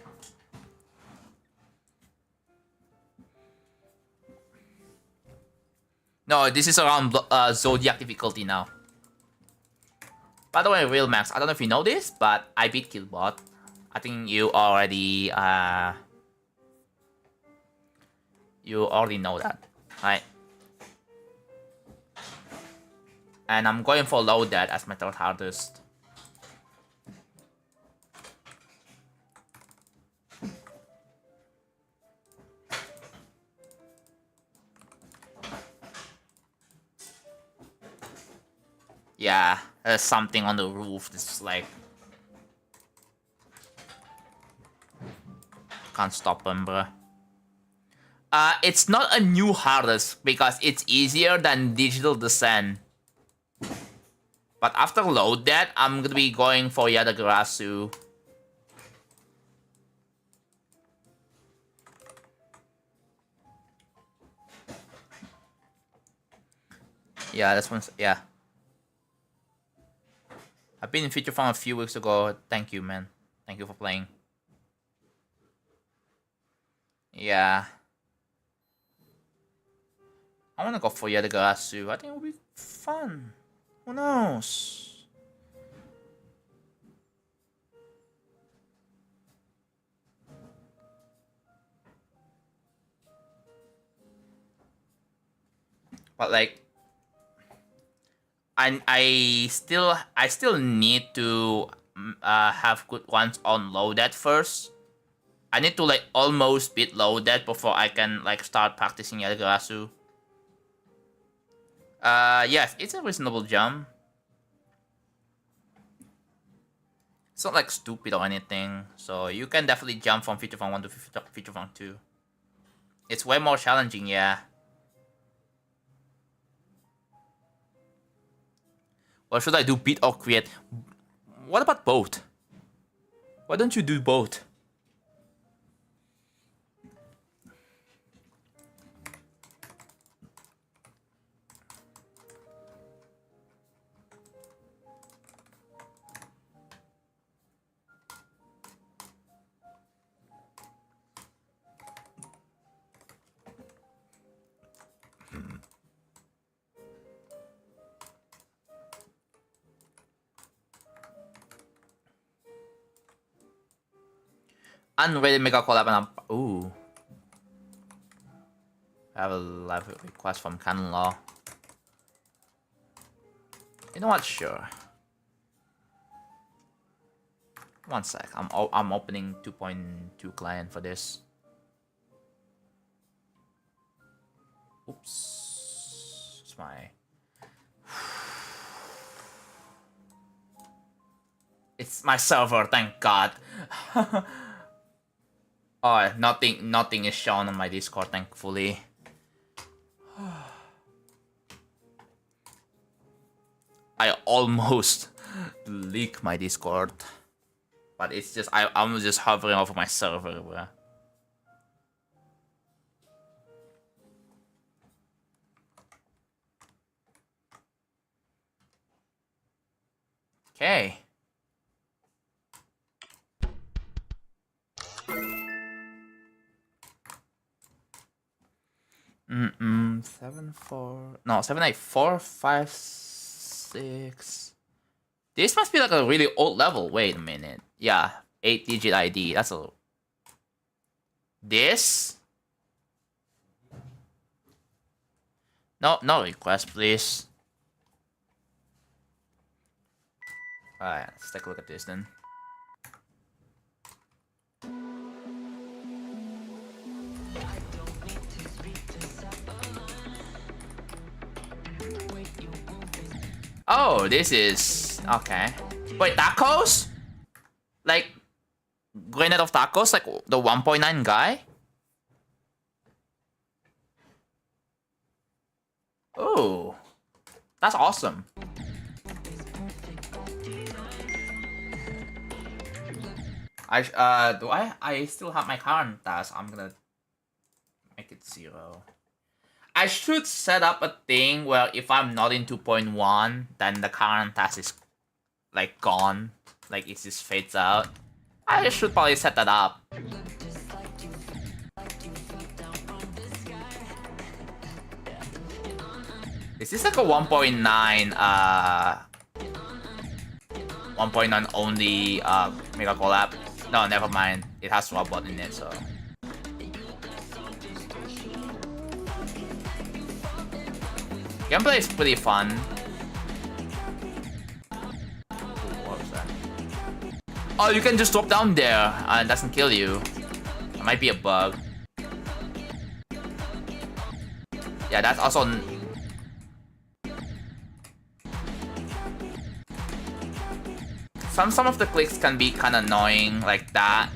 No, this is around Zodiac difficulty now. By the way, Real Max, I don't know if you know this, but I beat Killbot. I think you already know that, right? And I'm going for low that as my third hardest. Yeah, there's something on the roof that's like... Can't stop him, bruh. It's not a new hardest because it's easier than Digital Descent. But after load that, I'm gonna be going for Yadagarasu. Yeah, this one's... Yeah. I've been in feature phone a few weeks ago. Thank you, man. Thank you for playing. Yeah. I wanna go for Yadagarasu. I think it will be fun. Who knows? But like... I still need to have good ones on loaded first. I need to like almost beat loaded before I can like start practicing Yadagarasu. Yes, it's a reasonable jump. It's not like stupid or anything, so you can definitely jump from feature phone 1 to feature phone 2. It's way more challenging, yeah. Or should I do beat or create? What about both? Why don't you do both? Unrated mega collab and ooh. I have a live request from Canon Law. You know what? Sure. One sec. I'm opening 2.2 client for this. Oops. It's my... It's my server, thank God. Oh, nothing is shown on my Discord, thankfully. I almost leak my Discord. But it's just, I'm just hovering over my server, bro. Okay. Seven, 8, 4, 5, 6. This must be like a really old level. Wait a minute. Yeah, 8-digit ID. That's a. This? No request, please. Alright, let's take a look at this then. Oh, this is... Okay. Wait, tacos? Like, grenade of tacos? Like, the 1.9 guy? Oh. That's awesome. I still have my current task. I'm gonna make it 0. I should set up a thing where if I'm not in 2.1, then the current task is like gone. Like it just fades out. I should probably set that up. Is this like a 1.9 1.9 only mega collab? No, never mind. It has robot in it, so. Gameplay is pretty fun. Ooh, what was that? Oh, you can just drop down there and it doesn't kill you. That might be a bug. Yeah, that's also... Some of the clicks can be kind of annoying, like that.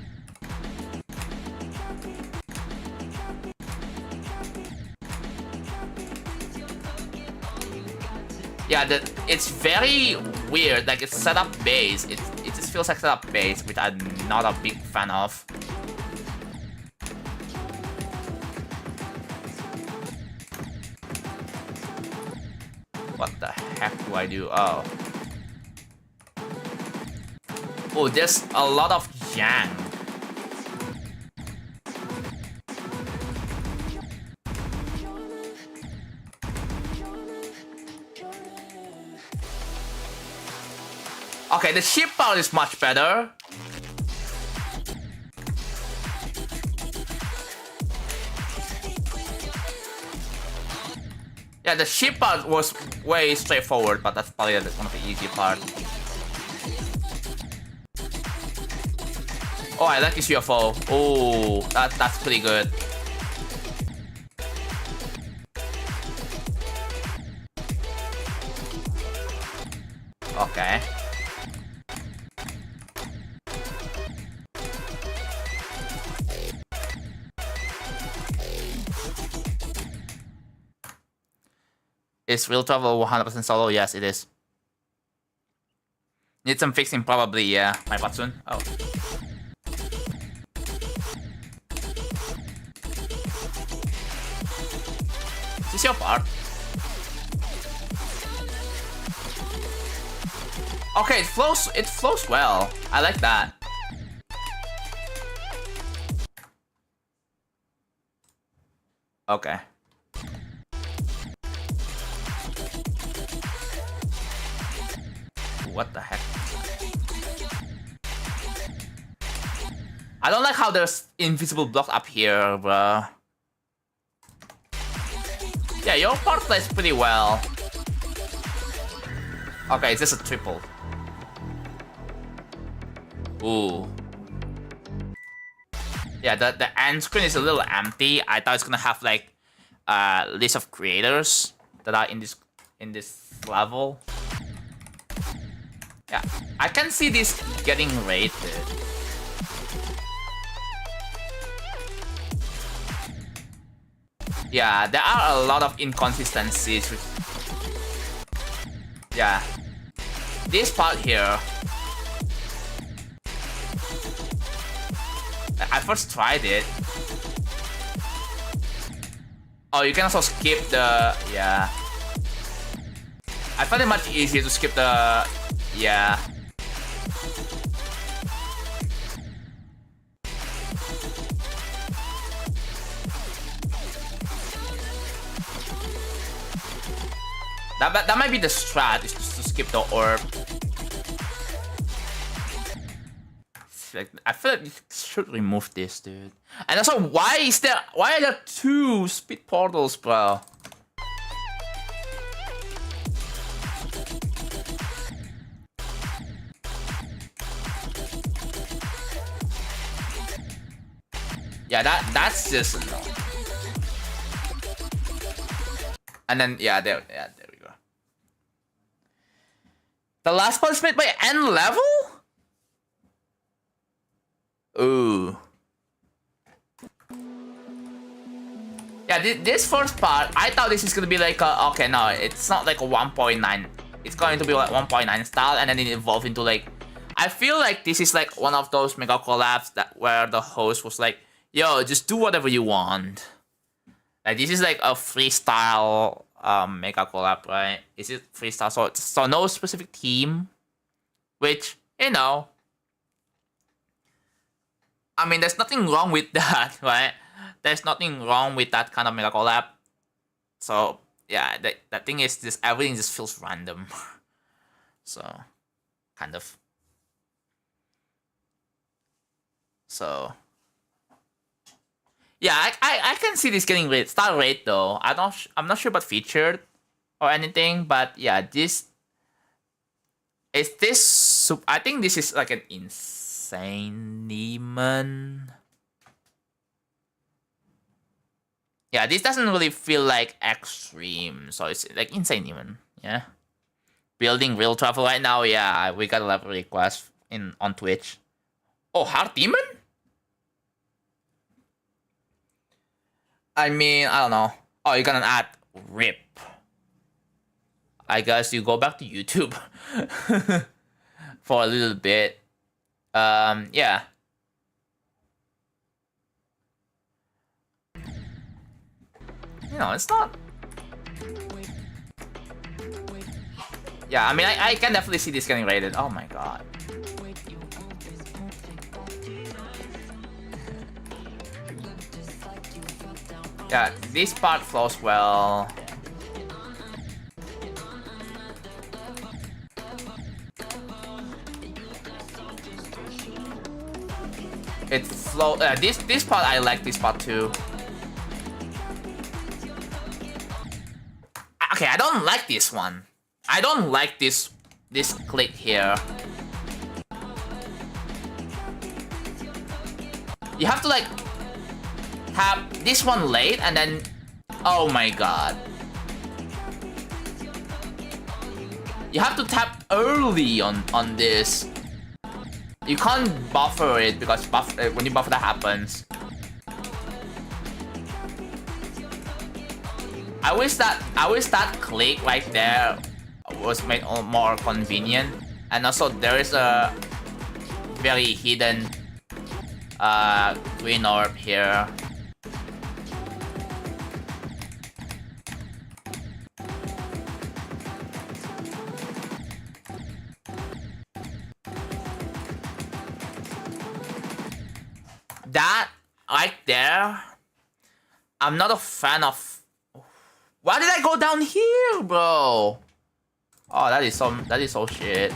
Yeah, it's very weird. Like it's setup based. It just feels like setup based, which I'm not a big fan of. What the heck do I do? Oh. Oh, there's a lot of yang. Okay, the ship part is much better. Yeah, the ship part was way straightforward, but that's probably one of the easy part. Oh, I like this UFO. Oh, that's pretty good. Okay. Is real travel 100% solo? Yes, it is. Need some fixing, probably, yeah. My Batsun. Oh. Is this your part? Okay, it flows well. I like that. Okay. What the heck? I don't like how there's invisible blocks up here, bro. Yeah, your part plays pretty well. Okay, is this a triple? Ooh. Yeah, the end screen is a little empty. I thought it's gonna have like a list of creators that are in this level. Yeah, I can see this getting rated. Yeah, there are a lot of inconsistencies. Yeah, this part here. I first tried it. Oh, you can also skip the... Yeah. I find it much easier to skip the... Yeah. That might be the strat, is just to skip the orb. Like, I feel like you should remove this, dude. And also, why are there 2 speed portals, bro? Yeah, that's just no. And then yeah, there we go. The last part is made by end level? Ooh. Yeah, this first part, I thought this is gonna be like a, okay, no, it's not like a 1.9. It's going to be like 1.9 style, and then it evolved into like, I feel like this is like one of those mega collabs that where the host was like, yo, just do whatever you want. Like this is like a freestyle mega collab, right? Is it freestyle? So no specific theme, which, you know, I mean, there's nothing wrong with that, right? There's nothing wrong with that kind of mega collab. So yeah, the thing is, this everything just feels random. So kind of. So yeah, I can see this getting rate star rate though. I'm not sure about featured or anything, but yeah, this is this. I think this is like an insane demon. Yeah, this doesn't really feel like extreme, so it's like insane demon. Yeah, building real travel right now. Yeah, we got a level request on Twitch. Oh, hard demon. I mean, I don't know. Oh, you're gonna add RIP. I guess you go back to YouTube for a little bit. Yeah. You know, it's not... Yeah, I mean, I can definitely see this getting rated. Oh my god. Yeah, this part flows well. It flows. This part, I like this part too. Okay, I don't like this one. I don't like this click here. You have to like have this one late and then, oh my god. You have to tap early on this. You can't buffer it because when you buffer that happens. I wish that click right there was made more convenient, and also there is a very hidden green orb here. That right there, I'm not a fan of. Why did I go down here, bro? Oh, that is so shit.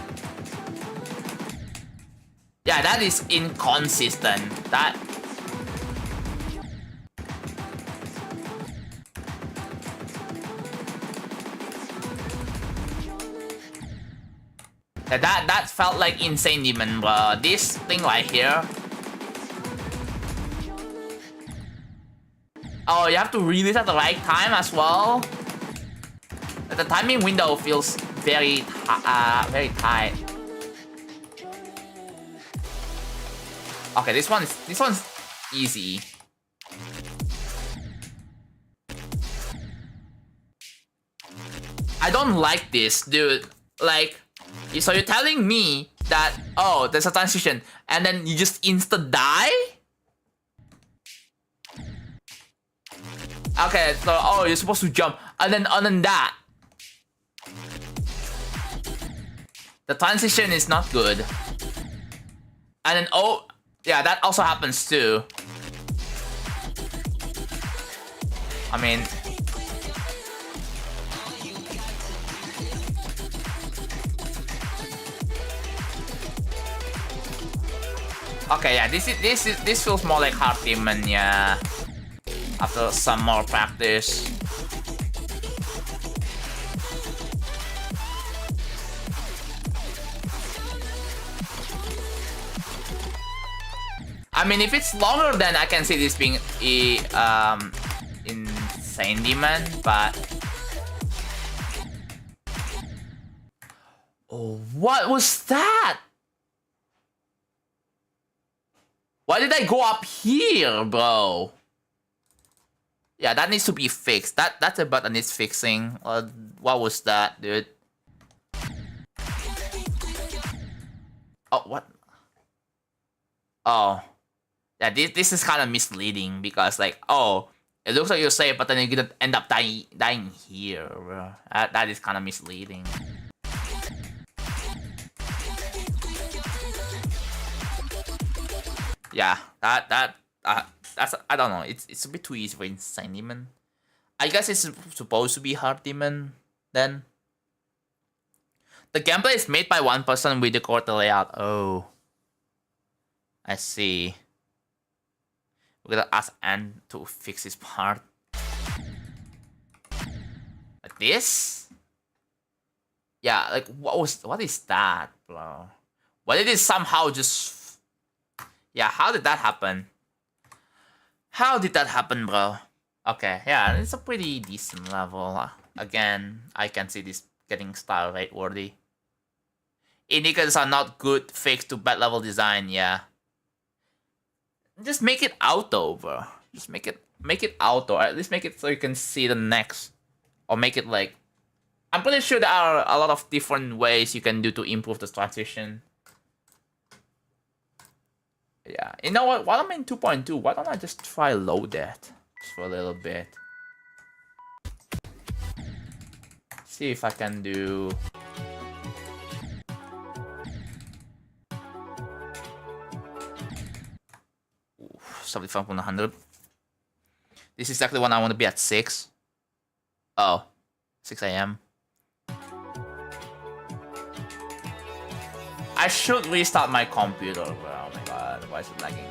Yeah, that is inconsistent. That felt like insane demon, bro. This thing right here. Oh, you have to release at the right time as well. The timing window feels very tight. Okay, this one's easy. I don't like this, dude. Like, So you're telling me that, oh, there's a transition, and then you just insta die? Okay, so, oh, you're supposed to jump, and then that. The transition is not good. And then, oh, yeah, that also happens too. I mean... Okay, yeah, this feels more like Hard Demon, yeah. After some more practice. I mean, if it's longer, then I can see this being Insane Demon, but... Oh, what was that? Why did I go up here, bro? Yeah, that needs to be fixed. That's a button needs fixing. What was that, dude? Oh, what? Oh. Yeah, this is kind of misleading because, like, oh, it looks like you're safe, but then you're gonna end up dying here, bro. That is kind of misleading. Yeah, that's I don't know. It's a bit too easy for Insane Demon. I guess it's supposed to be Hard Demon then. The gameplay is made by one person with the quarter layout. Oh, I see. We're gonna ask Ann to fix this part. Like this? Yeah, like what is that, bro? Why did it somehow just... Yeah, how did that happen? How did that happen, bro? Okay, yeah, it's a pretty decent level. Again, I can see this getting style rate worthy. Indicators are not good fixed to bad level design, yeah. Just make it auto, bro. Just make it auto. At least make it so you can see the next. Or make it like... I'm pretty sure there are a lot of different ways you can do to improve the transition. Yeah, you know what? While I'm in 2.2, why don't I just try load that just for a little bit? See if I can do... 75 from 100. This is exactly when I want to be at 6. Oh, 6 AM. I should restart my computer, bro. Oh my god, why is it lagging?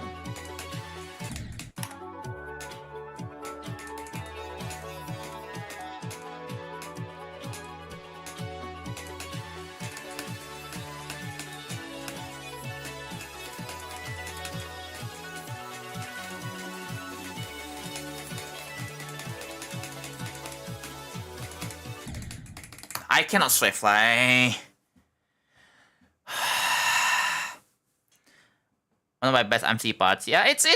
I cannot straight fly. One of my best MC parts. Yeah, it's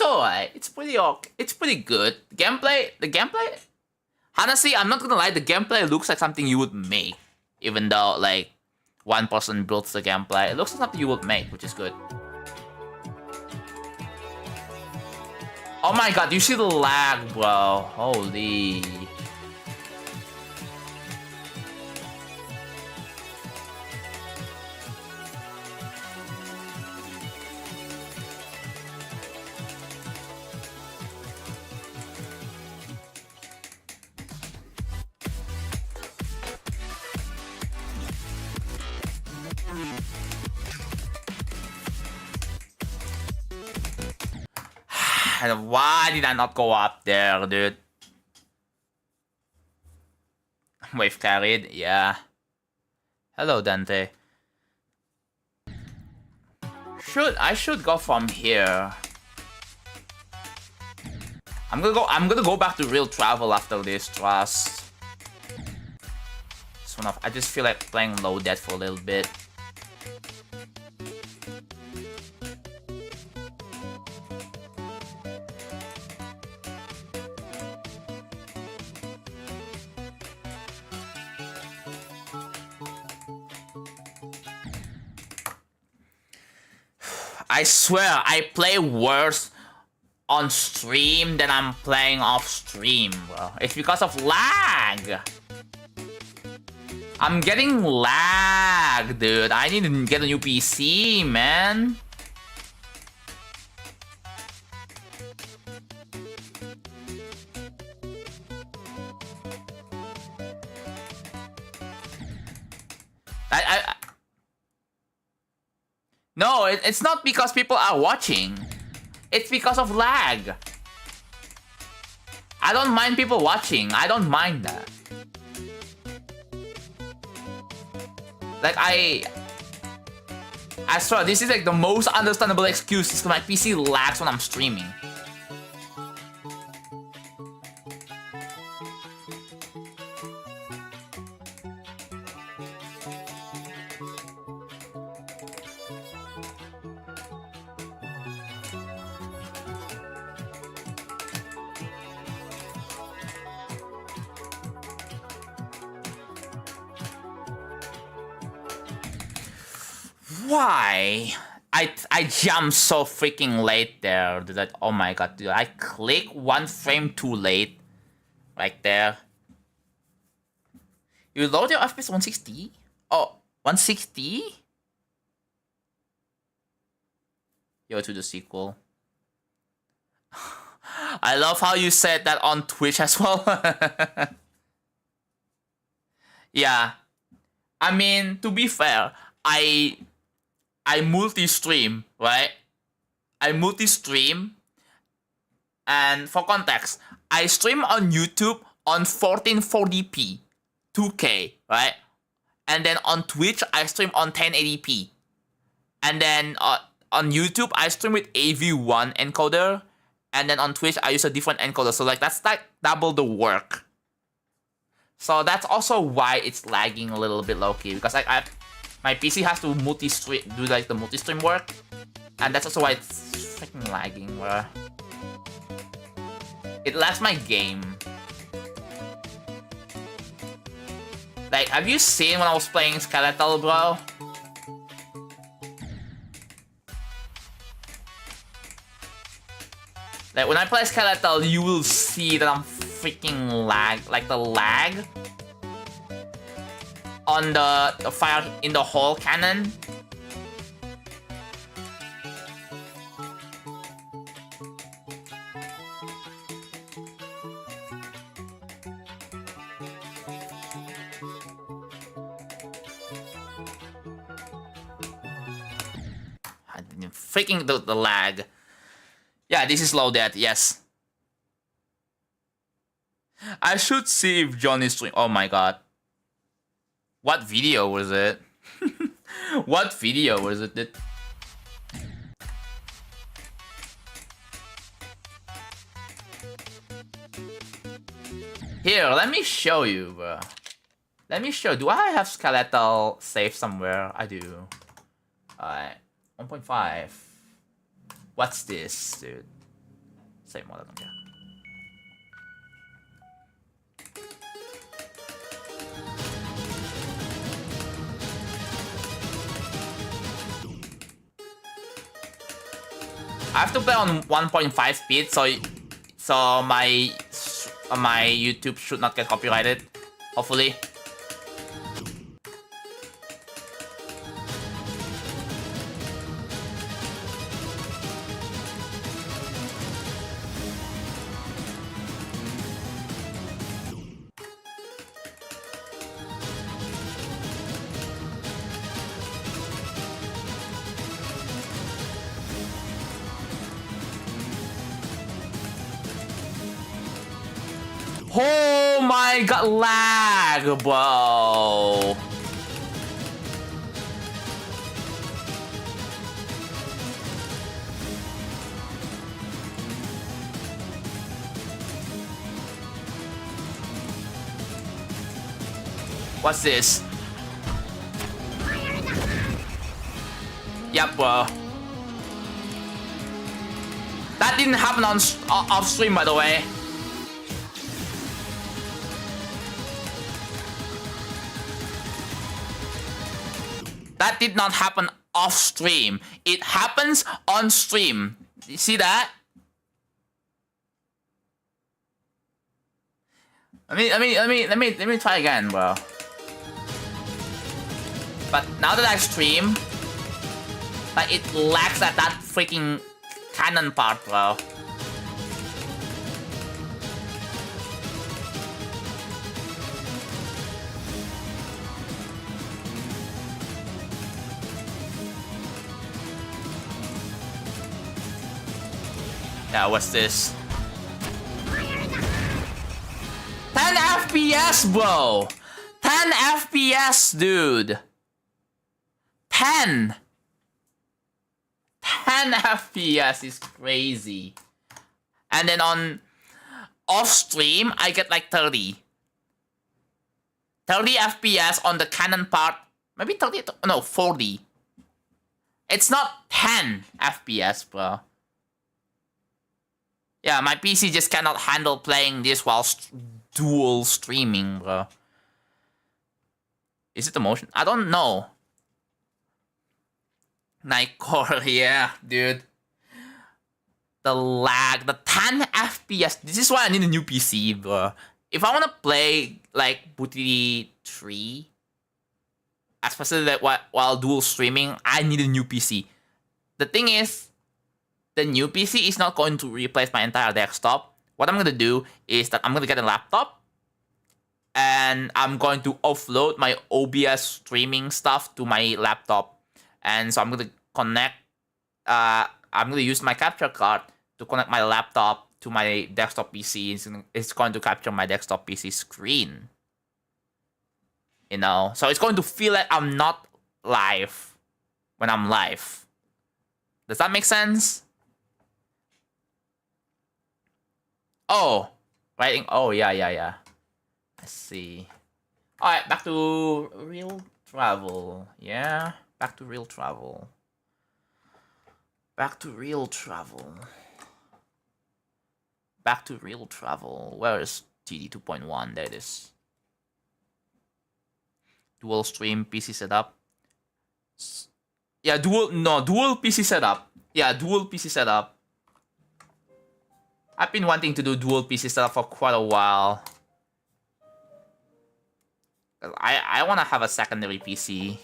alright. It's pretty okay. It's pretty good. The gameplay. Honestly, I'm not gonna lie. The gameplay looks like something you would make, even though like one person builds the gameplay. It looks like something you would make, which is good. Oh my god, you see the lag, bro? Holy. Why did I not go up there, dude? Wave carried, yeah. Hello, Dante. I should go from here. I'm gonna go back to real travel after this, trust. I just feel like playing low death for a little bit. I swear, I play worse on stream than I'm playing off stream, bro. It's because of lag. I'm getting lag, dude. I need to get a new PC, man. No, it's not because people are watching. It's because of lag. I don't mind people watching. I don't mind that. Like, I swear, this is like the most understandable excuse is my PC lags when I'm streaming. Why? I jumped so freaking late there. Dude, like, oh my god, dude. I click one frame too late. Right there. You load your FPS 160? Oh, 160? Yo, to the sequel. I love how you said that on Twitch as well. Yeah. I mean, to be fair, I multi-stream, right? I multi-stream. And for context, I stream on YouTube on 1440p, 2K, right? And then on Twitch, I stream on 1080p. And then on YouTube, I stream with AV1 encoder. And then on Twitch, I use a different encoder. So like that's like double the work. So that's also why it's lagging a little bit low-key. Because my PC has to multi-stream, do like the multi-stream work. And that's also why it's freaking lagging, bruh. It lags my game. Like, have you seen when I was playing Skeletal, bro? Like, when I play Skeletal, you will see that I'm freaking lag. Like, the lag on the fire in the hole cannon. Freaking the lag. Yeah, this is loaded, yes. I should see if John is streaming. Oh my god. What video was it? What video was it? Here, let me show you, bro. Let me show. Do I have Skeletal saved somewhere? I do. Alright. 1.5. What's this, dude? Same one, I don't care. I have to play on 1.5 speed, so my YouTube should not get copyrighted. Hopefully. Oh my god, lag, bro. What's this? Yep, bro. That didn't happen on off stream, by the way. That did not happen off stream. It happens on stream. You see that? Let me try again, bro. But now that I stream, like it lags at that freaking cannon part, bro. Yeah, what's this? 10 FPS, bro! 10 FPS, dude! 10! 10 FPS is crazy. And then on off stream, I get like 30. 30 FPS on the cannon part. Maybe 30, no, 40. It's not 10 FPS, bro. Yeah, my PC just cannot handle playing this while dual streaming, bro. Is it the motion? I don't know. Night Core, yeah, dude. The lag, the 10 FPS. This is why I need a new PC, bro. If I want to play, like, Booty 3, especially like, while dual streaming, I need a new PC. The thing is, the new PC is not going to replace my entire desktop. What I'm going to do is that I'm going to get a laptop, and I'm going to offload my OBS streaming stuff to my laptop. And so I'm going to connect, I'm going to use my capture card to connect my laptop to my desktop PC. It's going to capture my desktop PC screen. You know, so it's going to feel like I'm not live when I'm live. Does that make sense? Oh, writing. Oh, yeah. I see. Alright, back to real travel. Yeah, back to real travel. Back to real travel. Back to real travel. Where is TD 2.1? There it is. Dual stream PC setup. Yeah, dual PC setup. Yeah, dual PC setup. I've been wanting to do dual PC setup for quite a while. I want to have a secondary PC.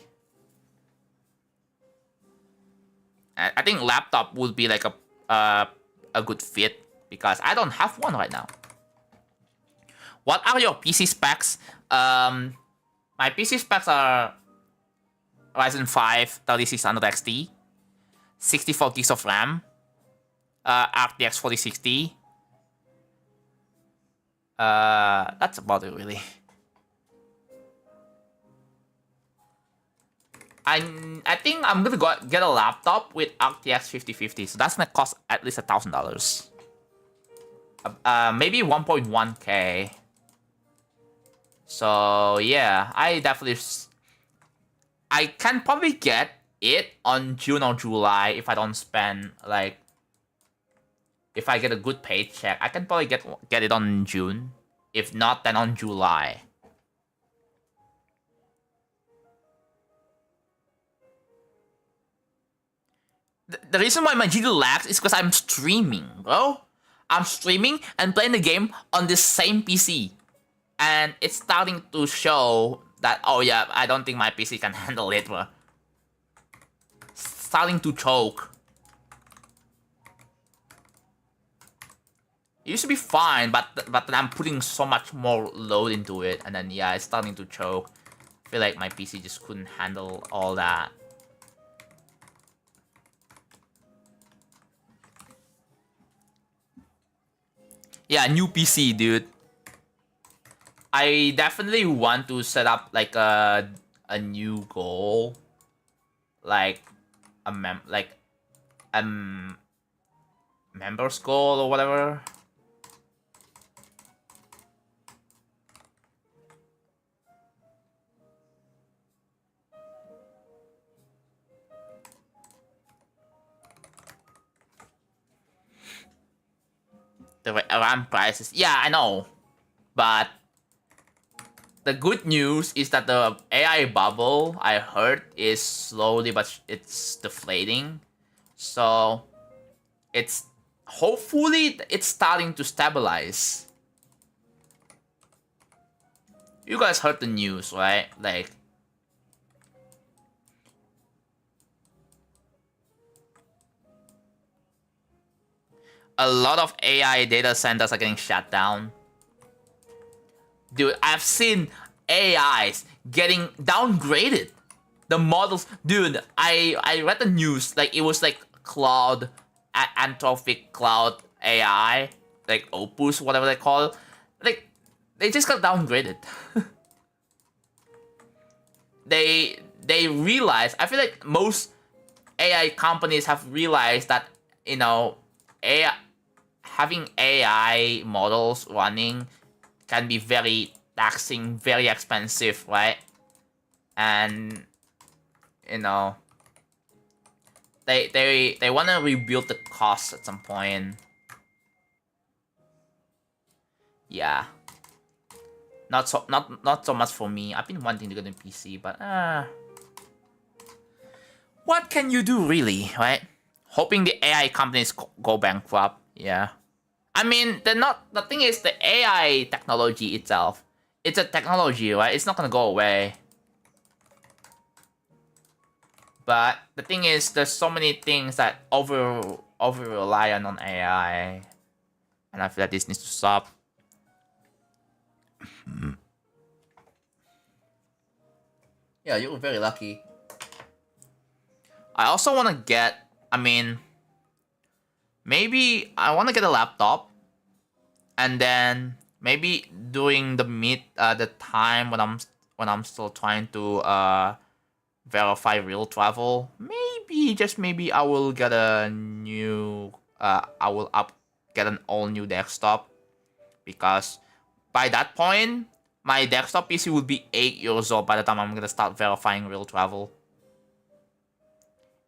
I think laptop would be like a good fit because I don't have one right now. What are your PC specs? My PC specs are Ryzen 5 3600 XT, 64 gigs of RAM, RTX 4060. That's about it, really. I think I'm gonna get a laptop with RTX 5050, so that's gonna cost at least $1,000. Maybe 1.1K. So yeah, I can probably get it on June or July if I don't spend like. If I get a good paycheck, I can probably get it on June. If not, then on July. The reason why my GD lags is because I'm streaming, bro. I'm streaming and playing the game on this same PC. And it's starting to show that, oh yeah, I don't think my PC can handle it, bro. Starting to choke. It used to be fine, but then I'm putting so much more load into it, and then yeah, it's starting to choke. I feel like my PC just couldn't handle all that. Yeah, new PC, dude. I definitely want to set up like a new goal, like a members goal or whatever. The RAM prices, yeah, I know, but the good news is that the AI bubble I heard is slowly but it's deflating. So it's hopefully it's starting to stabilize. You guys heard the news, right? Like a lot of AI data centers are getting shut down. Dude, I've seen AIs getting downgraded. The models, dude, I read the news, like it was like cloud, anthropic cloud AI, like Opus, whatever they call it. Like, they just got downgraded. they realize, I feel like most AI companies have realized that, you know, AI, having AI models running can be very taxing, very expensive, right? And you know, they want to rebuild the cost at some point. Yeah, not so much for me. I've been wanting to get a PC, but what can you do really, right? Hoping the AI companies go bankrupt. Yeah, I mean they're not. The thing is, the AI technology itself, it's a technology, right? It's not gonna go away. But the thing is, there's so many things that over rely on AI, and I feel like this needs to stop. Yeah, you were very lucky. I also want to get. I mean, maybe I want to get a laptop, and then maybe during the time when I'm still trying to verify real travel, maybe just maybe I will get a new get an all new desktop, because by that point my desktop PC would be 8 years old by the time I'm gonna start verifying real travel.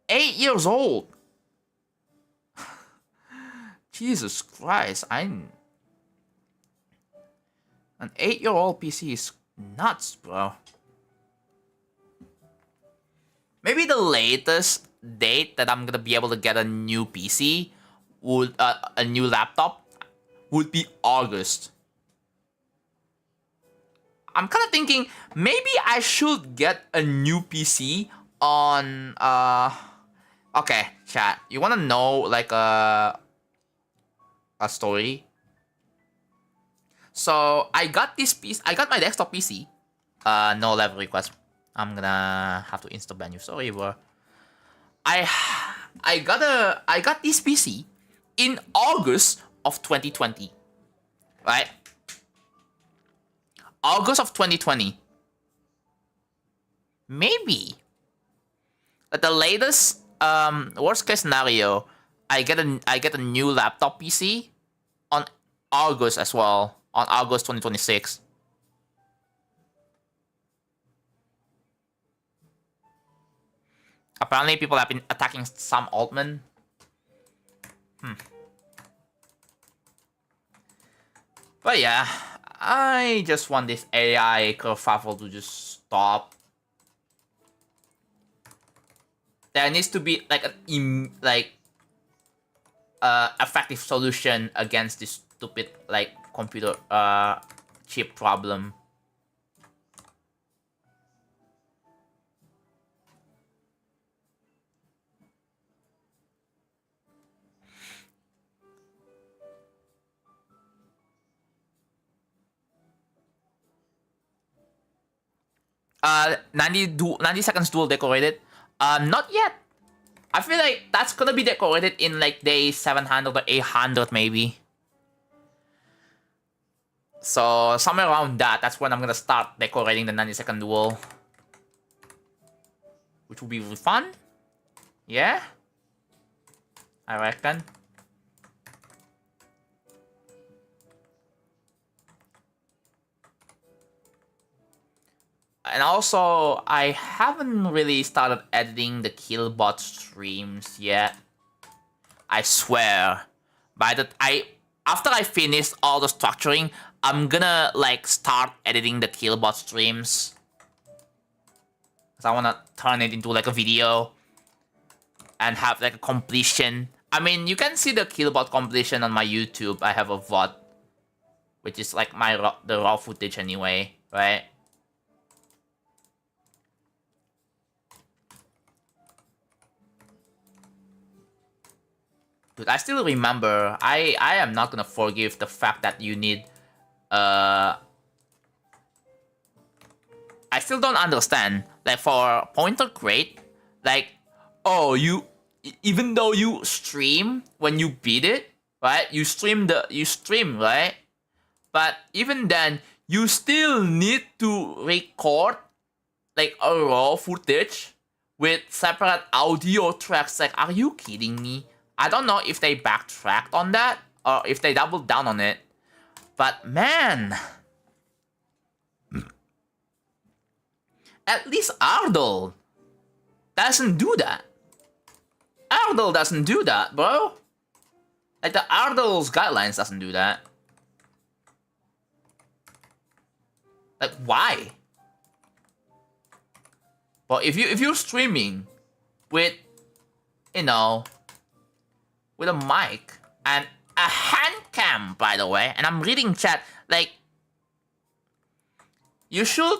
8 years old. Jesus Christ, an 8-year-old PC is nuts, bro. Maybe the latest date that I'm gonna be able to get a new PC would a new laptop would be August. I'm kind of thinking maybe I should get a new PC on okay, chat. You want to know like a story? So I got this piece. I got my desktop PC. No level request. I'm gonna have to install ban you. Sorry, bro. I got this PC in August of 2020, right? August of 2020. Maybe at the latest worst case scenario, I get a new laptop PC on August as well, on August 2026. Apparently, people have been attacking Sam Altman. But yeah, I just want this AI kerfuffle to just stop. There needs to be like effective solution against this stupid like computer chip problem. 90 seconds dual decorated. Not yet. I feel like that's gonna be decorated in like day 700 or 800 maybe. So somewhere around that's when I'm gonna start decorating the 90-second duel. Which will be really fun. Yeah? I reckon. And also, I haven't really started editing the Killbot streams yet. I swear. After I finish all the structuring, I'm gonna like start editing the Killbot streams. Cause I wanna turn it into like a video and have like a completion. I mean, you can see the Killbot completion on my YouTube. I have a VOD, which is like the raw footage anyway, right? Dude, I still remember. I am not gonna forgive the fact that you need. I still don't understand. Like for pointer crate, like, oh, even though you stream when you beat it, right? You stream, right? But even then, you still need to record like a raw footage with separate audio tracks. Like, are you kidding me? I don't know if they backtracked on that or if they doubled down on it. But man, at least Ardell doesn't do that. Ardell doesn't do that, bro. Like the Ardell's guidelines doesn't do that. Like why? But if you're streaming with, you know, with a mic and a hand cam, by the way, and I'm reading chat, like you should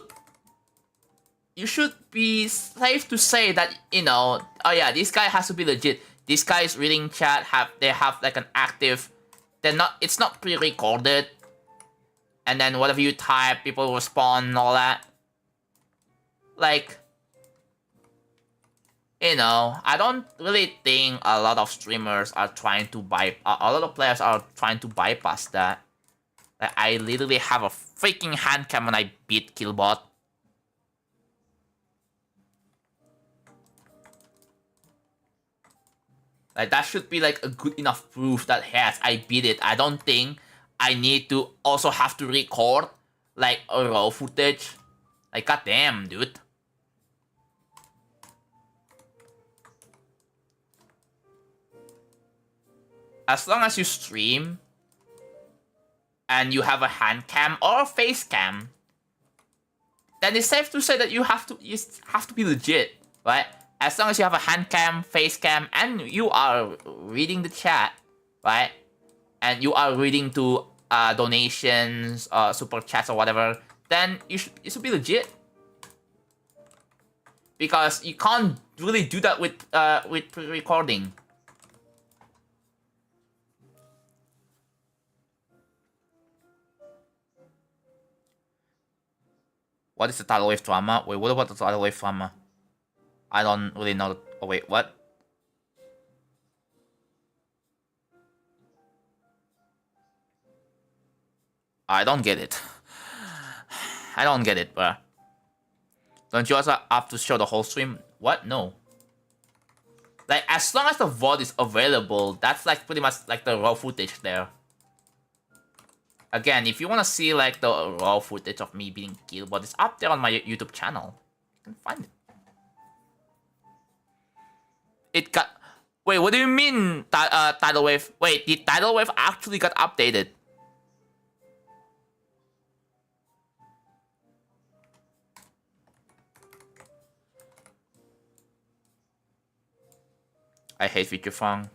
be safe to say that, you know, oh yeah, this guy has to be legit. This guy is reading chat, they have like an active, it's not pre-recorded. And then whatever you type, people respond and all that. Like, you know, I don't really think a lot of streamers are trying to a lot of players are trying to bypass that. Like, I literally have a freaking hand cam when I beat Killbot. Like, that should be like a good enough proof that, yes, I beat it. I don't think I need to also have to record like a raw footage. Like, goddamn, dude. As long as you stream and you have a hand cam or a face cam, then it's safe to say that you have to be legit, right? As long as you have a hand cam, face cam, and you are reading the chat, right? And you are reading to donations, super chats or whatever, then you should be legit. Because you can't really do that with pre-recording. What is the tidal wave drama? Wait, what about the tidal wave drama? I don't really know. Oh wait, what? I don't get it. I don't get it, bruh. Don't you also have to show the whole stream? What? No. Like, as long as the VOD is available, that's like pretty much like the raw footage there. Again, if you want to see like the raw footage of me being killed, but it's up there on my YouTube channel. You can find it. It got... Wait, what do you mean tidal wave? Wait, the tidal wave actually got updated. I hate feature phone.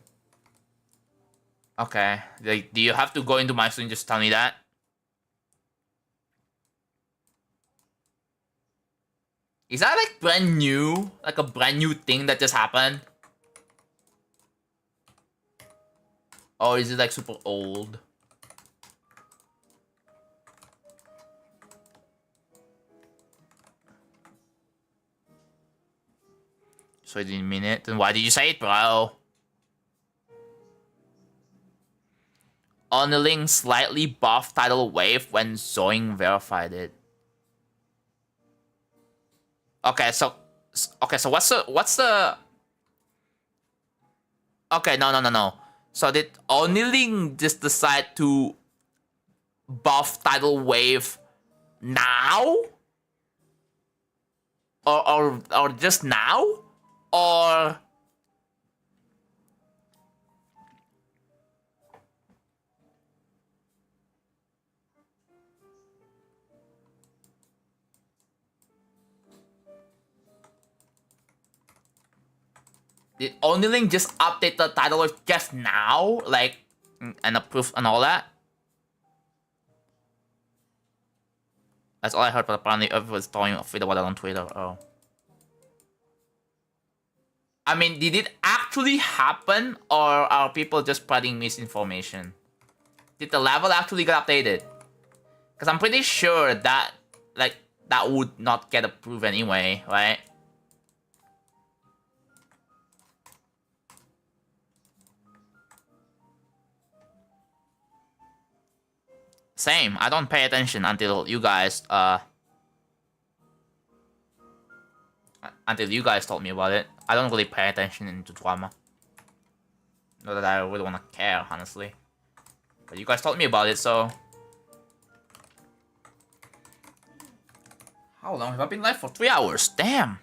Okay, like, do you have to go into my screen and just tell me that? Is that like brand new? Like a brand new thing that just happened? Or is it like super old? So you didn't mean it? Then why did you say it, bro? Onling slightly buffed tidal wave when Zoing verified it. Okay, so what's the Okay, no. So did Onling just decide to buff tidal wave now? Or just now? Or Did Only Link just update the title just now? Like, and approve and all that? That's all I heard, but apparently everyone's talking about it on Twitter. Oh. I mean, did it actually happen, or are people just spreading misinformation? Did the level actually get updated? Because I'm pretty sure that, like, that would not get approved anyway, right? Same. I don't pay attention until you guys, until you guys told me about it. I don't really pay attention into drama. Not that I really want to care, honestly. But you guys told me about it, so... How long have I been live for? 3 hours. Damn.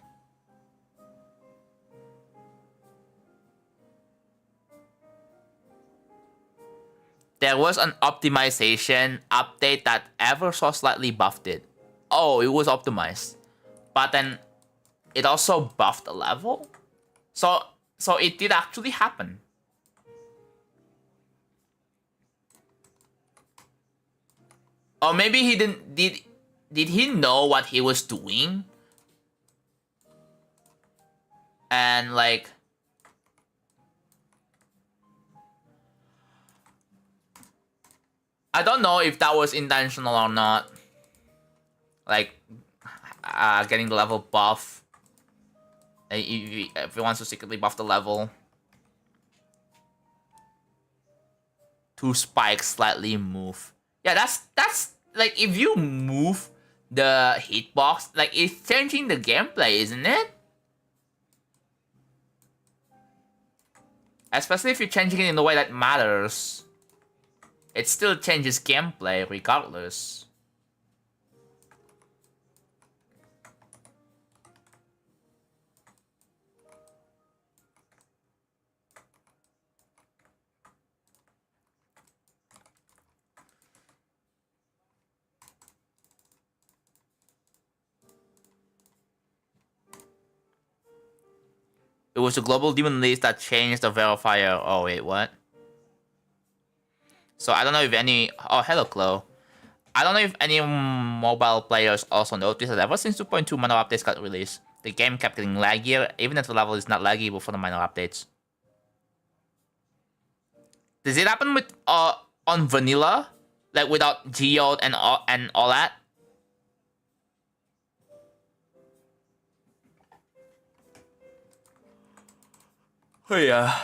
There was an optimization update that ever so slightly buffed it. Oh, it was optimized. But then it also buffed the level? So it did actually happen. Or maybe he didn't... Did he know what he was doing? And like... I don't know if that was intentional or not. Like, getting the level buff. If he wants to secretly buff the level. Two spikes slightly move. Yeah, that's like, if you move the hitbox, like, it's changing the gameplay, isn't it? Especially if you're changing it in the way that matters. It still changes gameplay regardless. It was the global demon list that changed the verifier. Oh wait, what? So I don't know if any... Oh, hello, Chloe. I don't know if any mobile players also noticed that ever since 2.2 minor updates got released, the game kept getting laggier, even if the level is not laggy before the minor updates. Does it happen with on vanilla, like without geode and all that? Oh yeah.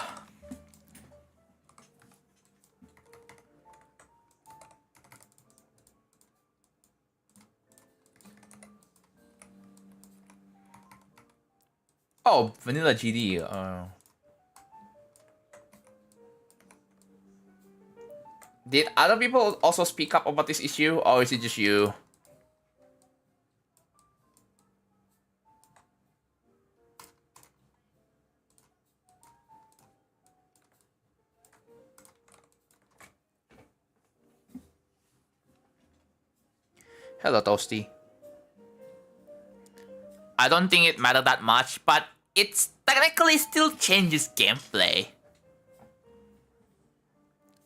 Oh, vanilla GD. Did other people also speak up about this issue, or is it just you? Hello, Toasty. I don't think it mattered that much, but it's technically still changes gameplay.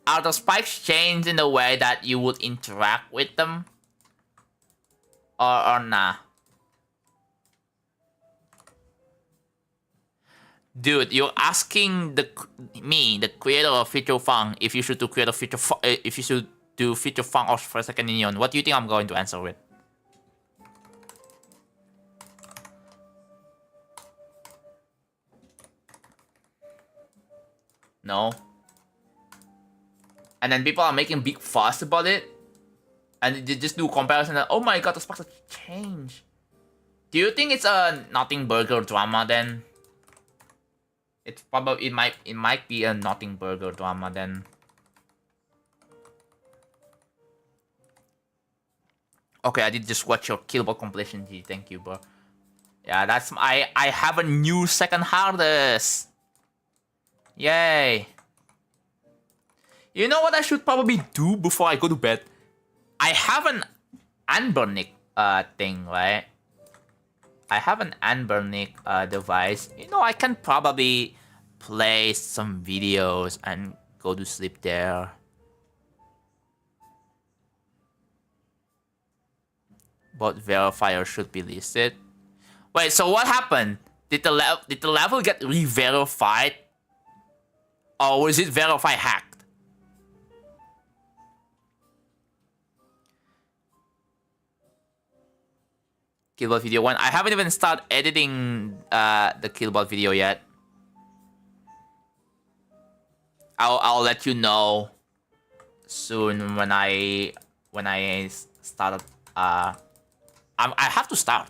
Are the spikes changed in the way that you would interact with them? Or nah? Dude, you're asking me, the creator of Future Funk, if you should do Future Funk or for a second union. What do you think I'm going to answer with? No. And then people are making big fuss about it. And they just do comparison that, oh my god, the sparks have changed. Do you think it's a nothing burger drama then? It's probably, it might be a nothing burger drama then. Okay, I did just watch your Killbot compilation, G. Thank you, bro. Yeah, that's I have a new second hardest. Yay. You know what I should probably do before I go to bed? I have an Anbernic thing, right? I have an Anbernic device. You know, I can probably play some videos and go to sleep there. Both verifiers should be listed. Wait, so what happened? Did the level get re-verified? Or was it verify hacked? Killbot video 1. I haven't even started editing the Killbot video yet. I'll let you know soon when I started. I have to start.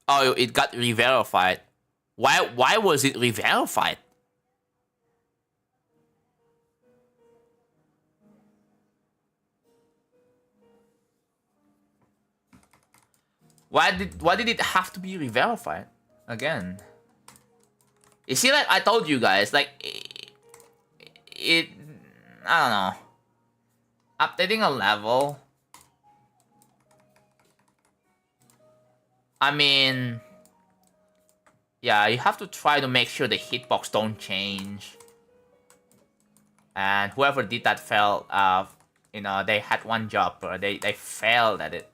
Oh, it got re-verified. Why was it re-verified? Why did it have to be re-verified again? You see, like I told you guys, like it I don't know. Updating a level. I mean, yeah, you have to try to make sure the hitbox don't change. And whoever did that failed. You know, they had one job, but they failed at it.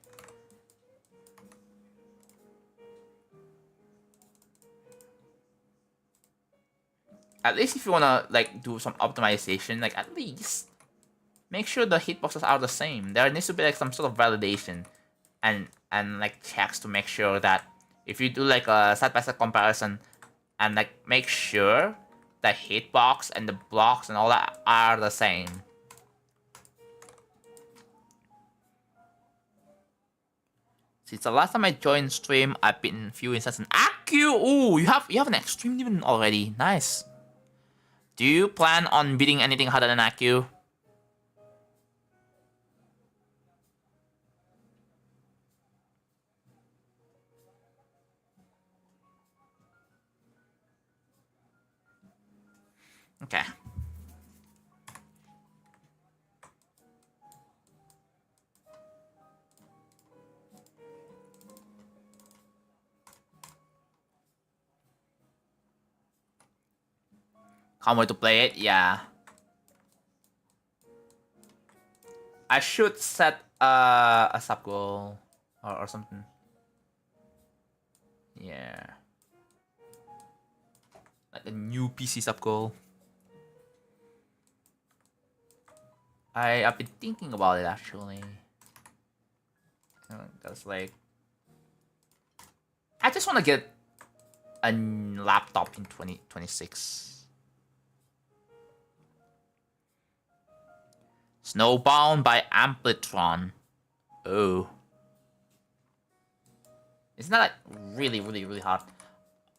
At least if you wanna like do some optimization, like at least make sure the hitboxes are the same. There needs to be like some sort of validation and like checks to make sure that if you do like a side-by-side comparison and like make sure the hitbox and the blocks and all that are the same. Since the last time I joined stream, I've been a few instances. Accu! Ooh, you have an extreme even already. Nice. Do you plan on beating anything harder than Accu? Okay. Can't wait to play it, yeah. I should set a sub goal or something. Yeah. Like a new PC sub goal. I've been thinking about it actually. Cause like I just wanna get a laptop in 2026. Snowbound by Amplitron. Oh. It's not like really hard.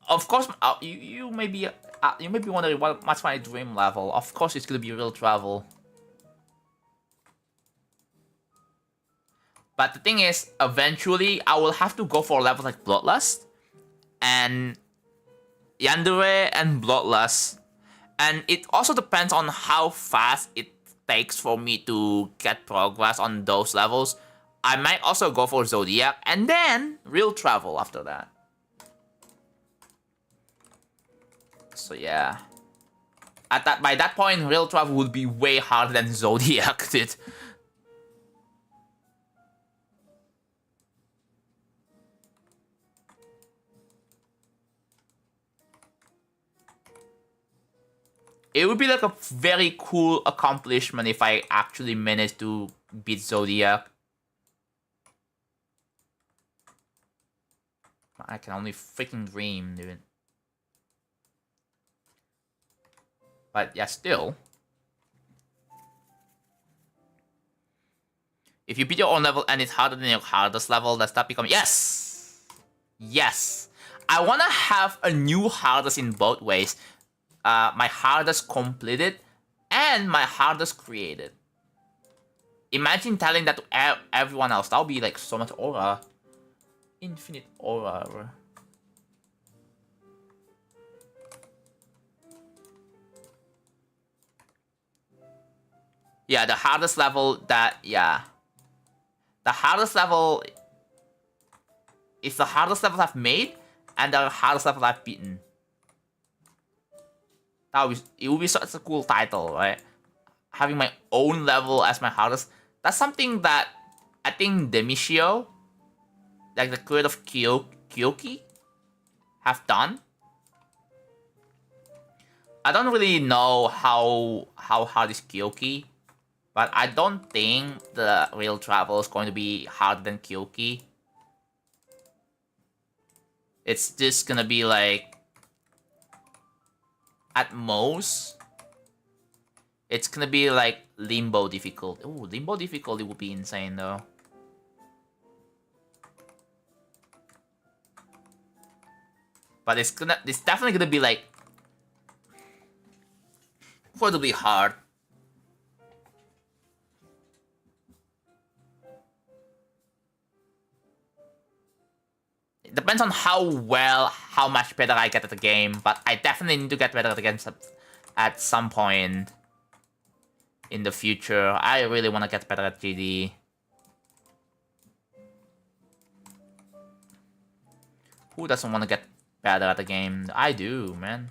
Of course, you may be wondering what's my dream level. Of course, it's gonna be real travel. But the thing is, eventually, I will have to go for levels like Bloodlust and Yandere and Bloodlust, and it also depends on how fast it takes for me to get progress on those levels. I might also go for Zodiac and then real travel after that. So yeah, by that point, real travel would be way harder than Zodiac did. It would be like a very cool accomplishment if I actually managed to beat Zodiac. I can only freaking dream, dude. But yeah, still. If you beat your own level and it's harder than your hardest level, does that become... Yes! Yes! I want to have a new hardest in both ways. My hardest completed and my hardest created. Imagine telling that to everyone else. That would be like so much aura. Infinite aura. Yeah, the hardest level that, yeah. The hardest level is the hardest level I've made and the hardest level I've beaten. It would be such a cool title, right? Having my own level as my hardest. That's something that I think Demisio, like the creator of Kyoki, have done. I don't really know how hard is Kyoki, but I don't think the real travel is going to be harder than Kyoki. It's just gonna be like, at most, it's gonna be like Limbo difficult. Ooh, Limbo difficulty would be insane though. But it's definitely gonna be like incredibly hard. It depends on how much better I get at the game, but I definitely need to get better at the game at some point in the future. I really want to get better at GD. Who doesn't want to get better at the game? I do, man.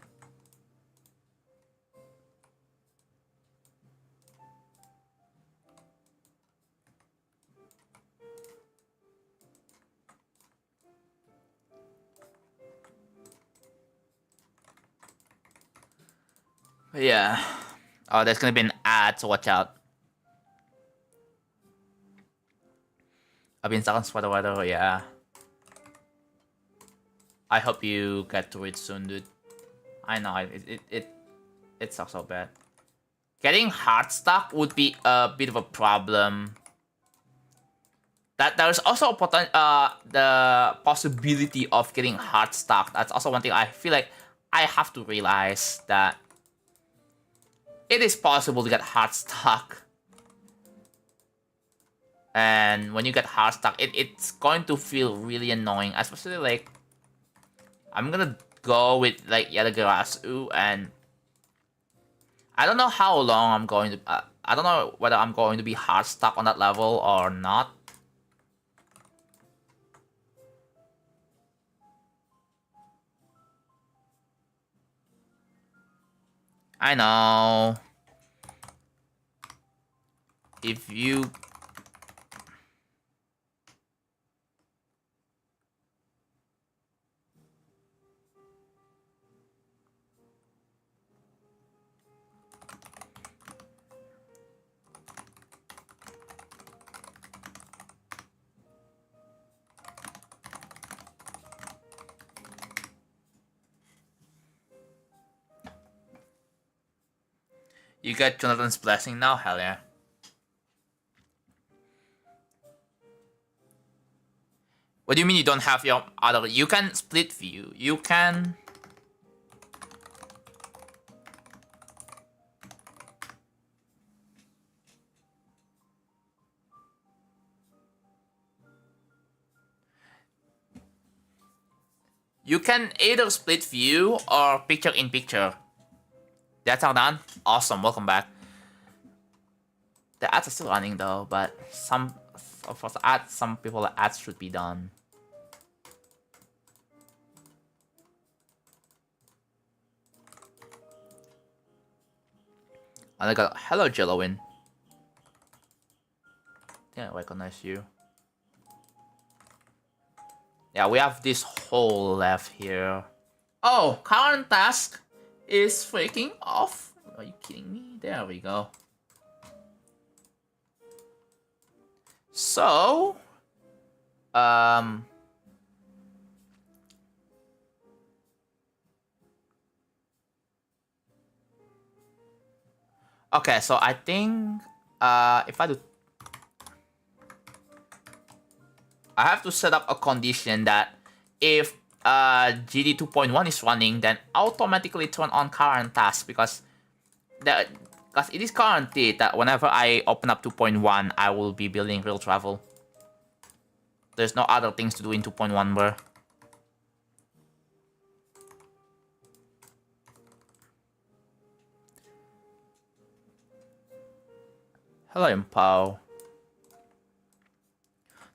But yeah. Oh, there's gonna be an ad, so watch out. I've been stuck on sweater weather, yeah. I hope you get to it soon, dude. I know, it sucks so bad. Getting hard stuck would be a bit of a problem. That there's also the possibility of getting hard stuck. That's also one thing I feel like I have to realize, that it is possible to get hard stuck. And when you get hard stuck, it's going to feel really annoying, especially like, I'm gonna go with like Yadagarasu, and I don't know how long I'm going to. I don't know whether I'm going to be hard stuck on that level or not. I know. If you... You get Jonathan's blessing now? Hell yeah. What do you mean you don't have your other... You can split view. You can... You can either split view or picture in picture. That's all done? Awesome, welcome back. The ads are still running though, but some people the ads should be done. And I got hello Jellowin. I think I recognize you. Yeah, we have this hole left here. Oh, current task is freaking off. Are you kidding me? There we go. So, okay, so I think if I do, I have to set up a condition that if GD 2.1 is running, then automatically turn on current task, because it is guaranteed that whenever I open up 2.1, I will be building real travel. There's no other things to do in 2.1, bro. Hello, Impo.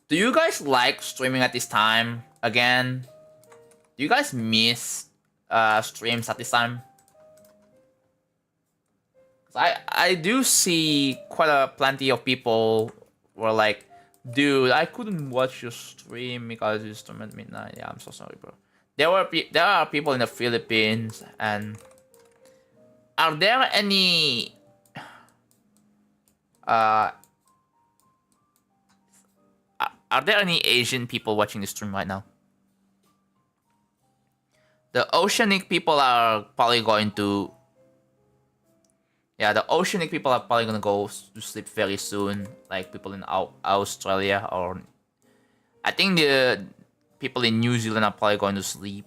Do you guys like streaming at this time again? Do you guys miss streams at this time? I do see plenty of people were like, dude, I couldn't watch your stream because you stream at midnight. Yeah, I'm so sorry, bro. There are people in the Philippines, and are there any are there any Asian people watching the stream right now? The Oceanic people are probably going to. Yeah, the Oceanic people are probably gonna go to sleep very soon. Like people in Australia, or I think the people in New Zealand are probably going to sleep.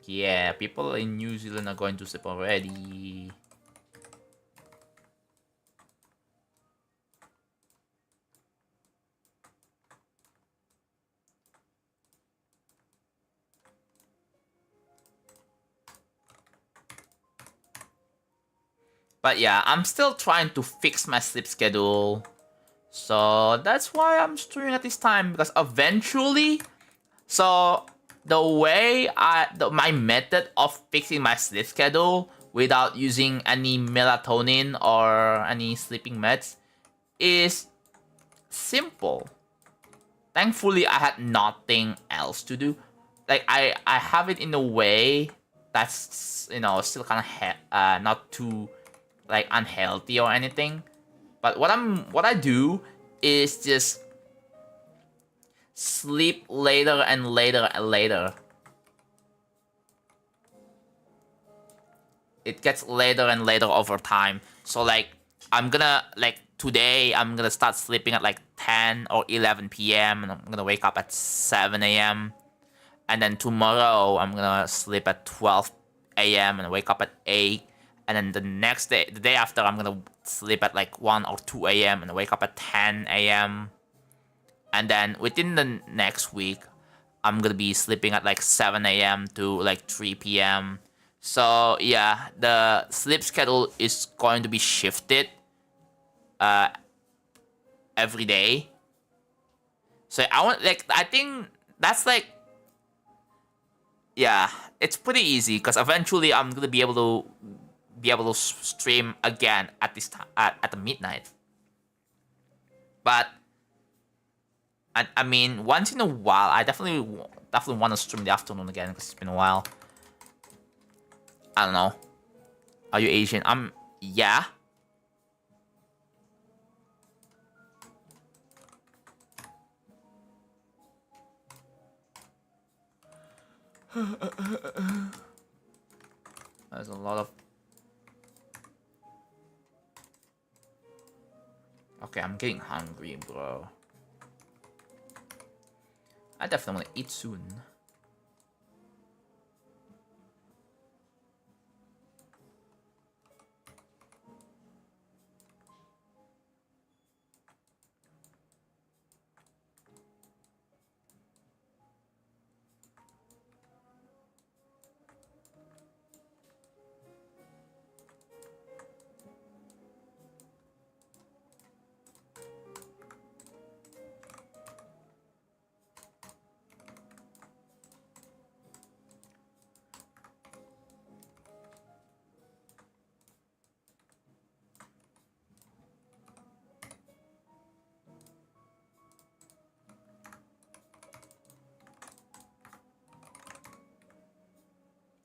Yeah, people in New Zealand are going to sleep already. But yeah, I'm still trying to fix my sleep schedule. So that's why I'm streaming at this time, because eventually, so the way my method of fixing my sleep schedule without using any melatonin or any sleeping meds is simple. Thankfully, I had nothing else to do. Like I have it in a way that's still kind of not too like unhealthy or anything. But what I do is just sleep later and later and later. It gets later and later over time. So like today I'm gonna start sleeping at like 10 or 11 p.m. and I'm gonna wake up at 7 a.m. And then tomorrow I'm gonna sleep at 12 a.m. and wake up at 8. And then the day after, I'm gonna sleep at like 1 or 2 a.m. and wake up at 10 a.m. And then within the next week, I'm gonna be sleeping at like 7 a.m. to like 3 p.m. So yeah, the sleep schedule is going to be shifted every day. So I think that's like, yeah, it's pretty easy because eventually I'm gonna be able to stream again at this time at the midnight. But I mean, once in a while, I definitely want to stream in the afternoon again because it's been a while. I don't know. Are you Asian? Yeah. There's a lot of. Okay, I'm getting hungry, bro. I definitely want to eat soon.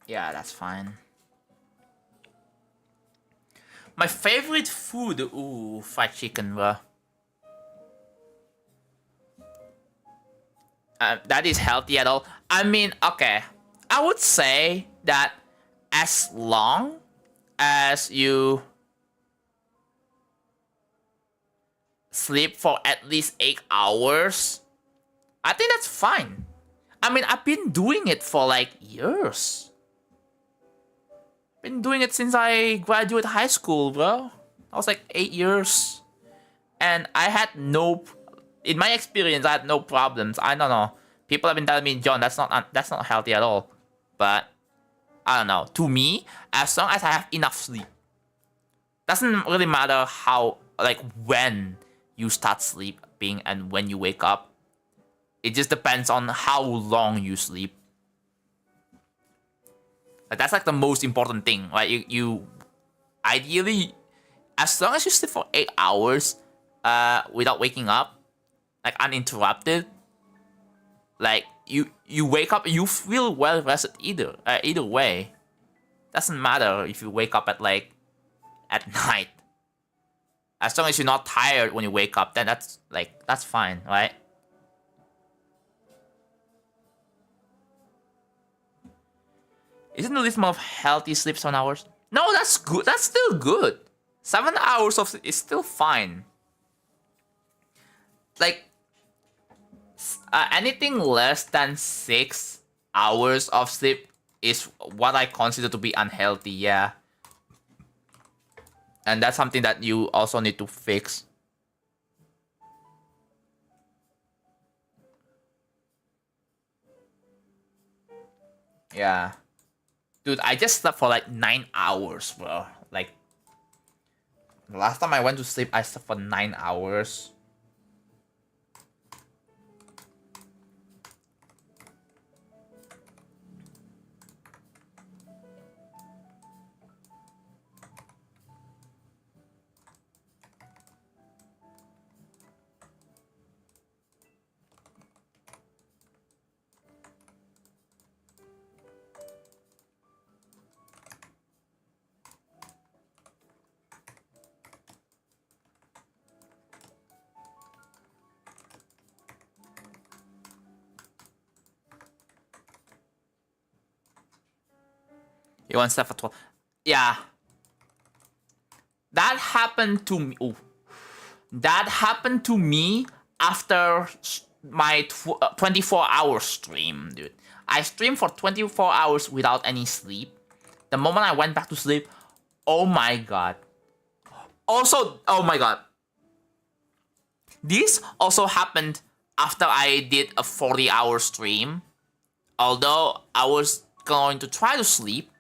Yeah, that's fine. My favorite food, ooh, fried chicken, bro. That is healthy at all. I mean, okay, I would say that as long as you sleep for at least 8 hours, I think that's fine. I mean, I've been doing it for like years. Been doing it since I graduated high school, bro. I was like 8 years. And I had in my experience, I had no problems. I don't know. People have been telling me, John, that's not healthy at all. But I don't know. To me, as long as I have enough sleep, doesn't really matter how, like, when you start sleeping and when you wake up. It just depends on how long you sleep. Like, that's like the most important thing, right? You ideally, as long as you sleep for 8 hours without waking up, like uninterrupted, like you wake up, you feel well rested either way. Doesn't matter if you wake up at night. As long as you're not tired when you wake up, then that's fine, right? Isn't the rhythm of healthy sleep 7 hours? No, that's good. That's still good. 7 hours of sleep is still fine. Like, anything less than 6 hours of sleep is what I consider to be unhealthy, yeah. And that's something that you also need to fix. Yeah. Dude, I just slept for like 9 hours, bro. Like, the last time I went to sleep, I slept for 9 hours. You want stuff for 12. Yeah. That happened to me. Ooh. That happened to me after my 24-hour stream, dude. I streamed for 24 hours without any sleep. The moment I went back to sleep, oh my god. Also, oh my god. This also happened after I did a 40-hour stream. Although I was going to try to sleep,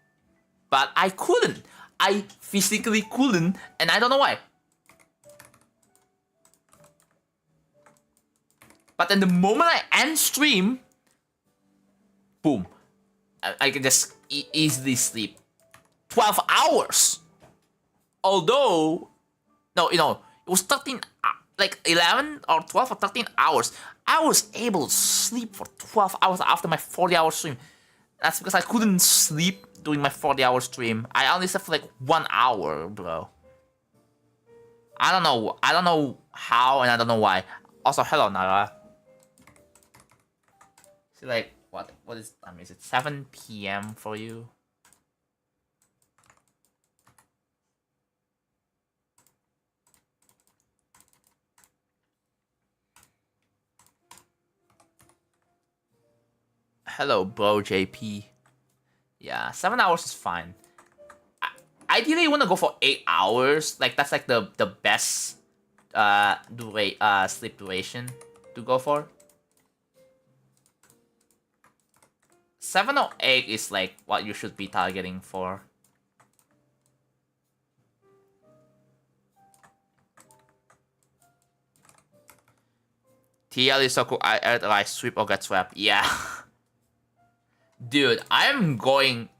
but I couldn't. I physically couldn't, and I don't know why. But then the moment I end stream, boom, I can just easily sleep 12 hours. Although, no, it was 13, like 11 or 12 or 13 hours. I was able to sleep for 12 hours after my 40-hour stream. That's because I couldn't sleep during my 40-hour stream. I only slept for like 1 hour, bro. I don't know how, and I don't know why. Also, hello, Nara. See, like, what is, I mean, is it 7 p.m. for you? Hello, bro, JP. Yeah, 7 hours is fine. Ideally, you want to go for 8 hours. Like, that's like the best sleep duration to go for. 7 or 8 is like what you should be targeting for. TL is so cool. I like sweep or get swept. Yeah. Dude, I'm going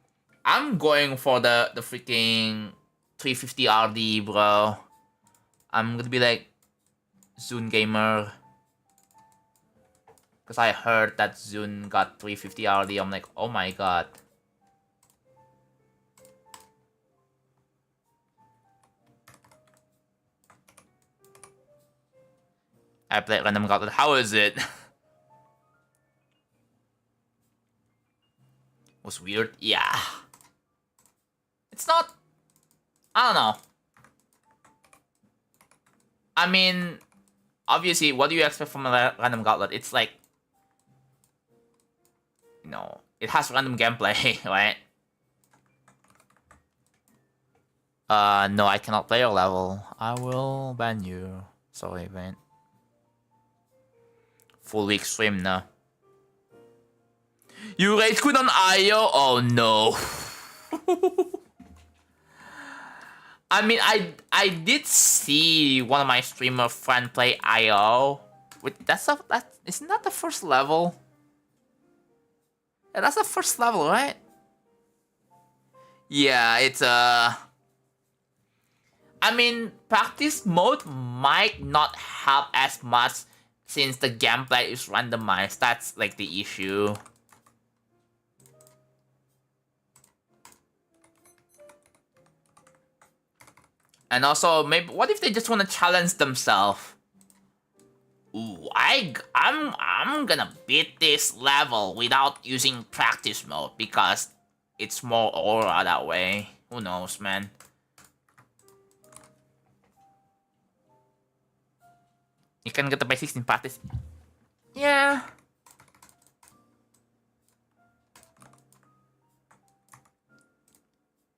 for the freaking 350 RD, bro. I'm gonna be like Zune Gamer. Because I heard that Zune got 350 RD. I'm like, oh my god. I played Random Gauntlet. How is it? Was weird? Yeah. It's not... I don't know. I mean, obviously, what do you expect from a Random Gauntlet? It's like... it has random gameplay, right? No, I cannot play your level. I will ban you. Sorry, man. Full week stream, no. You rage quit on IO? Oh no. I mean, I did see one of my streamer friend play IO. Wait, isn't that the first level? Yeah, that's the first level, right? Yeah, it's I mean, practice mode might not help as much since the gameplay is randomized. That's like the issue. And also, maybe what if they just want to challenge themselves? Ooh, I'm gonna beat this level without using practice mode because it's more aura that way. Who knows, man? You can get the basics in practice. Yeah.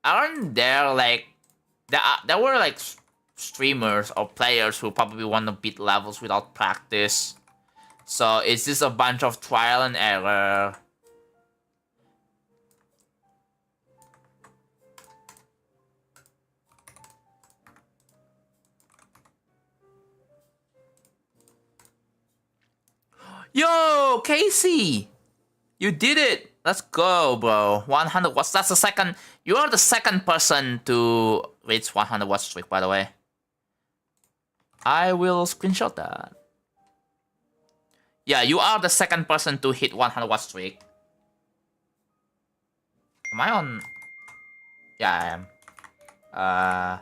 Aren't there like there were like streamers or players who probably want to beat levels without practice? So it's just a bunch of trial and error. Yo, Casey! You did it! Let's go, bro. 100 watts. That's the second. You are the second person to reach 100 watts streak, by the way. I will screenshot that. Yeah, you are the second person to hit 100 watts streak. Am I on? Yeah, I am.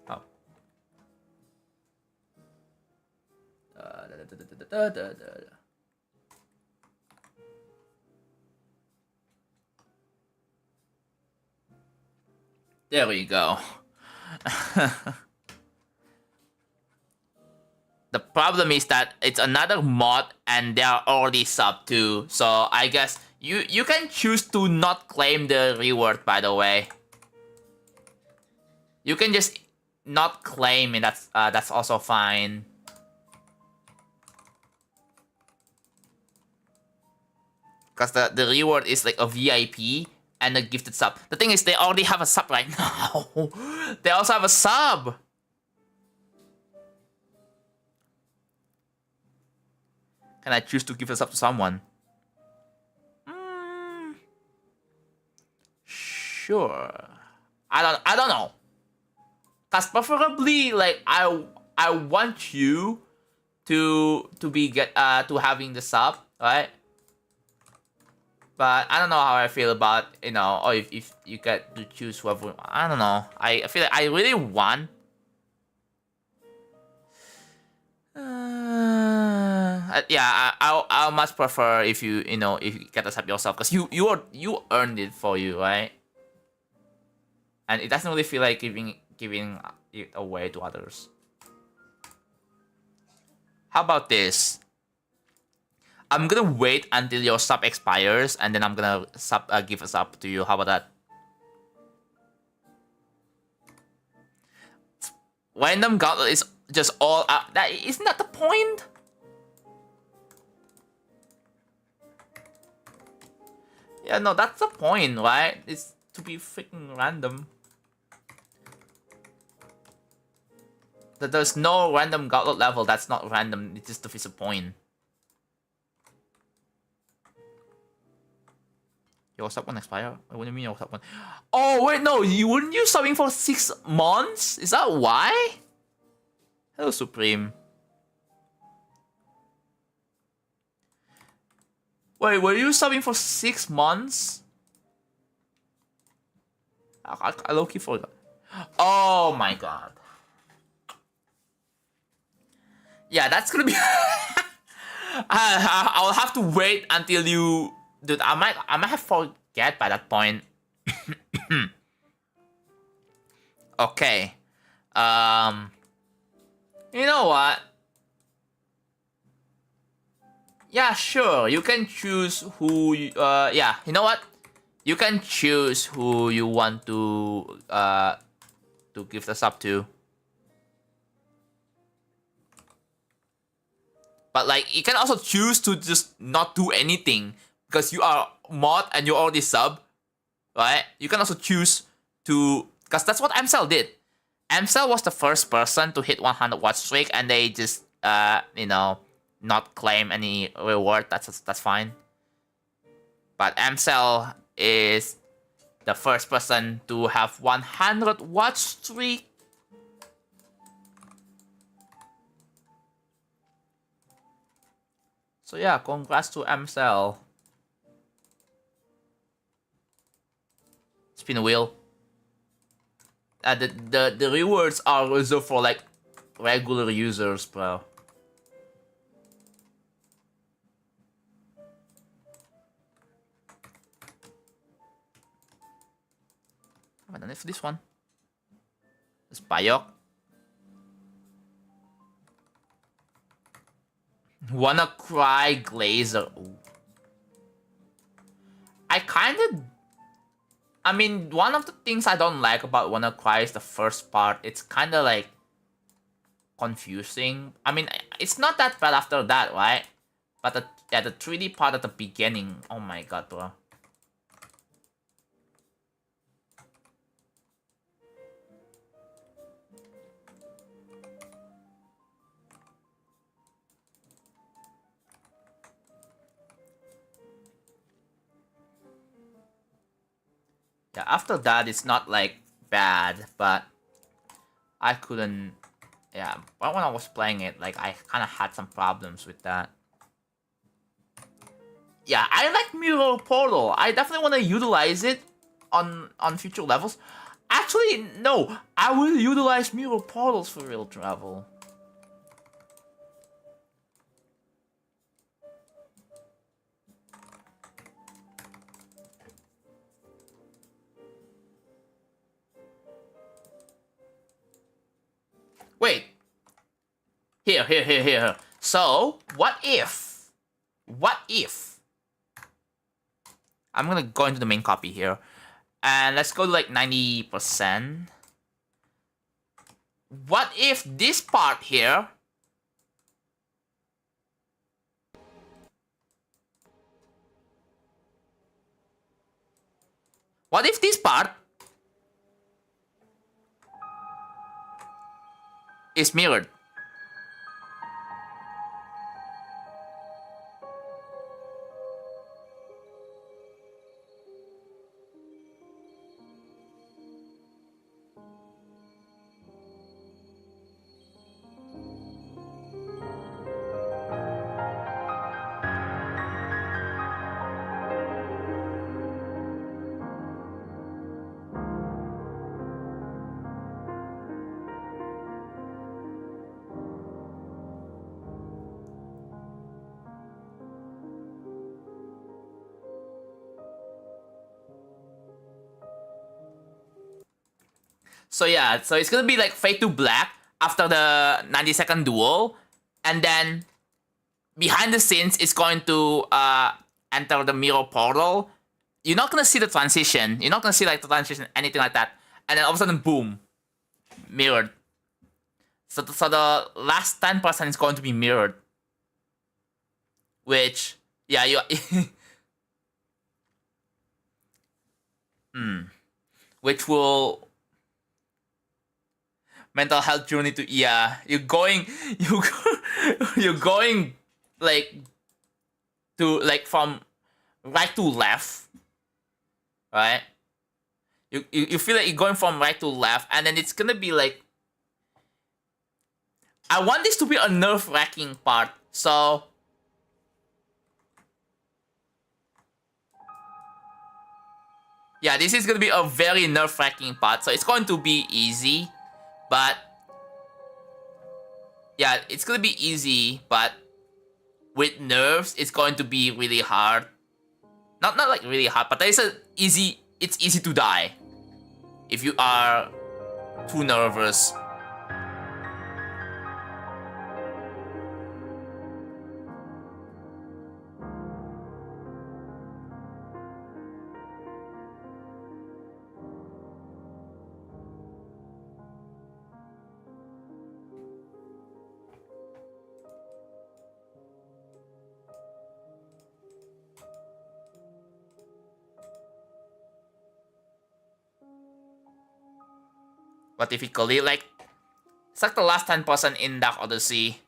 Oh. There we go. The problem is that it's another mod and they are already sub too. So I guess you can choose to not claim the reward, by the way. You can just not claim, and that's also fine. Because the reward is like a VIP and a gifted sub. The thing is, they already have a sub right now. They also have a sub. Can I choose to give a sub to someone? Sure. I don't know. Cause preferably like I want you to having the sub, right? But I don't know how I feel about, you know, or if you get to choose whoever. I don't know. I feel like I really want. Yeah, I'll much prefer if you get the sub yourself, because you earned it for you, right? And it doesn't really feel like giving it away to others. How about this? I'm gonna wait until your sub expires, and then I'm gonna give a sub to you. How about that? Random gauntlet is just all up. That isn't that the point? Yeah, no, that's the point, right? It's to be freaking random. That there's no random gauntlet level that's not random. It just defeats the point. Your sub won't expire? What do you mean your sub won't? Oh wait, no, weren't you subbing for 6 months? Is that why? Hello, Supreme. Wait, were you subbing for 6 months? I low-key forgot. Oh my god. Yeah, that's gonna be. I'll have to wait until you. Dude, I might have forget by that point. Okay. You know what? Yeah, sure. You can choose who. Yeah. You know what? You can choose who you want to give the sub to. But like, you can also choose to just not do anything because you are mod and you already sub, right? You can also choose to Because that's what MCell did. MCell was the first person to hit 100 watch streak, and they just not claim any reward. That's fine. But MCell is the first person to have 100 watch streak. So yeah, congrats to MCell. Spin a wheel. The rewards are reserved for like regular users, bro. I haven't done it for this one. It's Bayok. Wanna cry Glazer. Ooh. I mean, one of the things I don't like about Wanna Cry is the first part. It's kind of like confusing. I mean, it's not that bad after that, right? But the 3D part at the beginning, oh my god, bro. Yeah, after that, it's not like bad, but I couldn't. Yeah, but when I was playing it, like I kind of had some problems with that. Yeah, I like Mirror Portal. I definitely want to utilize it on future levels. Actually, no, I will utilize Mirror Portals for real travel. Wait. Here. So, what if? I'm gonna go into the main copy here. And let's go to like 90%. What if this part here... What if this part is mirrored? So yeah, so it's gonna be like fade to black after the 90-second duel, and then behind the scenes it's going to enter the mirror portal. You're not gonna see the transition. You're not gonna see like the transition, anything like that. And then all of a sudden, boom, mirrored. So the last 10% is going to be mirrored, which yeah you. Which will mental health journey to you're going you're going like to like from right to left, right? You feel like you're going from right to left, and then it's gonna be like, I want this to be a nerve-wracking part, so yeah, this is gonna be a very nerve-wracking part. So it's going to be easy, but yeah, it's gonna be easy, but with nerves, it's going to be really hard. Not like really hard, but it's easy to die if you are too nervous. But difficulty, like, it's like the last 10% in Dark Odyssey.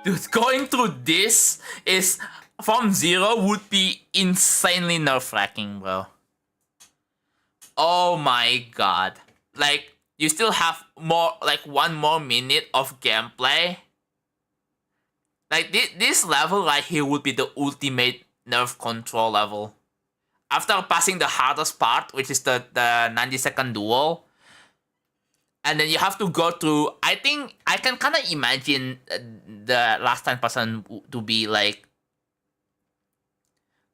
Dude, going through this is from 0 would be insanely nerve-wracking, bro. Oh my god. Like, you still have more, like, 1 more minute of gameplay. Like, this level right here would be the ultimate nerve control level. After passing the hardest part, which is the 90-second duel, and then you have to go through. I think I can kind of imagine the last 10% to be like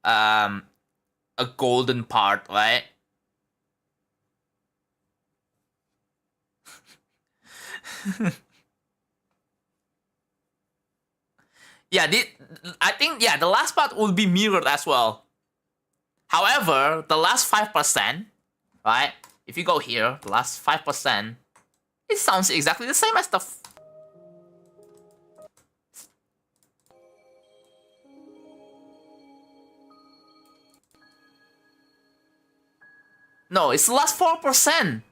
a golden part, right? Yeah, I think the last part will be mirrored as well. However, the last 5%, right? If you go here, the last 5%, it sounds exactly the same as the. No, it's the last 4%.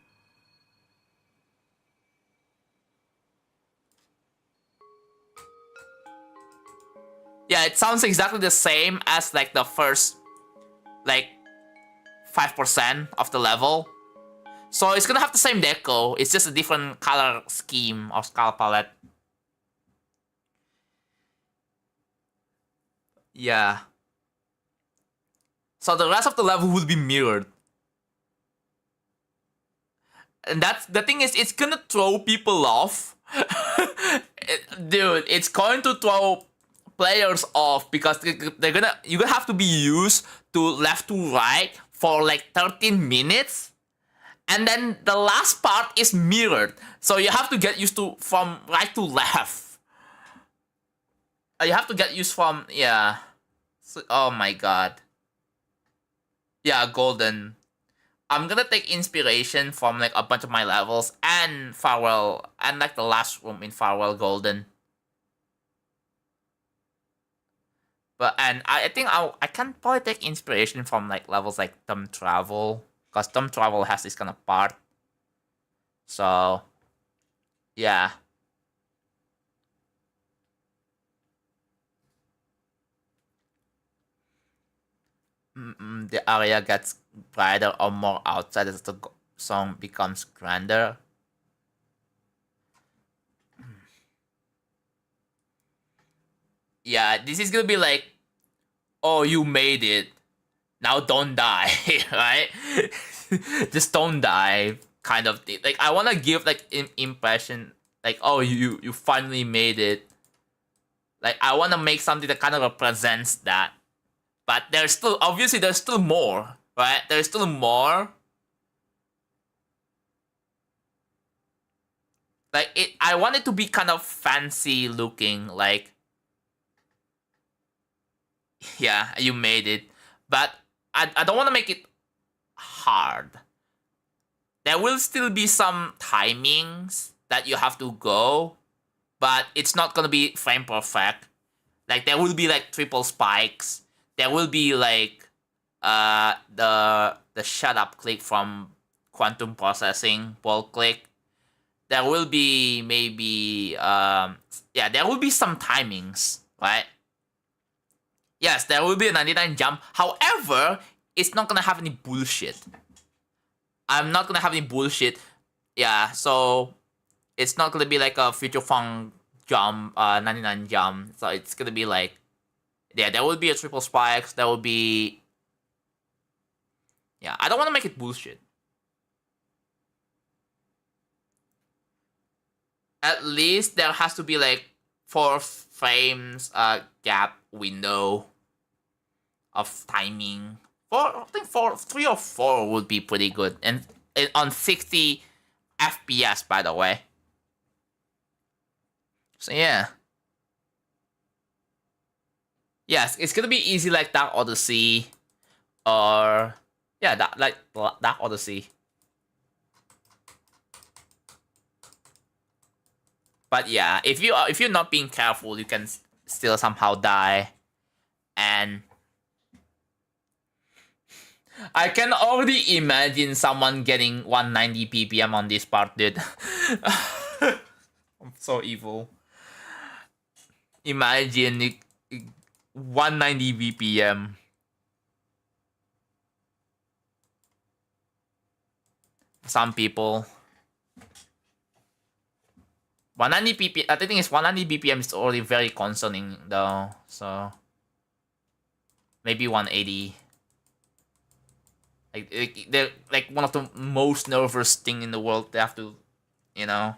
Yeah, it sounds exactly the same as like the first, like 5% of the level. So it's gonna have the same deco. It's just a different color scheme or color palette. Yeah. So the rest of the level will be mirrored. And that's the thing is, it's gonna throw people off. Dude, it's going to throw players off because you're gonna have to be used to left to right for like 13 minutes. And then the last part is mirrored. So you have to get used to from right to left. You have to get used from, yeah. So, oh my god. Yeah, golden. I'm gonna take inspiration from like a bunch of my levels and Farewell and like the last room in Farewell Golden. But and I think I can probably take inspiration from like levels like Time Travel. Because Time Travel has this kind of part. So yeah. The area gets brighter or more outside as the song becomes grander. Yeah, this is gonna be like, oh, you made it. Now don't die, right? Just don't die, kind of thing. Like I wanna give like impression, like, oh, you finally made it. Like I wanna make something that kind of represents that. But there's still there's still more, right? There's still more. Like I want it to be kind of fancy looking, like, yeah, you made it. But I don't want to make it hard. There will still be some timings that you have to go, but it's not gonna be frame perfect. Like there will be like triple spikes. There will be like the shut up click from quantum processing ball click. There will be maybe there will be some timings, right? Yes, there will be a 99 jump. However, it's not gonna have any bullshit. I'm not gonna have any bullshit. Yeah, so it's not gonna be like a future funk jump, 99 jump. So it's gonna be like, yeah, there will be a triple spikes. There will be, yeah. I don't want to make it bullshit. At least there has to be like 4 frames gap window of timing. I think 3 or 4 would be pretty good, and on 60 FPS, by the way. So yeah. Yes, it's gonna be easy like Dark Odyssey, or yeah, Dark Odyssey. But yeah, if you're not being careful, you can still somehow die. And I can already imagine someone getting 190 ppm on this part, dude. I'm so evil. Imagine 190 BPM. Some people. 190 BPM. The thing is, 190 BPM is already very concerning, though. So maybe 180. They're like one of the most nervous thing in the world. They have to, you know.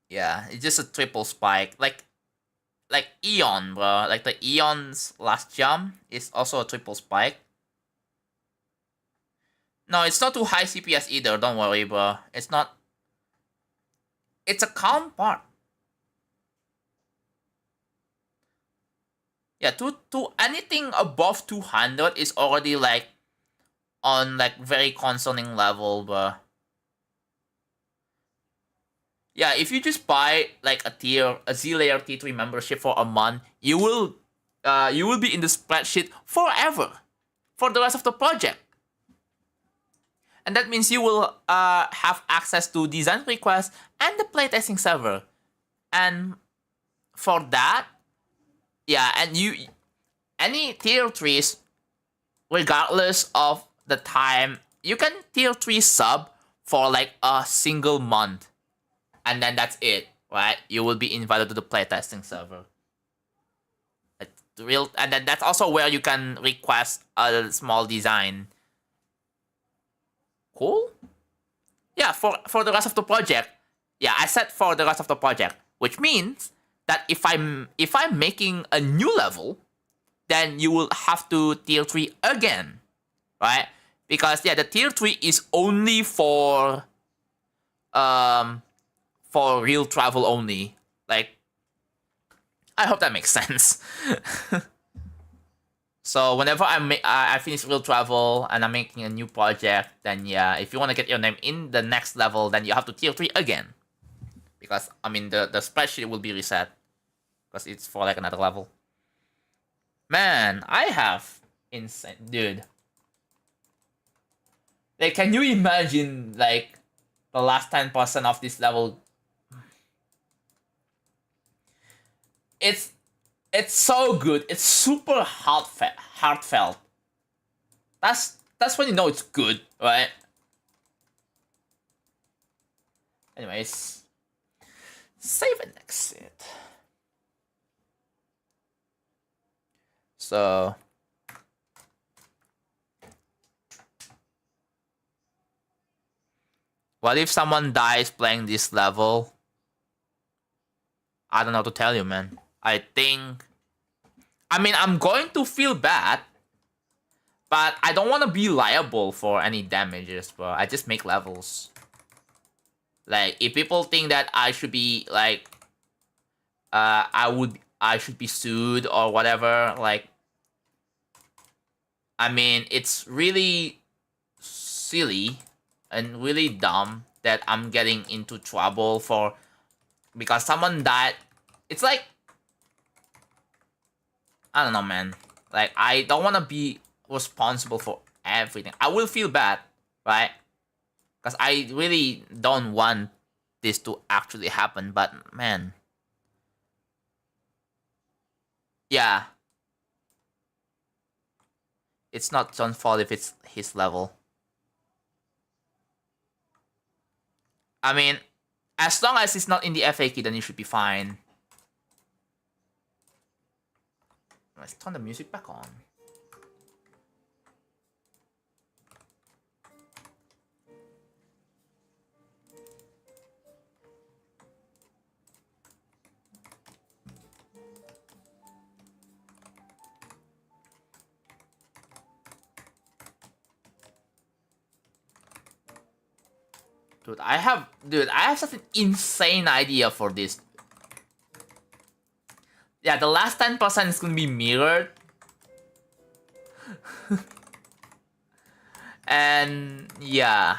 Yeah, it's just a triple spike. Like Eon, bro. Like the Eon's last jump is also a triple spike. No, it's not too high CPS either. Don't worry, bro. It's not. It's a calm part. Yeah, to anything above 200 is already like on like very concerning level, bro. Yeah, if you just buy like a Z layer T3 membership for a month, you will be in the spreadsheet forever for the rest of the project. And that means you will have access to design requests and the playtesting server. And for that, yeah, and any tier 3s, regardless of the time, you can tier 3 sub for like a single month. And then that's it, right? You will be invited to the playtesting server. And then that's also where you can request a small design. Cool? Yeah, for the rest of the project. Yeah, I said for the rest of the project, which means that if I'm making a new level, then you will have to tier 3 again, right? Because yeah, the tier 3 is only for real travel only. Like, I hope that makes sense. So whenever I finish real travel and I'm making a new project, then yeah, if you want to get your name in the next level, then you have to tier 3 again. Because I mean the spreadsheet will be reset. Because it's for like another level. Man, I have insane, dude. Like, can you imagine like the last 10% of this level? It's so good. It's super heartfelt. That's when you know it's good, right? Anyways, save and exit. So what if someone dies playing this level? I don't know what to tell you, man. I mean, I'm going to feel bad, but I don't want to be liable for any damages, bro. I just make levels. Like, if people think that I should be like, I should be sued or whatever. Like, I mean, it's really silly and really dumb that I'm getting into trouble because someone died. It's like, I don't know, man. Like, I don't want to be responsible for everything. I will feel bad, right? Because I really don't want this to actually happen. But, man. Yeah. It's not John's fault if it's his level. I mean, as long as it's not in the FAQ, then you should be fine. Let's turn the music back on. Dude, I have such an insane idea for this. Yeah, the last 10% is gonna be mirrored. And yeah.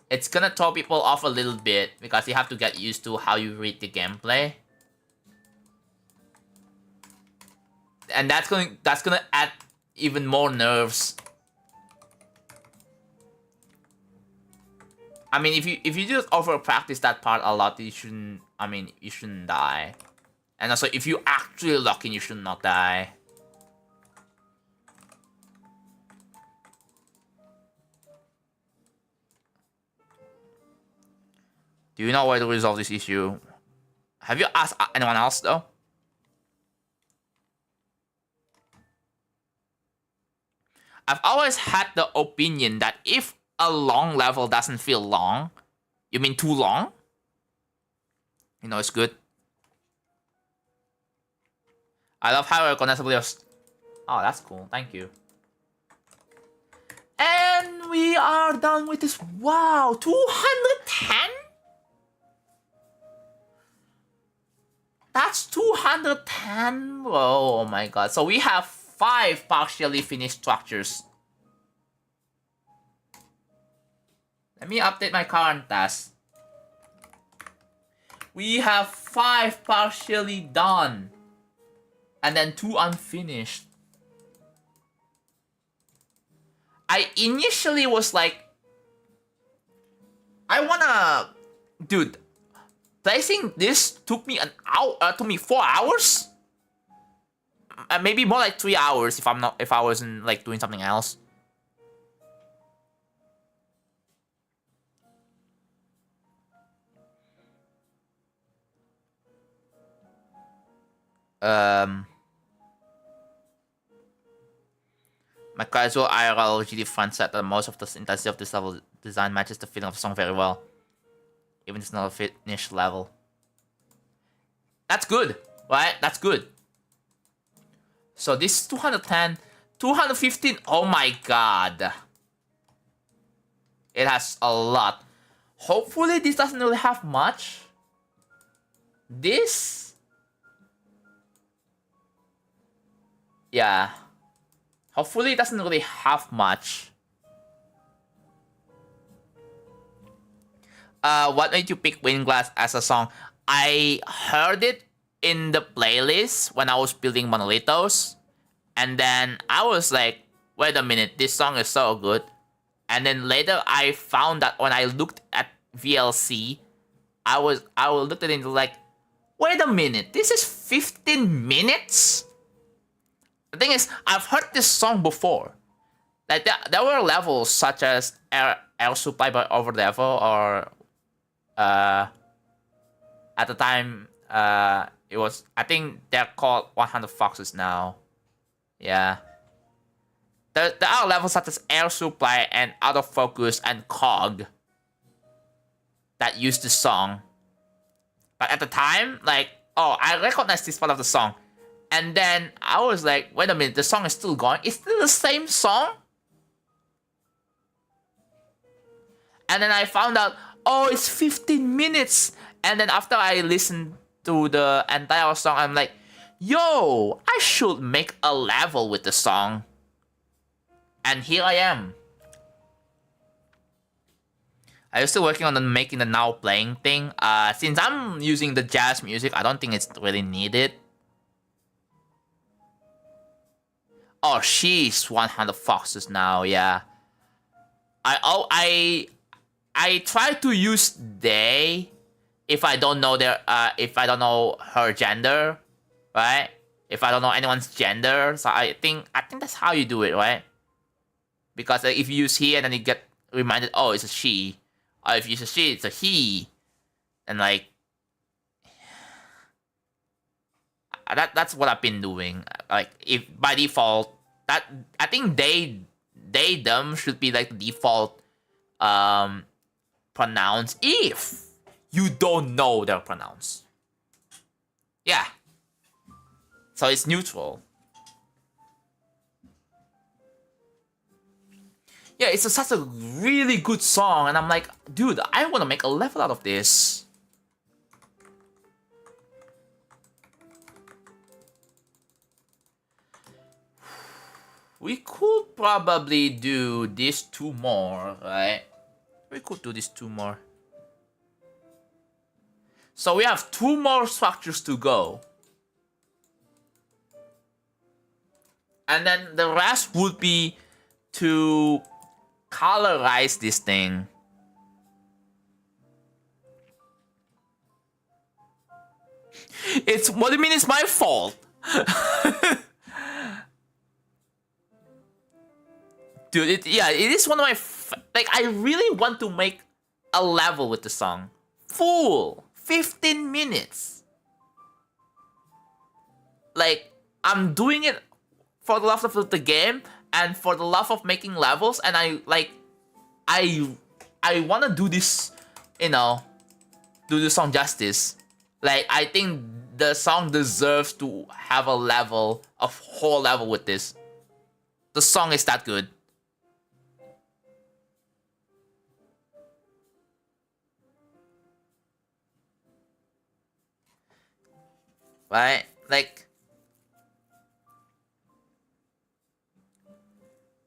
It's gonna throw people off a little bit because you have to get used to how you read the gameplay. And that's gonna add even more nerves. I mean, if you just over practice that part a lot, you shouldn't die. And also, if you actually lock in, you should not die. Do you know why to resolve this issue? Have you asked anyone else though? I've always had the opinion that if a long level doesn't feel long, you mean too long? You know, it's good. I love how recognizable your... Oh, that's cool. Thank you. And we are done with this. Wow, 210? That's 210? Whoa, oh my god. So we have 5 partially finished structures. Let me update my current task. We have 5 partially done. And then 2 unfinished. I initially was like, I wanna... Dude, placing this took me an hour, took me 4 hours? Maybe more like 3 hours if I wasn't like doing something else. My casual IRL GD friend said that most of the intensity of this level design matches the feeling of the song very well. Even if it's not a finished level. That's good, right? That's good. So this is 210, 215, oh my god. It has a lot. Hopefully this doesn't really have much. This? Yeah. Hopefully it doesn't really have much. What made you pick Wind Glass as a song? I heard it in the playlist when I was building Monolitos. And then I was like, wait a minute, this song is so good. And then later I found that when I looked at VLC, I looked at it and like, wait a minute, this is 15 minutes? The thing is, I've heard this song before. Like there were levels such as Air Supply by Overlevel or at the time it was, I think they're called 100 Foxes now. Yeah. There are levels such as Air Supply and Out of Focus and Cog that used the song. But at the time, like, oh, I recognized this part of the song. And then I was like, wait a minute, the song is still going? It's still the same song? And then I found out, oh, it's 15 minutes. And then after I listened to the entire song, I'm like, yo, I should make a level with the song. And here I am. I'm still working on making the now playing thing. Since I'm using the jazz music, I don't think it's really needed. Oh, she's 100 Foxes now, yeah. I try to use they if I don't know if I don't know her gender, right? If I don't know anyone's gender, so I think that's how you do it, right? Because if you use he and then you get reminded, oh, it's a she. Or if you use a she, it's a he. And like, that's what I've been doing. Like, if by default, that I think they them should be like the default pronouns if you don't know their pronouns. Yeah. So it's neutral. yeah, it's such a really good song, and I'm like, dude, I want to make a level out of this. We could probably do these 2 more, right? We could do these 2 more. So we have 2 more structures to go. And then the rest would be to colorize this thing. What do you mean it's my fault? Dude, it is one of my... like, I really want to make a level with the song. Full 15 minutes. Like, I'm doing it for the love of the game and for the love of making levels, and I want to do this, do the song justice. Like, I think the song deserves to have a whole level with this. The song is that good. Right? Like,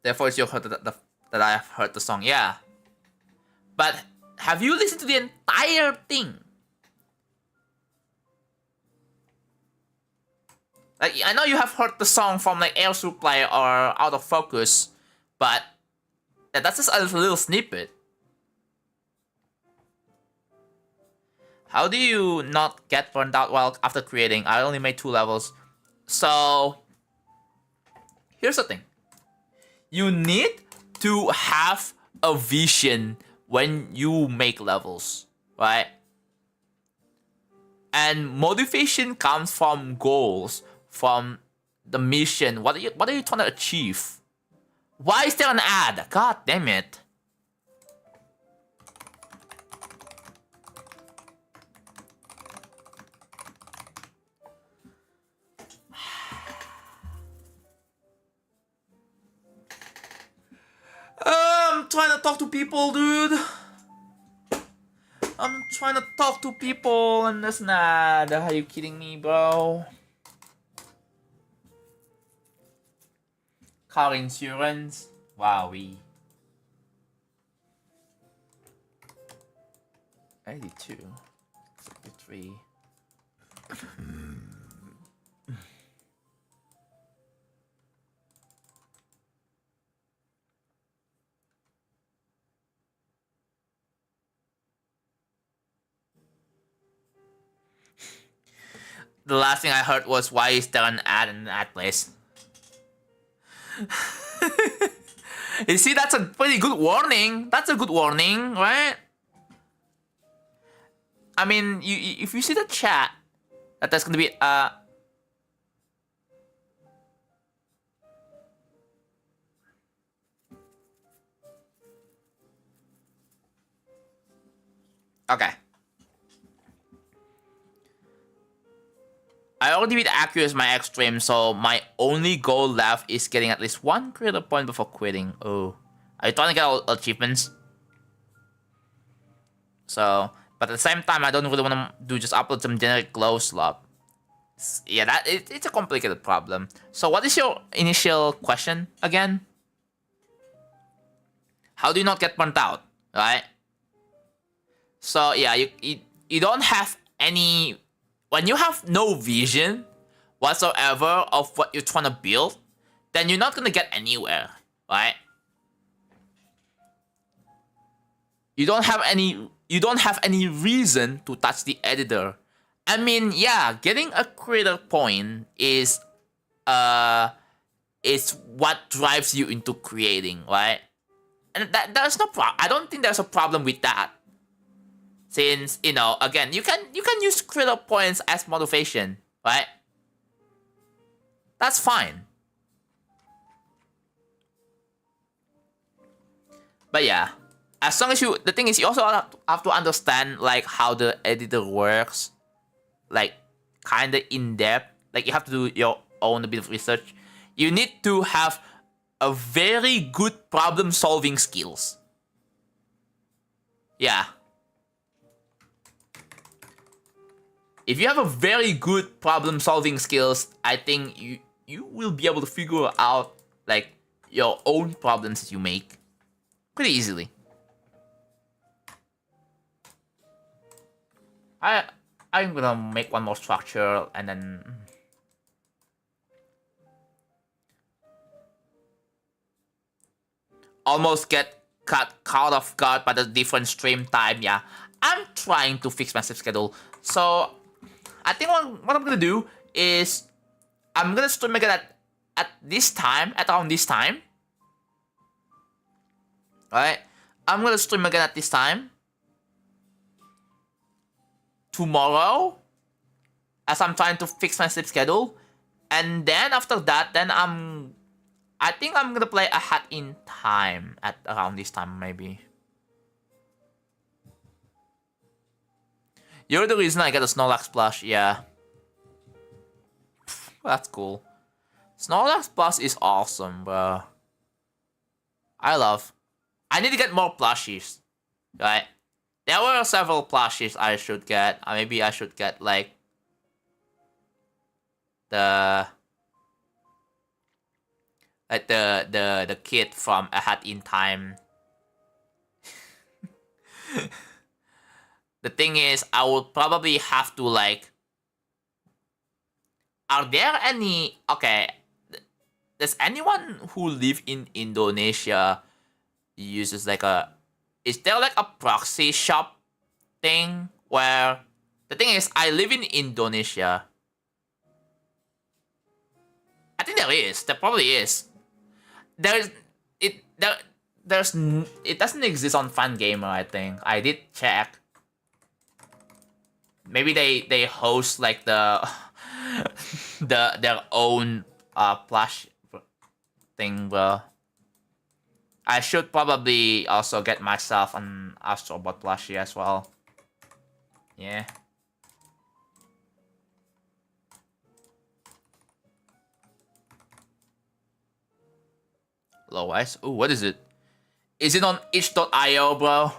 therefore it's your heard that I have heard the song, yeah. But have you listened to the entire thing? Like, I know you have heard the song from like Air Supply or Out of Focus, but that's just a little snippet. How do you not get burned out while after creating? I only made 2 levels. So, here's the thing. You need to have a vision when you make levels, right? And motivation comes from goals, from the mission. What are you trying to achieve? Why is there an ad? God damn it. I'm trying to talk to people, dude. I'm trying to talk to people and that's not. Are you kidding me, bro? Car insurance. Wowie. 82. 63. The last thing I heard was, why is there an ad in that place? You see, that's a pretty good warning. That's a good warning, right? I mean, if you see the chat, that's gonna be okay. I already beat Accurate as my extreme, so my only goal left is getting at least 1 creator point before quitting. Oh. Are you trying to get all achievements? So, but at the same time, I don't really want to do just upload some generic glow slop. Yeah, it's a complicated problem. So what is your initial question again? How do you not get burnt out, right? So yeah, you don't have any... When you have no vision whatsoever of what you're trying to build, then you're not gonna get anywhere, right? You don't have any reason to touch the editor. I mean, yeah, getting a creator point is what drives you into creating, right? And there's no problem. I don't think there's a problem with that. Since, again, you can use creator points as motivation, right? That's fine. But yeah, as long as the thing is, you also have to understand like how the editor works, like kind of in depth. Like you have to do your own bit of research. You need to have a very good problem-solving skills. Yeah. If you have a very good problem-solving skills, I think you will be able to figure out like your own problems that you make pretty easily. I'm gonna make one more structure and then almost get caught off guard by the different stream time. Yeah, I'm trying to fix my sleep schedule. So I think what I'm gonna do is I'm gonna stream again at this time, at around this time. Alright, I'm gonna stream again at this time tomorrow, as I'm trying to fix my sleep schedule, and then after that, then I think I'm gonna play a hat in time at around this time maybe. You're the reason I got a Snorlax plush, yeah. That's cool. Snorlax plush is awesome, bro. I need to get more plushies, right? There were several plushies I should get. Maybe I should get like the kid from A Hat in Time. The thing is, I would probably have to like. Are there any? Okay, does anyone who live in Indonesia uses like a? Is there like a proxy shop thing where the thing is, I live in Indonesia. I think there is. There probably is. It doesn't exist on Fangamer. I think I did check. Maybe they host like their own plush thing. Well, I should probably also get myself an Astrobot plushie as well. Yeah. Low ice. Oh, what is it? Is it on itch.io, bro?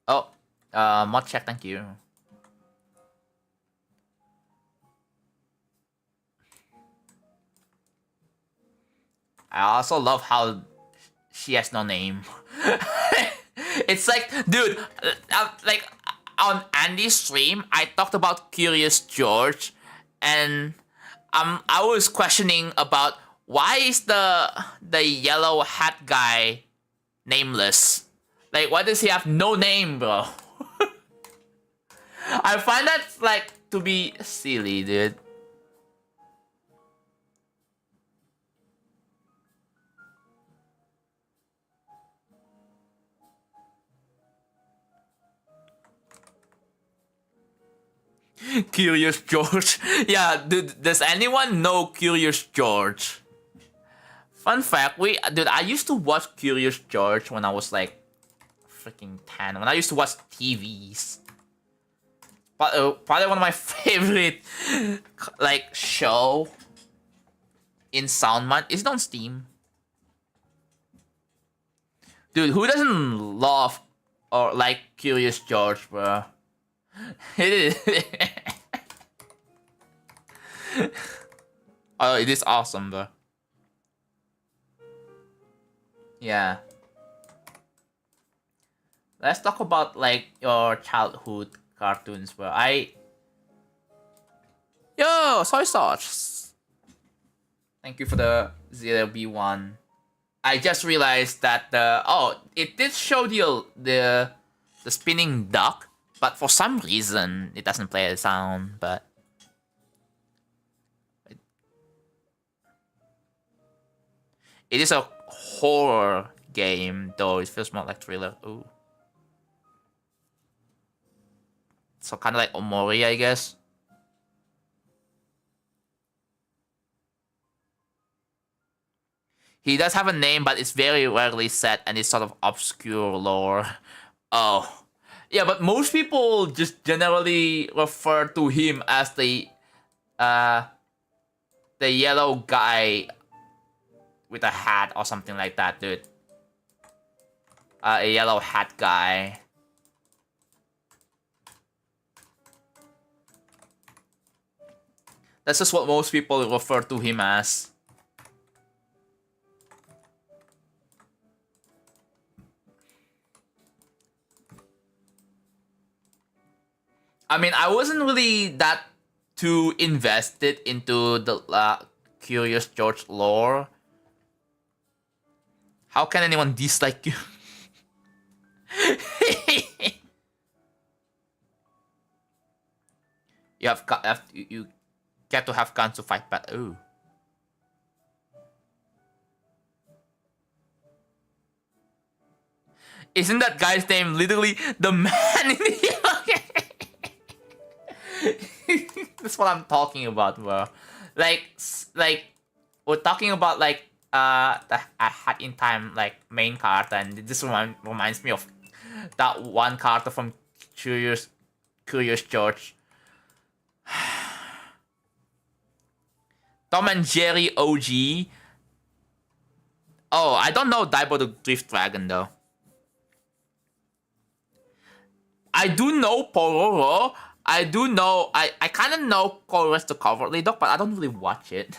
Oh, mod check, thank you. I also love how she has no name. It's like, dude, like on Andy's stream, I talked about Curious George, and I was questioning about why is the yellow hat guy nameless? Like, why does he have no name, bro? I find that like to be silly, dude. Curious George. Yeah, dude, does anyone know Curious George? Fun fact, I used to watch Curious George when I was like freaking 10. When I used to watch TVs. But probably one of my favorite like show in Soundman. Is it on Steam? Dude, who doesn't love or like Curious George, bro? It is. Oh, it is awesome, bro. Yeah. Let's talk about like your childhood cartoons, bro. Yo, soy sauce. Thank you for the 0B1. I just realized that it did show the spinning duck, but for some reason it doesn't play the sound. But it is a horror game, though it feels more like thriller. Ooh. So kind of like Omori, I guess. He does have a name, but it's very rarely said, and it's sort of obscure lore. Oh. Yeah, but most people just generally refer to him as the The yellow guy with a hat or something like that, dude. A yellow hat guy. That's just what most people refer to him as. I mean, I wasn't really that too invested into the Curious George lore. How can anyone dislike you? You get to have guns to fight back. Ooh. Isn't that guy's name literally the man in the That's what I'm talking about, bro. Like we're talking about like the Hat in Time like main character, and this reminds me of that one character from Curious George. Tom and Jerry OG. Oh, I don't know Daibo the Drift Dragon though. I do know Pororo. I do know, I kind of know Chorus the Cowardly Dog, but I don't really watch it.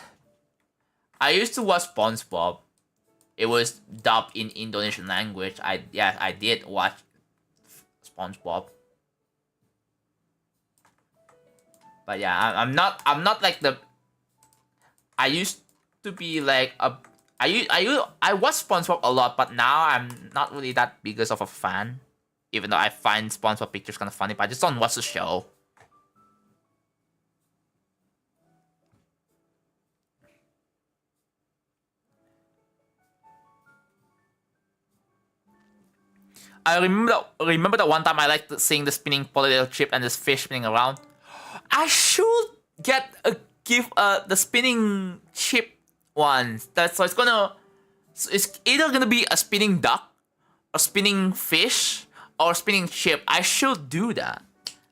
I used to watch SpongeBob. It was dubbed in Indonesian language. I did watch SpongeBob. But yeah, I'm not like the. I used to be like a. I watch SpongeBob a lot, but now I'm not really that biggest of a fan. Even though I find SpongeBob pictures kind of funny, but I just don't watch the show. I remember that one time I liked seeing the spinning potato chip and this fish spinning around. I should get a give the spinning chip one. So it's either gonna be a spinning duck, a spinning fish, or a spinning chip. I should do that.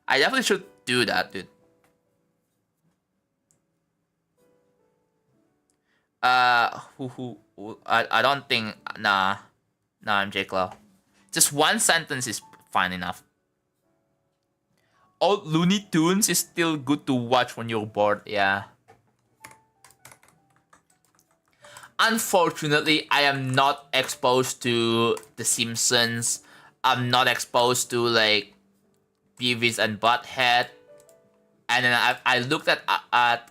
I definitely should do that, dude. I don't think nah, I'm J Claw. Just one sentence is fine enough. Old Looney Tunes is still good to watch when you're bored, yeah. Unfortunately, I am not exposed to The Simpsons. I'm not exposed to like Beavis and Butthead. And then I looked at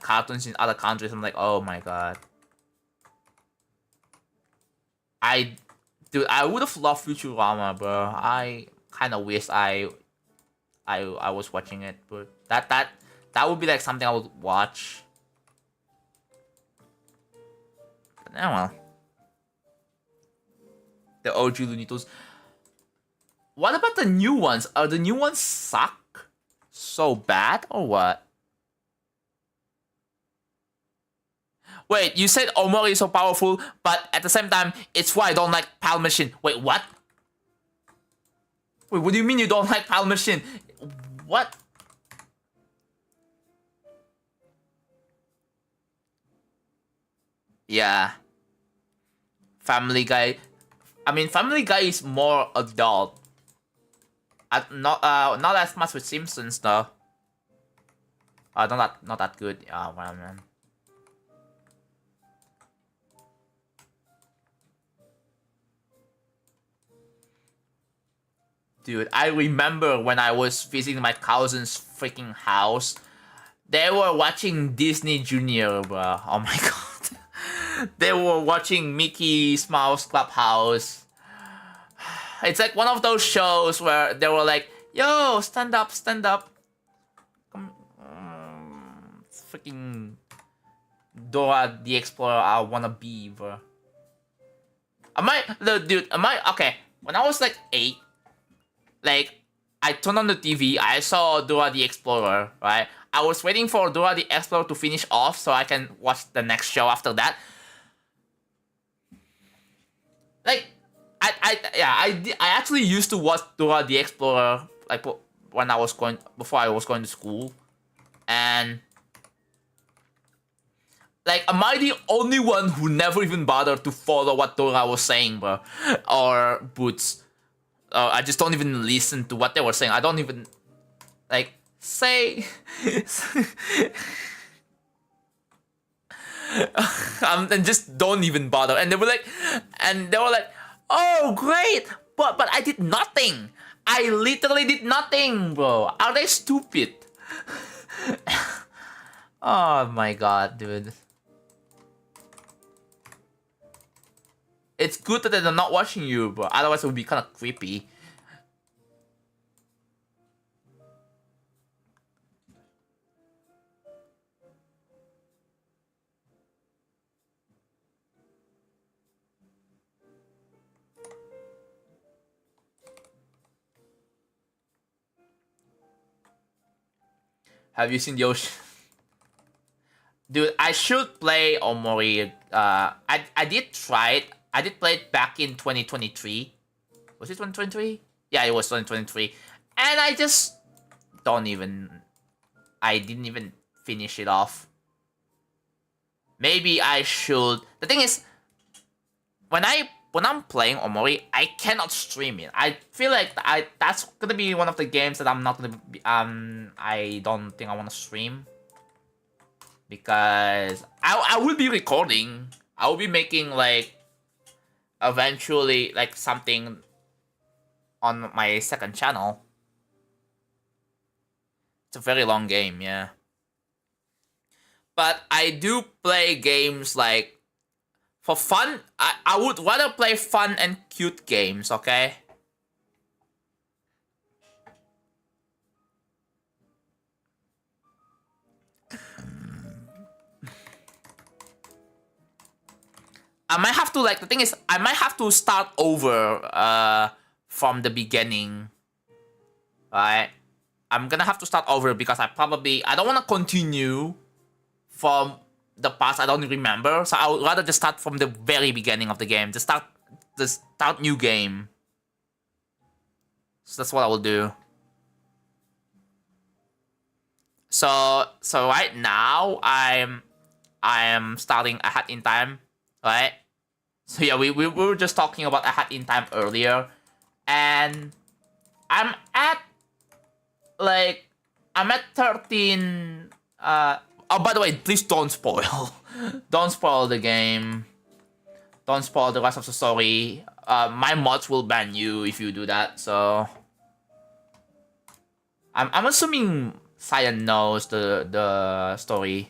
cartoons in other countries. I'm like, oh my god. Dude, I would have loved Futurama, bro. I kind of wish I was watching it, but that would be like something I would watch. But well, the OG Looney Tunes. What about the new ones? Are the new ones suck so bad or what? Wait, you said Omori is so powerful, but at the same time, it's why I don't like Pal Machine. Wait, what? Wait, what do you mean you don't like Pal Machine? What? Yeah. Family Guy. I mean, Family Guy is more adult. Not as much with Simpsons though. Not that good. Oh well, man. Dude, I remember when I was visiting my cousin's freaking house, they were watching Disney Junior, bro. Oh my god. They were watching Mickey Mouse Clubhouse. It's like one of those shows where they were like, yo, stand up, stand up. Freaking Dora the Explorer, I wanna be, bro. Okay, when I was like 8, like, I turned on the TV, I saw Dora the Explorer, right? I was waiting for Dora the Explorer to finish off so I can watch the next show after that. Like, I actually used to watch Dora the Explorer, like, before I was going to school. And Like, am I the only one who never even bothered to follow what Dora was saying, bro? Or Boots? I just don't even listen to what they were saying. I don't even, like, say... and just don't even bother. And they were like, oh, great! But I did nothing! I literally did nothing, bro! Are they stupid? Oh my god, dude. It's good that they're not watching you, bro. Otherwise it would be kind of creepy. Have you seen Yoshi? Dude, I should play Omori. I did try it. I did play it back in 2023. Was it 2023? Yeah, it was 2023. And I just don't even... I didn't even finish it off. Maybe I should... The thing is, when I'm playing Omori, I cannot stream it. I feel like that's gonna be one of the games that I'm not gonna be... I don't think I want to stream. Because I will be recording. I will be making, like, eventually, like, something on my second channel. It's a very long game, yeah. But I do play games, like, for fun. I would rather play fun and cute games, okay? I might have to, like, the thing is, I might have to start over from the beginning. Right? I'm gonna have to start over because I don't want to continue from the past I don't remember. So I would rather just start from the very beginning of the game. Just start new game. So that's what I will do. So right now I am starting A Hat in Time, right? So yeah, we were just talking about A Hat in Time earlier, and I'm at 13. Oh, by the way, please don't spoil. Don't spoil the game. Don't spoil the rest of the story. My mods will ban you if you do that. So I'm assuming Cyan knows the story.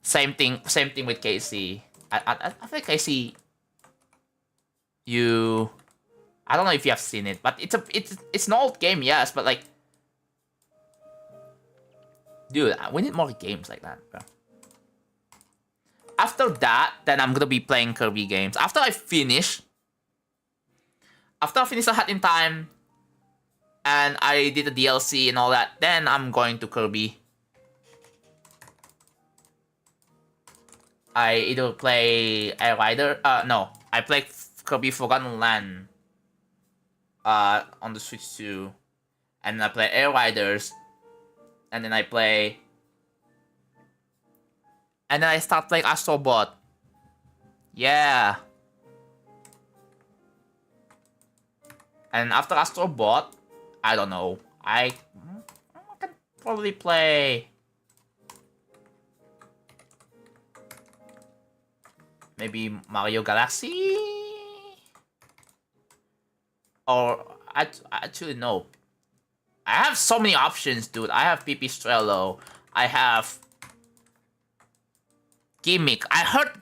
Same thing with Casey. I feel like Casey, I don't know if you have seen it, but it's an old game, yes, but like, dude, we need more games like that, bro. After that, then I'm gonna be playing Kirby games. After I finish A Hat in Time, and I did the DLC and all that, then I'm going to Kirby. I either play Air Rider, no, I play Kirby Forgotten Land on the Switch 2, and I play Air Riders, and then I start playing Astro Bot. Yeah. And after Astro Bot, I don't know. I can probably play maybe Mario Galaxy? Or, actually, no. I have so many options, dude. I have Pipistrello. I have Gimmick. I heard...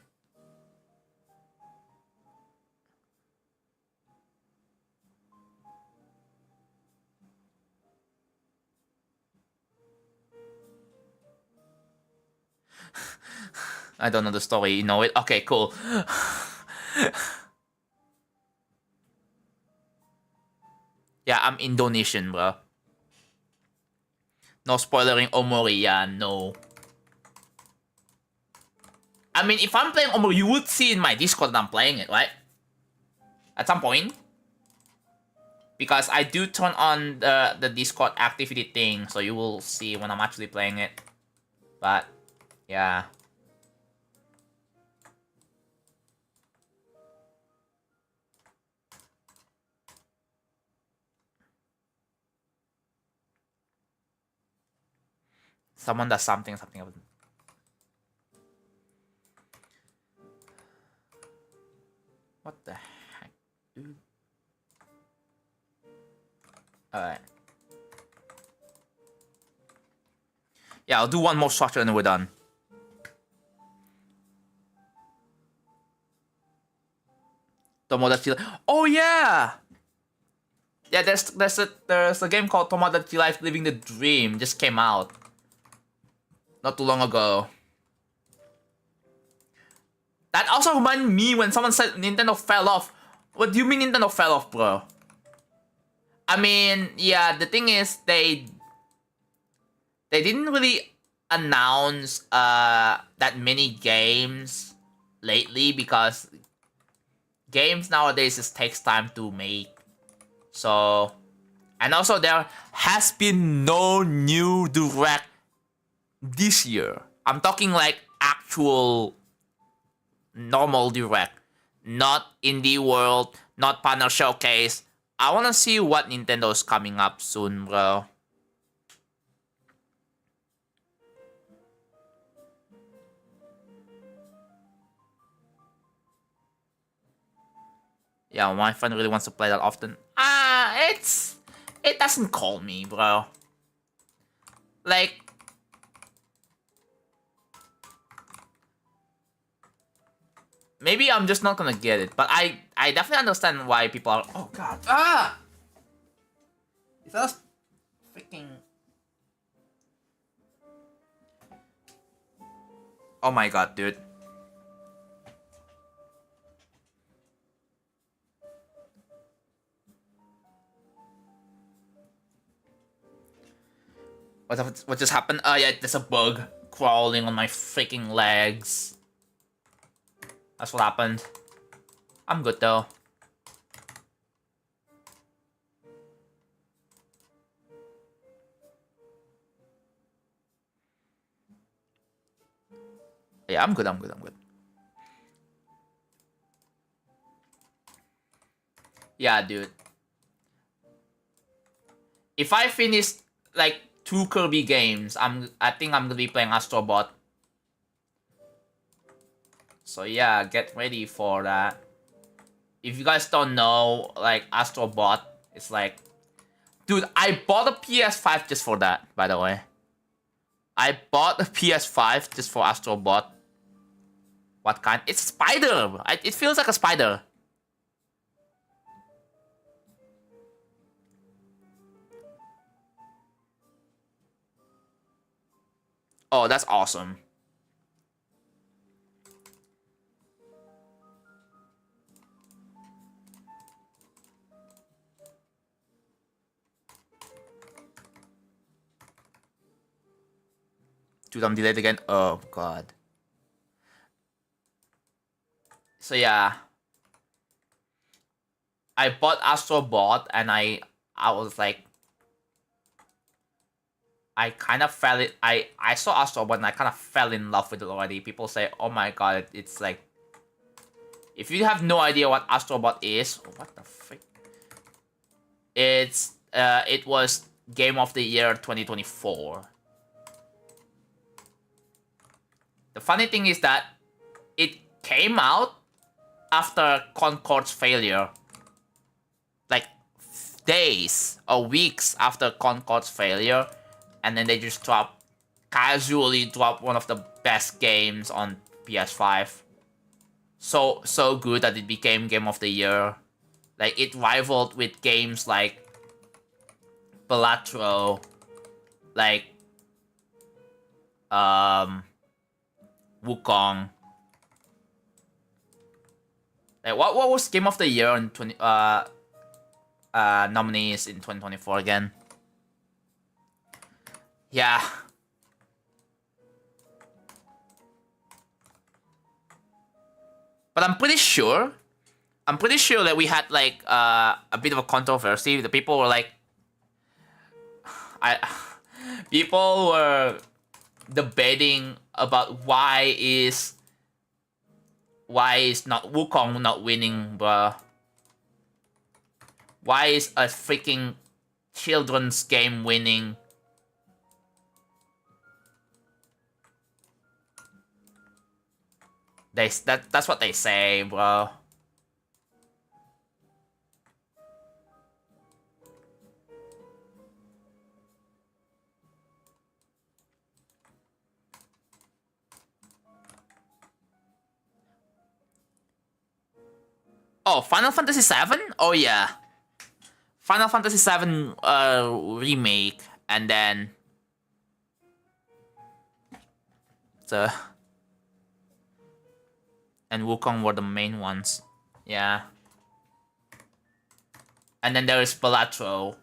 I don't know the story, you know it? Okay, cool. Yeah, I'm Indonesian, bro. No spoilering Omori, yeah, no. I mean, if I'm playing Omori, you would see in my Discord that I'm playing it, right? At some point. Because I do turn on the Discord activity thing, so you will see when I'm actually playing it. But Yeah. Someone does something. What the heck, dude? Alright. Yeah, I'll do one more structure and then we're done. Tomodachi. Oh yeah! Yeah, there's a game called Tomodachi Life Living the Dream. Just came out. Not too long ago. That also reminded me when someone said Nintendo fell off. What do you mean Nintendo fell off, bro? I mean, yeah, the thing is they didn't really announce that many games lately because games nowadays just takes time to make. So, and also there has been no new direct this year. I'm talking like actual normal direct, not indie world, not panel showcase. I wanna see what Nintendo's coming up soon, bro. Yeah, my friend really wants to play that often. It doesn't call me, bro. Like, maybe I'm just not gonna get it, but I definitely understand why people are. Oh god, Is that freaking? Oh my god, dude. What just happened? Oh yeah, there's a bug crawling on my freaking legs. That's what happened. I'm good though. Yeah, I'm good. Yeah, dude. If I finish like 2 Kirby games, I think I'm gonna be playing Astro Bot. So yeah, get ready for that. If you guys don't know, like Astro Bot, it's like, dude, I bought a PS5 just for that. By the way, I bought a PS5 just for Astro Bot. What kind? It's a spider. It feels like a spider. Oh, that's awesome. Dude, I'm delayed again. Oh god. So yeah, I bought Astro Bot and I was like, I kind of fell it. I saw Astro Bot and I kind of fell in love with it already. People say, oh my god, it's like, if you have no idea what Astro Bot is, what the frick? It was Game of the Year 2024. The funny thing is that it came out after Concord's failure. Like, days or weeks after Concord's failure. And then they just casually drop one of the best games on PS5. So good that it became Game of the Year. Like, it rivaled with games like Balatro, like Wukong. Like, what was Game of the Year in nominees in 2024 again? Yeah. But I'm pretty sure that we had like a bit of a controversy. The people were like, people were debating about why is not Wukong not winning, bruh. Why is a freaking children's game winning? That's what they say, bro. Oh, Final Fantasy VII? Oh yeah. Final Fantasy VII remake, and then the and Wukong were the main ones. Yeah. And then there is Balatro.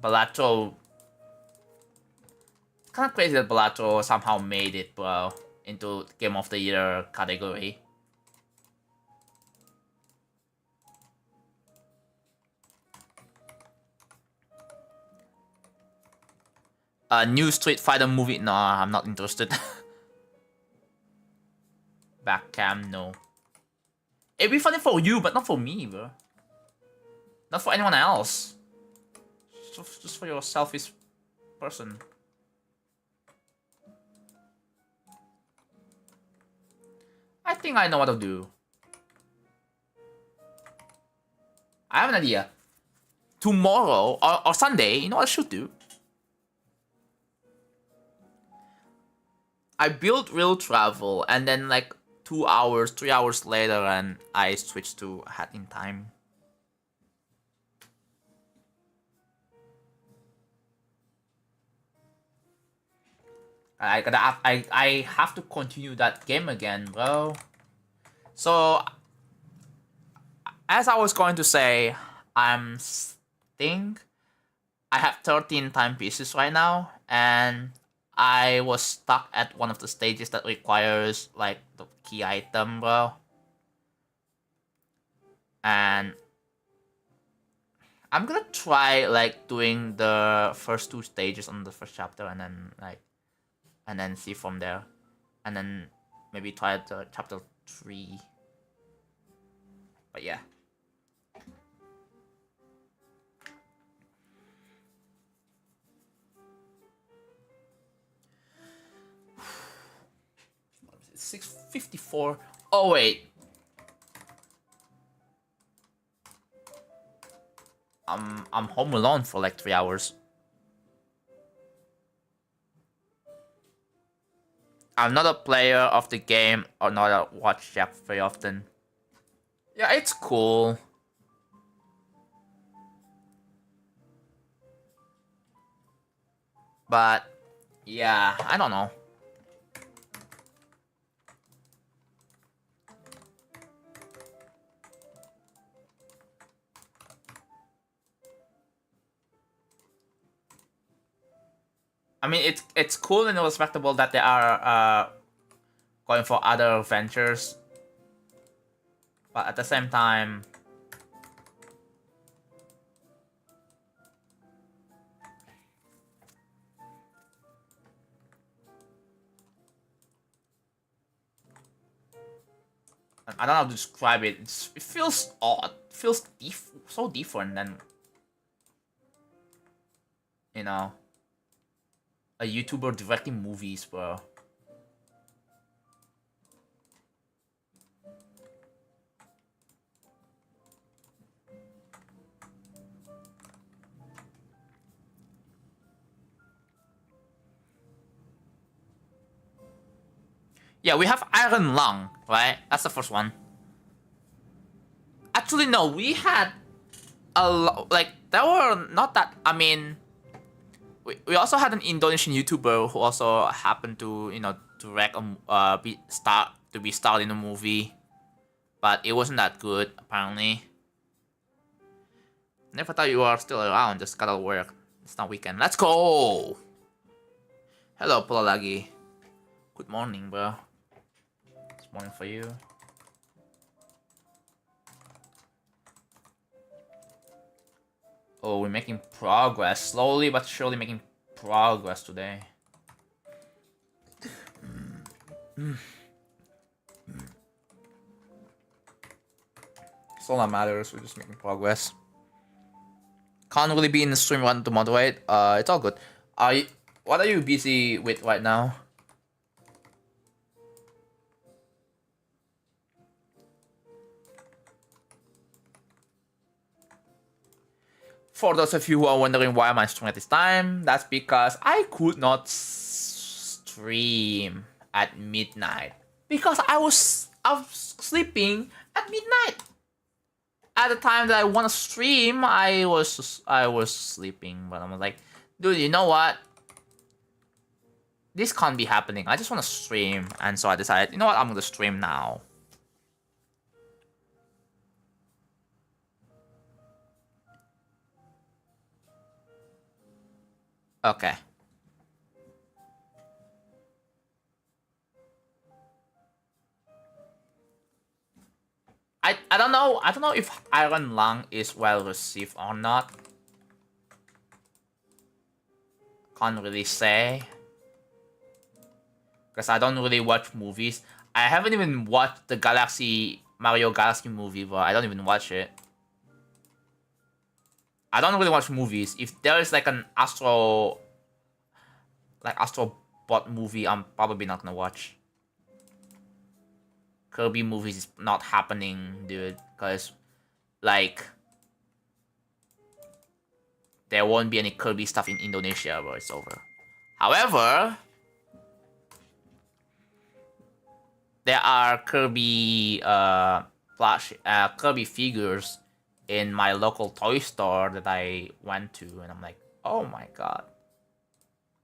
Balatro. Kind of crazy that Balatro somehow made it, bro, into Game of the Year category. A new Street Fighter movie? No, I'm not interested. Backcam, no. It'd be funny for you, but not for me, bro. Not for anyone else. Just for your selfish person. I think I know what to do. I have an idea. Tomorrow or Sunday, you know what I should do? I built real travel, and then like 2 hours, 3 hours later, and I switched to Hat in Time. I have to continue that game again, bro. So, as I was going to say, I think I have 13 timepieces right now, and I was stuck at one of the stages that requires like the key item, bro. And I'm gonna try like doing the first 2 stages on the first chapter, and then see from there, and then maybe try the chapter 3. But yeah. It's 6:54. Oh wait. I'm home alone for like 3 hours. I'm not a player of the game or not a watch Jeff very often. Yeah, it's cool. But yeah, I don't know. I mean, it's cool and respectable that they are going for other ventures, but at the same time, I don't know how to describe it. It feels odd. It feels so different than, you know, a YouTuber directing movies, bro. Yeah, we have Iron Lung, right? That's the first one. Actually, no, we had a lot. Like, there were not that. I mean, we also had an Indonesian YouTuber who also happened to, you know, direct be starred in a movie, but it wasn't that good apparently. Never thought you were still around. Just gotta work. It's not weekend. Let's go. Hello, Polalagi. Good morning, bro. It's morning for you. Oh, we're making progress. Slowly but surely making progress today. It's all that matters. We're just making progress. Can't really be in the stream run to moderate. It's all good. What are you busy with right now? For those of you who are wondering why am I streaming at this time, that's because I could not stream at midnight because I was sleeping at midnight. At the time that I want to stream, I was sleeping, but I'm like, dude, you know what? This can't be happening. I just want to stream, and so I decided, you know what? I'm gonna stream now. Okay. I don't know. I don't know if Iron Lung is well received or not. Can't really say. Because I don't really watch movies. I haven't even watched the Mario Galaxy movie, but I don't even watch it. I don't really watch movies. If there is like an Astro Bot movie, I'm probably not gonna watch. Kirby movies is not happening, dude. Because, like, there won't be any Kirby stuff in Indonesia where it's over. However, there are Kirby Kirby figures in my local toy store that I went to, and I'm like, oh my god,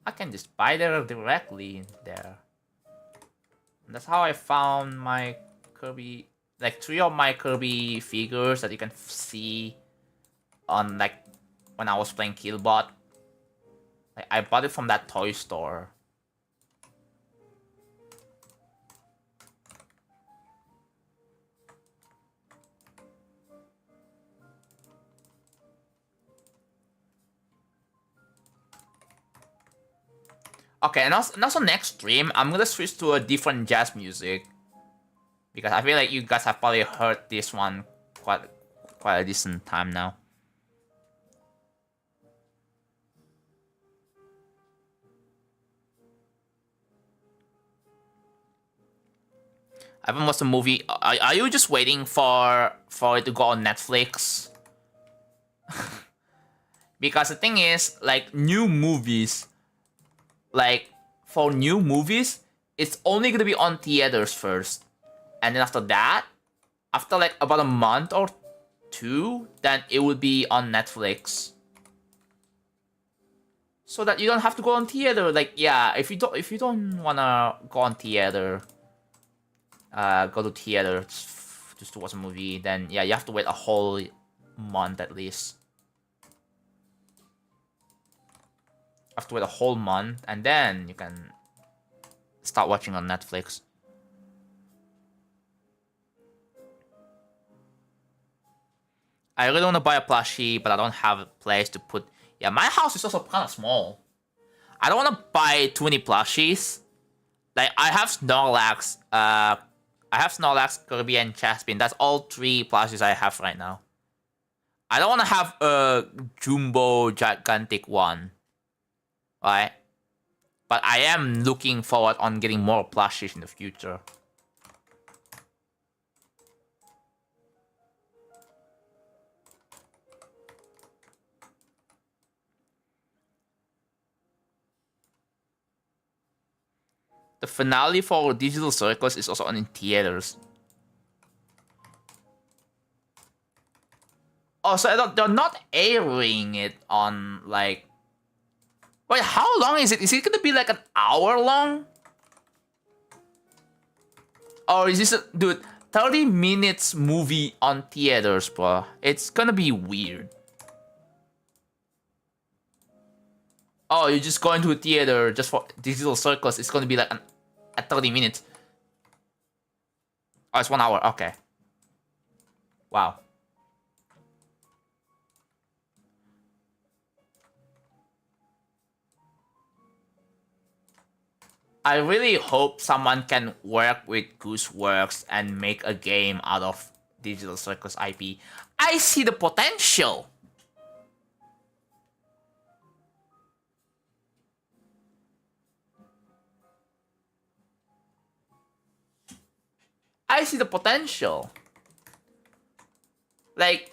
I can just buy there directly there. And that's how I found my Kirby, like 3 of my Kirby figures that you can see on like when I was playing Killbot. Like, I bought it from that toy store. Okay, and also next stream, I'm gonna switch to a different jazz music. Because I feel like you guys have probably heard this one quite a decent time now. I haven't watched the movie. Are you just waiting for it to go on Netflix? Because the thing is, like, new movies, like, for new movies, it's only gonna be on theaters first. And then after that, after like about a month or 2, then it will be on Netflix. So that you don't have to go on theater. Like, yeah, if you don't wanna go on theater, go to theater just to watch a movie, then yeah, you have to wait a whole month at least. You have to wait a whole month, and then you can start watching on Netflix. I really want to buy a plushie, but I don't have a place to put. Yeah, my house is also kind of small. I don't want to buy too many plushies. Like, I have Snorlax, Kirby, and Chaspin. That's all 3 plushies I have right now. I don't want to have a jumbo gigantic one, right? But I am looking forward on getting more plushies in the future. The finale for Digital Circus is also on in theaters. Oh, so they're not airing it on, like... Wait, how long is it? Is it gonna be like an hour long? Or is this dude, 30 minutes movie on theaters, bro? It's gonna be weird. Oh, you're just going to a theater just for Digital Circus. It's gonna be like at 30 minutes. Oh, it's 1 hour. Okay. Wow. I really hope someone can work with Gooseworks and make a game out of Digital Circus IP. I see the potential. I see the potential. Like,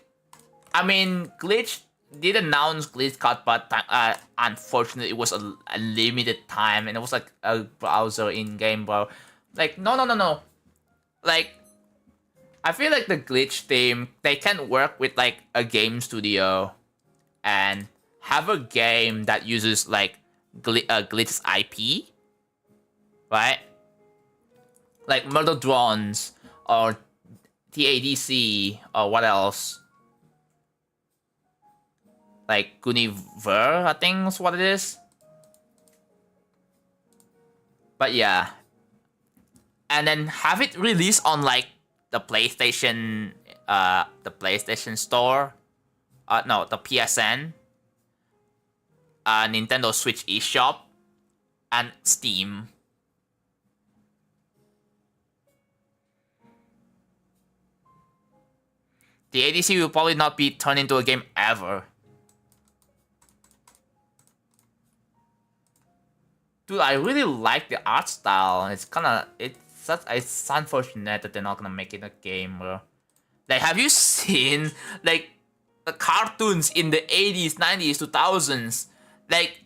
I mean, Glitch did announce Glitch Cut, but unfortunately, it was a limited time, and it was like a browser in-game, bro. Like, no. Like, I feel like the Glitch team, they can work with like a game studio and have a game that uses like Glitch's IP, right? Like Murder Drones or TADC or what else? Like Guniver, I think is what it is. But yeah. And then have it released on like the PlayStation Store. No, the PSN. Nintendo Switch eShop and Steam. The ADC will probably not be turned into a game ever. Dude, I really like the art style. It's unfortunate that they're not gonna make it a game, bro. Like, have you seen like the cartoons in the 80s, 90s, 2000s? Like,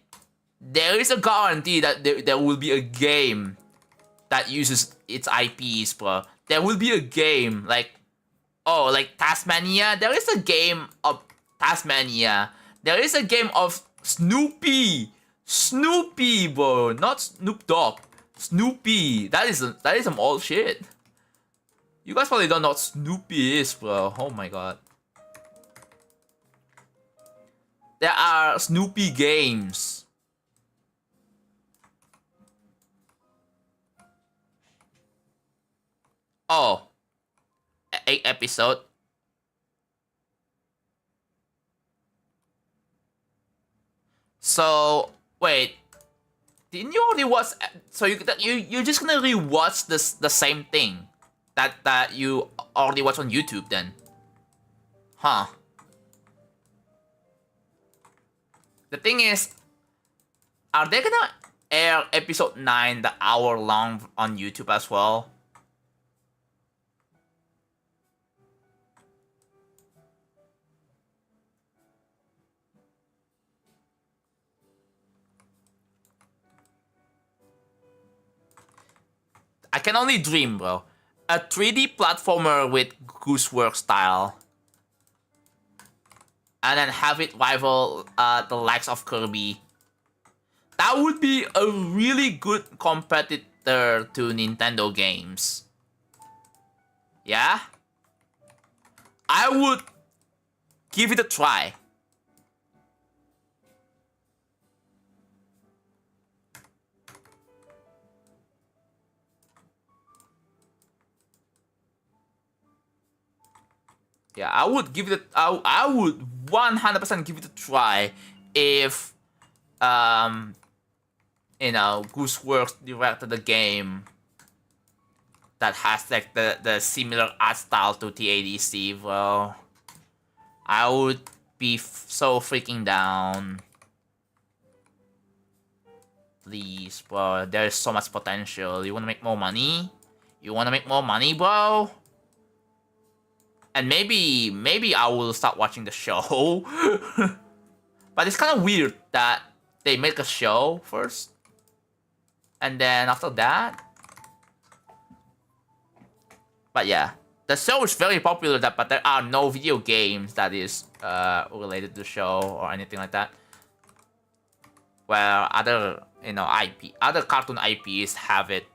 there is a guarantee that there will be a game that uses its IPs, bro. There will be a game like, oh, like Tasmania. There is a game of Tasmania. There is a game of Snoopy. Snoopy, bro, not Snoop Dogg. Snoopy. That is some old shit. You guys probably don't know what Snoopy is, bro. Oh my god. There are Snoopy games. Oh, 8 episode. So wait, didn't you already watch? So you're just gonna rewatch the same thing that you already watched on YouTube then? Huh. The thing is, are they gonna air episode 9 the hour long on YouTube as well? I can only dream, bro. A 3D platformer with Goosework style. And then have it rival the likes of Kirby. That would be a really good competitor to Nintendo games. Yeah? I would give it a try. Yeah, I would give it I would 100% give it a try if you know, Gooseworks directed a game that has like the similar art style to TADC, bro. I would be so freaking down. Please, bro. There's so much potential. You wanna make more money? You wanna make more money, bro? And maybe I will start watching the show. But it's kind of weird that they make a show first, and then after that. But yeah, the show is very popular, but there are no video games that is related to the show or anything like that. Where other, you know, other cartoon IPs have it.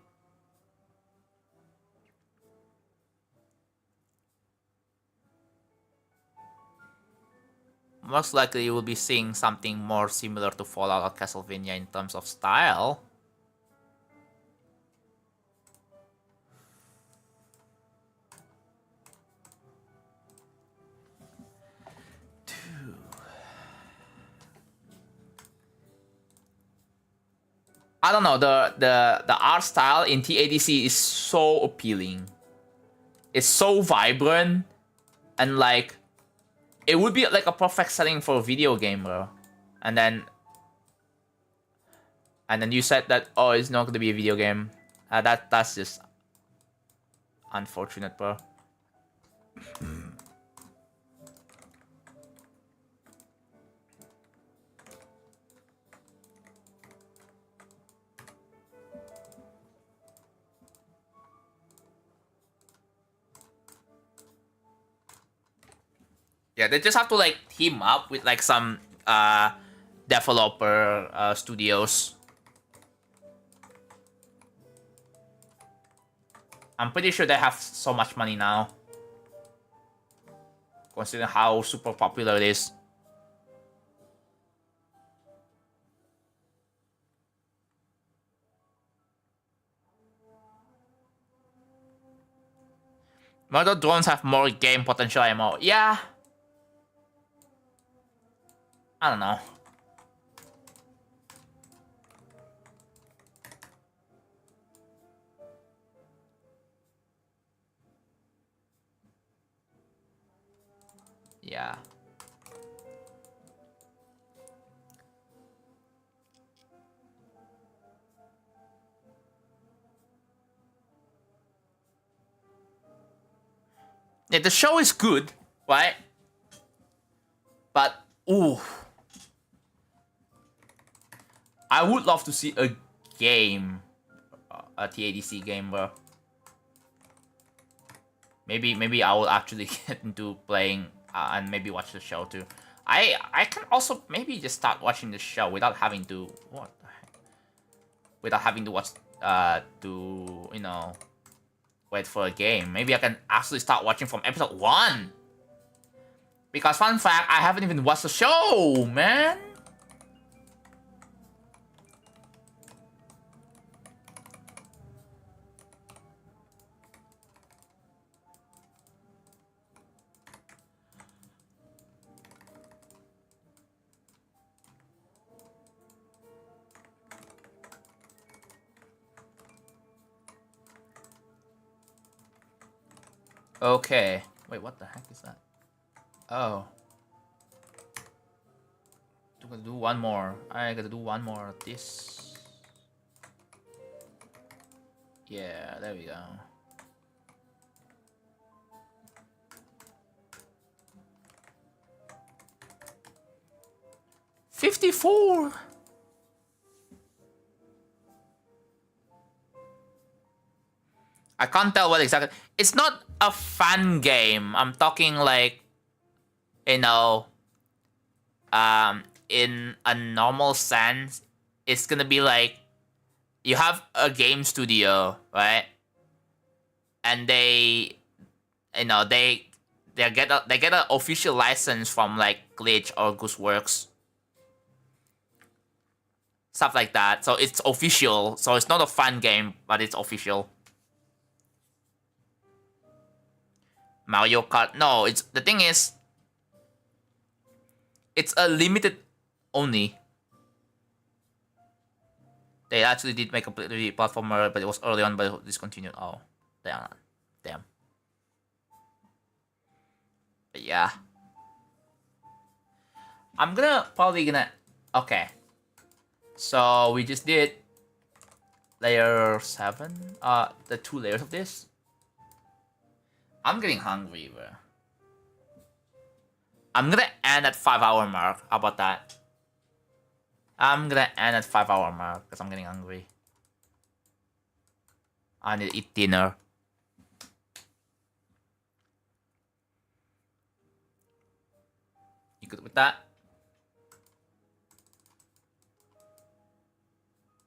Most likely you will be seeing something more similar to Fallout or Castlevania in terms of style. I don't know, the art style in TADC is so appealing. It's so vibrant, and like it would be like a perfect setting for a video game, bro. And then you said that, oh, it's not gonna be a video game. That's just unfortunate, bro. Yeah, they just have to like team up with like some developer studios. I'm pretty sure they have so much money now, considering how super popular it is. Murder drones have more game potential ammo. Yeah. I don't know. Yeah. Yeah, the show is good, right? But, ooh. I would love to see a game. A TADC game, bro. Maybe I will actually get into playing and maybe watch the show too. I can also maybe just start watching the show without having to what the heck? Without having to watch to you know wait for a game. Maybe I can actually start watching from episode 1. Because fun fact, I haven't even watched the show, man. Okay. Wait, what the heck is that? Oh. I'm gonna do one more. I gotta do one more of this. Yeah, there we go. $54. I can't tell what exactly. It's not a fun game. I'm talking like, you know, in a normal sense, it's gonna be like you have a game studio, right? And they, you know, they get an official license from like Glitch or Gooseworks, stuff like that. So it's official. So it's not a fun game, but it's official. Mario Kart. No, it's the thing is, it's a limited only. They actually did make a 3D platformer, but it was early on, but it discontinued. Oh, damn. But yeah, I'm probably gonna. Okay, so we just did layer 7. The 2 layers of this. I'm getting hungry, bro. I'm gonna end at 5-hour mark. How about that? I'm gonna end at 5-hour mark because I'm getting hungry. I need to eat dinner. You good with that?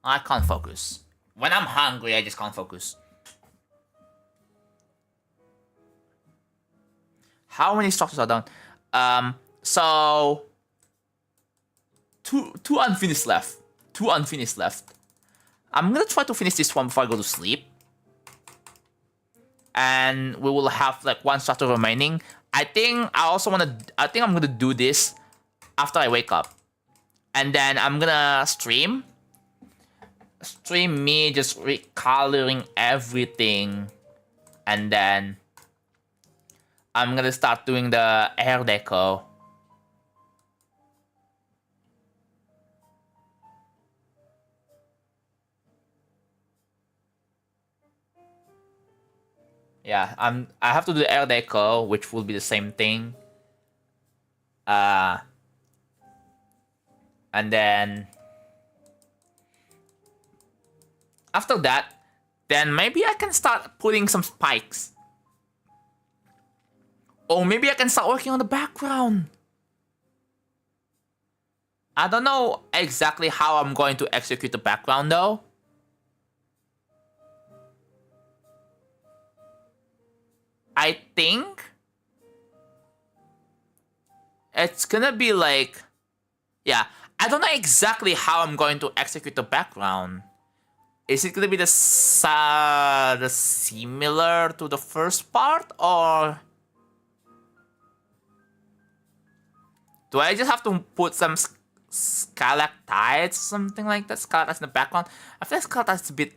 I can't focus. When I'm hungry, I just can't focus. How many structures are done? So two unfinished left. 2 unfinished left. I'm gonna try to finish this one before I go to sleep. And we will have like 1 structure remaining. I think I'm gonna do this after I wake up. And then I'm gonna stream. stream me just recoloring everything, and then I'm gonna start doing the air deco. Yeah, I have to do air deco, which will be the same thing. And then after that, then maybe I can start putting some spikes. Or maybe I can start working on the background. I don't know exactly how I'm going to execute the background though. I think it's gonna be like, yeah, I don't know exactly how I'm going to execute the background. Is it gonna be the similar to the first part, or do I just have to put some stalactites, something like that, stalactites in the background? I feel like stalactites is a bit,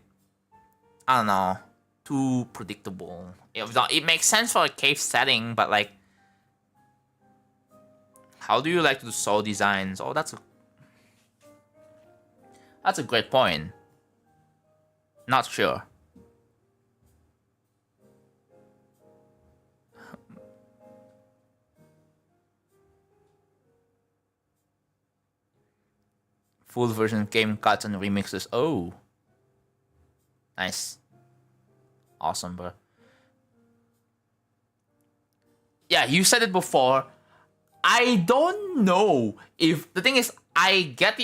I don't know, too predictable. It makes sense for a cave setting, but like, how do you like to do soul designs? Oh, that's a great point. Not sure. Full version game cuts and remixes. Oh, nice, awesome, bro. Yeah, you said it before. I don't know if the thing is I get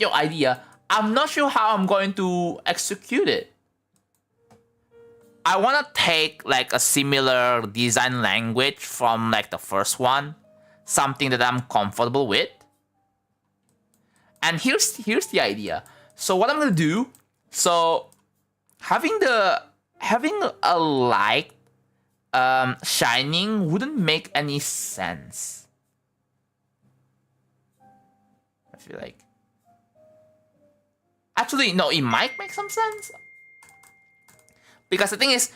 your idea. I'm not sure how I'm going to execute it. I want to take like a similar design language from like the first one, something that I'm comfortable with. And here's the idea. So what I'm gonna do, so having a light shining wouldn't make any sense. I feel like, actually no, it might make some sense, because the thing is,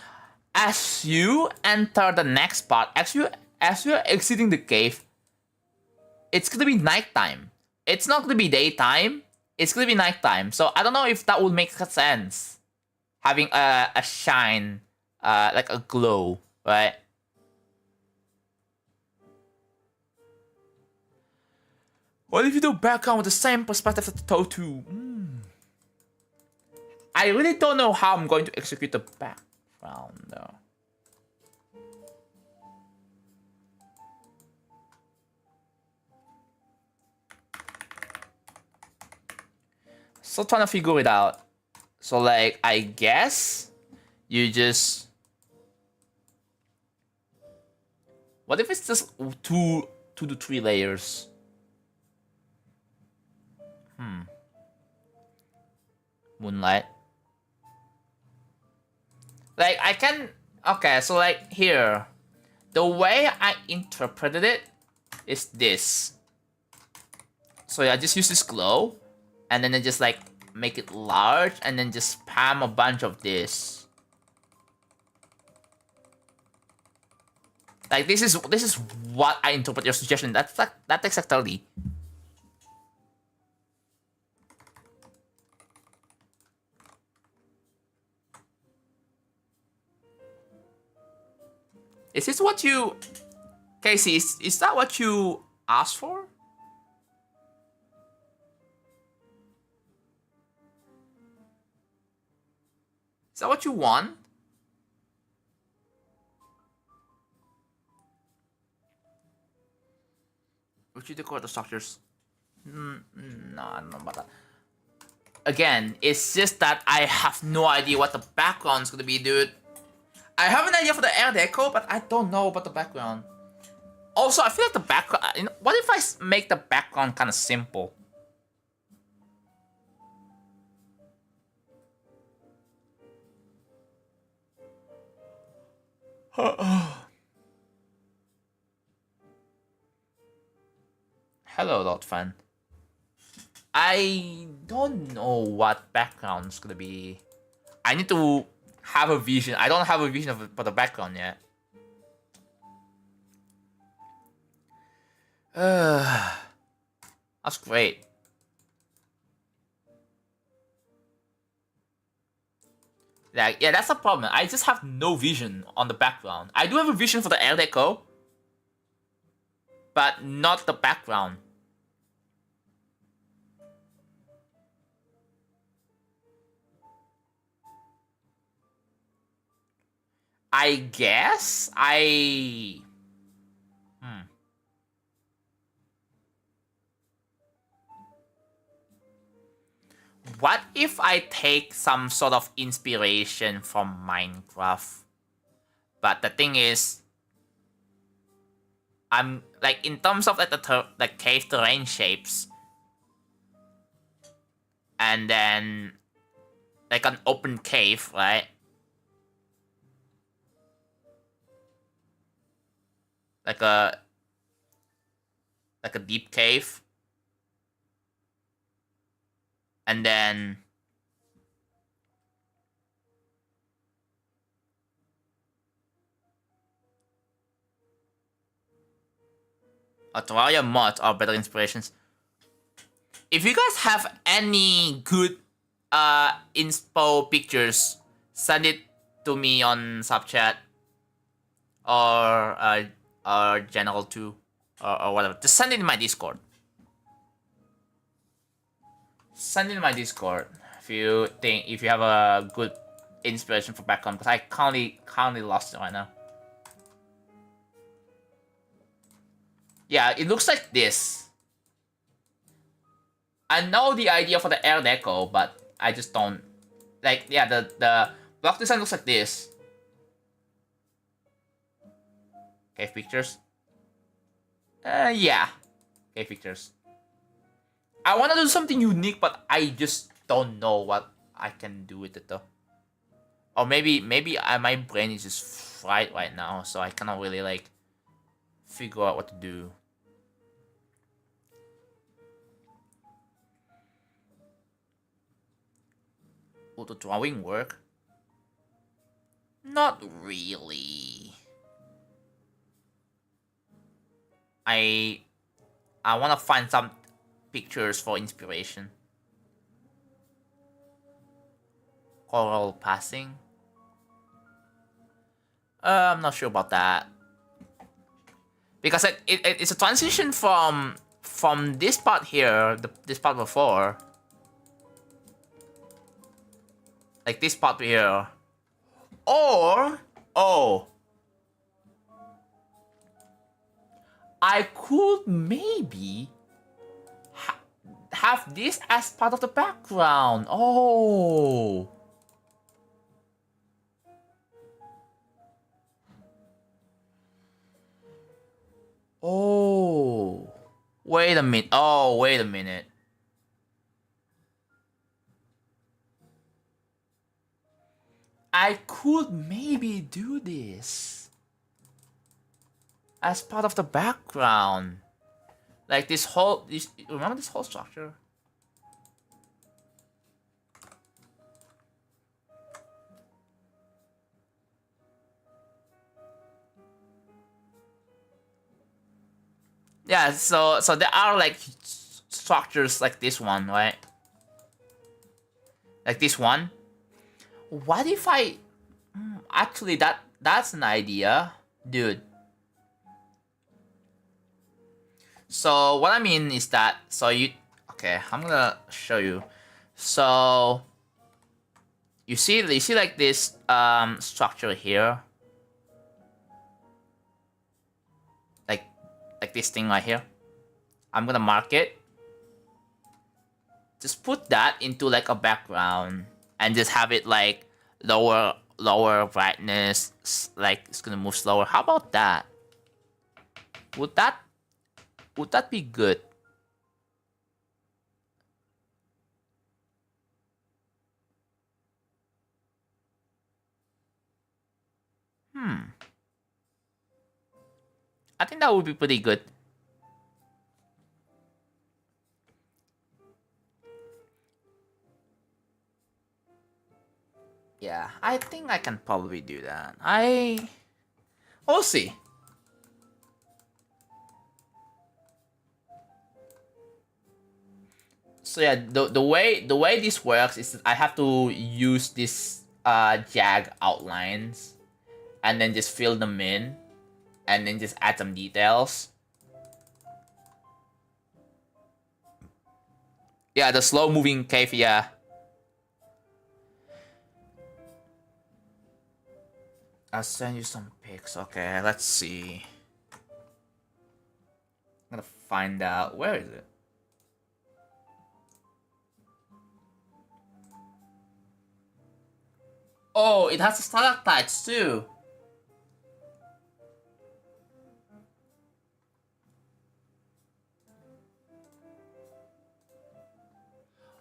as you enter the next part, as you're exiting the cave, it's gonna be nighttime. It's not gonna be daytime. It's gonna be nighttime. So I don't know if that would make sense, having a shine, like a glow, right? What if you do background with the same perspective as the Totu? I really don't know how I'm going to execute the background though. Still trying to figure it out. So like, I guess you just, what if it's just two to 3 layers? Moonlight. Like I can, okay, so like here, the way I interpreted it is this. So yeah, I just use this glow, and then I just like make it large, and then just spam a bunch of this. Like this is what I interpret your suggestion. That's exactly. Is this what you, Casey? Is that what you asked for? Is that what you want? Would you decorate the structures? No, I don't know about that. Again, it's just that I have no idea what the background's gonna be, dude. I have an idea for the air deco, but I don't know about the background. Also, I feel like the background, you know, what if I make the background kind of simple? Hello, Lord Fan. I don't know what background's gonna be. I need to have a vision. I don't have a vision for the background yet. That's great. Like, yeah, that's the problem. I just have no vision on the background. I do have a vision for the air deco, but not the background. I guess What if I take some sort of inspiration from Minecraft? But the thing is, I'm like in terms of like the cave terrain shapes, and then like an open cave, right? Like a deep cave, and then a Terraria mods are better inspirations. If you guys have any good inspo pictures, send it to me on subchat or general 2 or whatever. Just send it in my Discord. Send it in my Discord if you have a good inspiration for background, because I currently lost it right now. Yeah, it looks like this. I know the idea for the air deco, but I just don't like. Yeah, the block design looks like this. Cave pictures. Yeah, cave pictures. I want to do something unique, but I just don't know what I can do with it though. Or maybe my brain is just fried right now, so I cannot really like figure out what to do. Will the drawing work? Not really. I want to find some pictures for inspiration. Coral passing. I'm not sure about that, because it's a transition from this part here, this part before, like this part here, or I could maybe have this as part of the background. Oh. Oh. Wait a minute. Oh, wait a minute. I could maybe do this as part of the background. Like remember this whole structure? Yeah, so there are like structures like this one, right? Like this one. What if I actually that's an idea, dude. So what I mean is that okay, I'm gonna show you. So you see like this structure here, like this thing right here. I'm gonna mark it. Just put that into like a background and just have it like lower brightness, like it's gonna move slower. How about that? Would that be good? I think that would be pretty good. I think I can probably do that. We'll see. So yeah, the way this works is that I have to use this jag outlines and then just fill them in and then just add some details. Yeah, the slow moving cave, yeah. I'll send you some pics. Okay, let's see. I'm gonna find out. Where is it? Oh, it has stalactites too.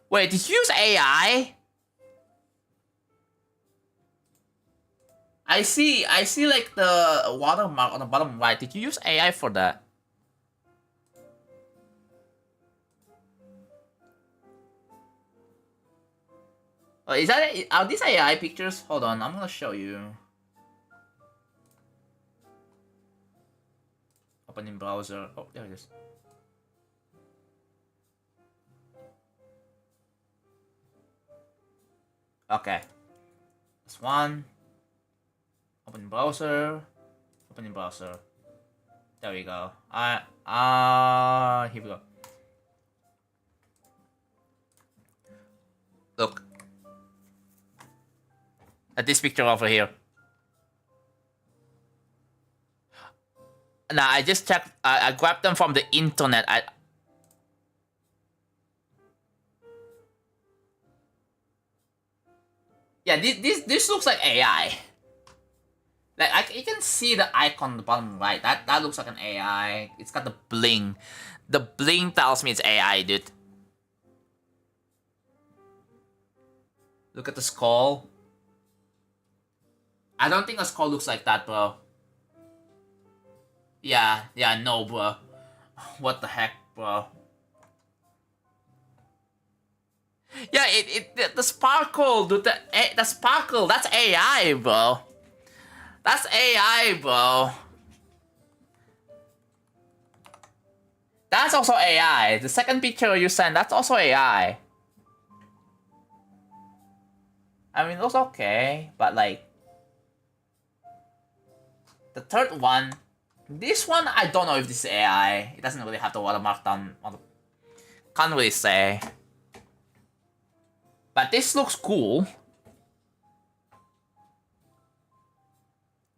Wait, did you use AI? I see like the watermark on the bottom right. Did you use AI for that? Oh, is that are these AI pictures? Hold on, I'm gonna show you. Open in browser. Oh, there it is. Okay. This one. Open in browser. Open in browser. There we go. Here we go. Look. At this picture over here. Nah, I just checked. I grabbed them from the internet. Yeah, this looks like AI. Like you can see the icon on the bottom right. That looks like an AI. It's got the bling. The bling tells me it's AI, dude. Look at the skull. I don't think a skull looks like that, bro. Yeah, no, bro. What the heck, bro? Yeah, the sparkle, dude. The sparkle. That's AI, bro. That's AI, bro. That's also AI. The second picture you sent, that's also AI. I mean, it looks okay, but like the third one, this one, I don't know if this is AI. It doesn't really have the watermark down on the... Can't really say. But this looks cool.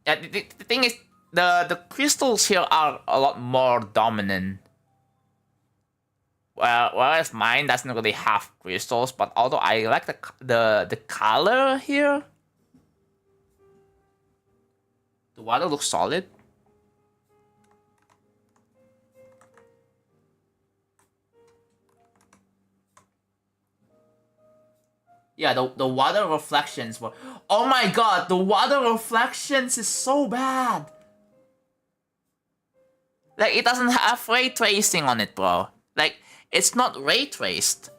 Yeah, the thing is, the crystals here are a lot more dominant. Whereas mine doesn't really have crystals, but although I like the color here. The water looks solid. Yeah, the water reflections were... Oh my god, the water reflections is so bad! Like, it doesn't have ray tracing on it, bro. Like, it's not ray traced.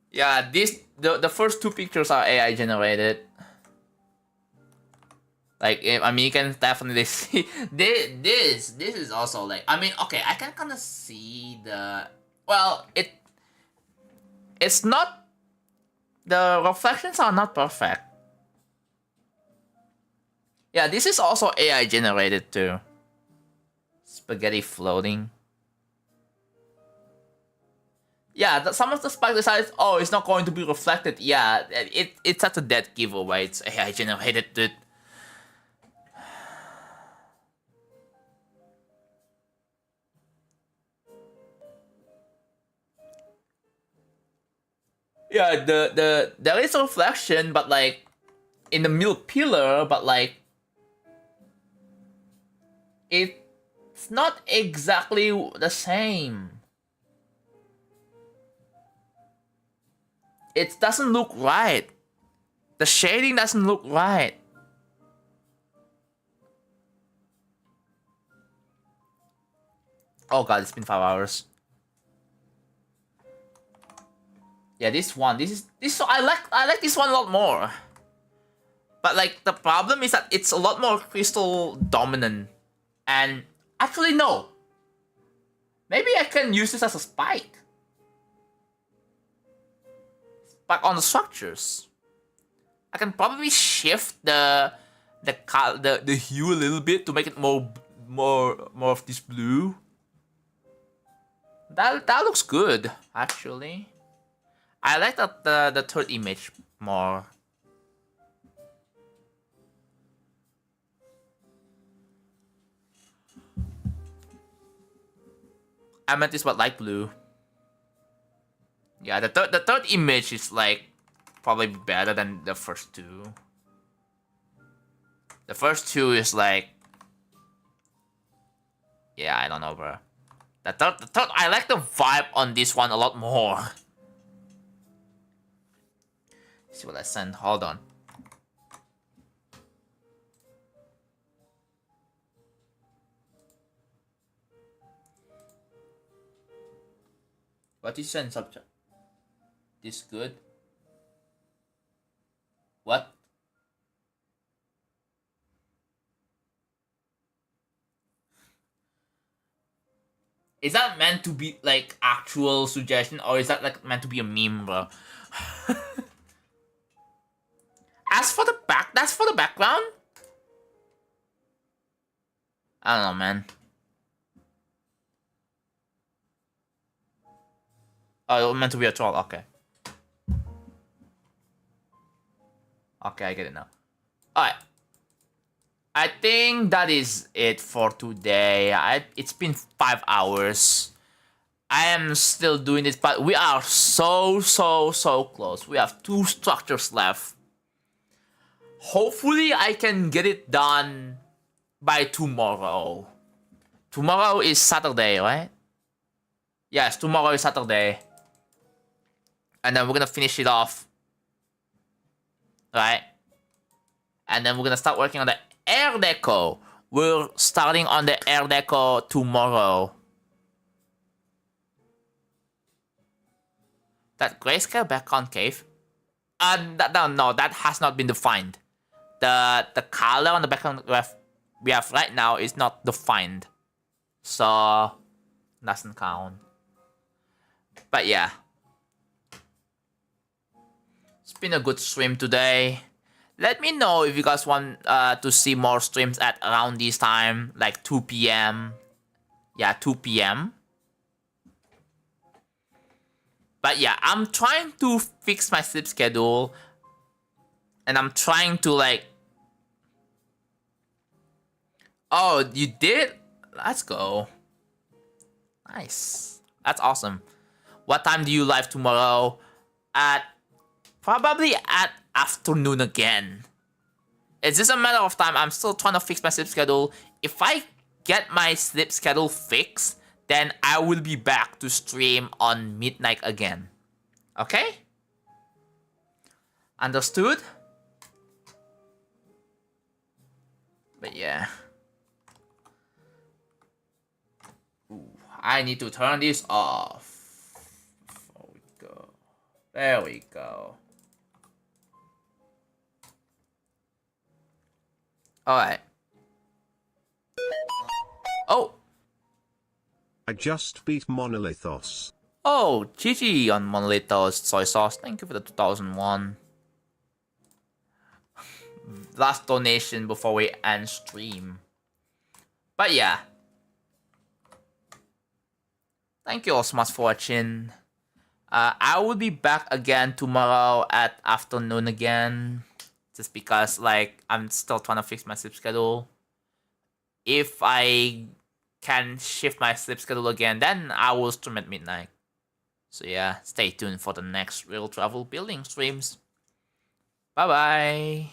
Yeah, the first two pictures are AI generated. Like, I mean, you can definitely see this is also like, I mean, okay, I can kind of see the... Well, it's not... The reflections are not perfect. Yeah, this is also AI generated too. Spaghetti floating. Yeah, some of the spike decides, oh, it's not going to be reflected. Yeah, it's such a dead giveaway. It's AI generated, dude. Yeah, there is a reflection, but like in the middle pillar, but like it's not exactly the same. It doesn't look right. The shading doesn't look right. Oh god, it's been 5 hours. Yeah, this one. This I like this one a lot more. But like the problem is that it's a lot more crystal dominant. And actually no. Maybe I can use this as a spike. Spike on the structures. I can probably shift the hue a little bit to make it more of this blue. That looks good, actually. I like the third image more. I meant this but light blue. Yeah, the third image is like probably better than the first two. The first two is like, yeah, I don't know, bro. The third, I like the vibe on this one a lot more. See what I sent. Hold on. What did you send, subject? This good? What? Is that meant to be like actual suggestion, or is that like meant to be a meme, bro? As for the that's for the background? I don't know, man. Oh, it was meant to be a troll, okay. Okay, I get it now. Alright. I think that is it for today. It's been 5 hours. I am still doing this, but we are so close. We have 2 structures left. Hopefully, I can get it done by tomorrow. Tomorrow is Saturday, right? Yes, tomorrow is Saturday. And then we're gonna finish it off. Right? And then we're gonna start working on the air deco. We're starting on the air deco tomorrow. That grayscale back concave? No, that has not been defined. The color on the background we have right now is not defined. So, doesn't count. But yeah. It's been a good stream today. Let me know if you guys want to see more streams at around this time, like 2 p.m. Yeah, 2 p.m. But yeah, I'm trying to fix my sleep schedule. And I'm trying to like... Oh, you did? Let's go. Nice. That's awesome. What time do you live tomorrow? Probably at afternoon again. It's just a matter of time. I'm still trying to fix my sleep schedule. If I get my sleep schedule fixed, then I will be back to stream on midnight again. Okay? Understood? But yeah. Ooh, I need to turn this off. Before we go. There we go. Alright. Oh! I just beat Monolithos. Oh, GG on Monolithos Soy Sauce. Thank you for the 2001. Last donation before we end stream. But yeah. Thank you all so much for watching. I will be back again tomorrow at afternoon again. Just because, like, I'm still trying to fix my sleep schedule. If I can shift my sleep schedule again, then I will stream at midnight. So yeah, stay tuned for the next Real Travel Building streams. Bye-bye.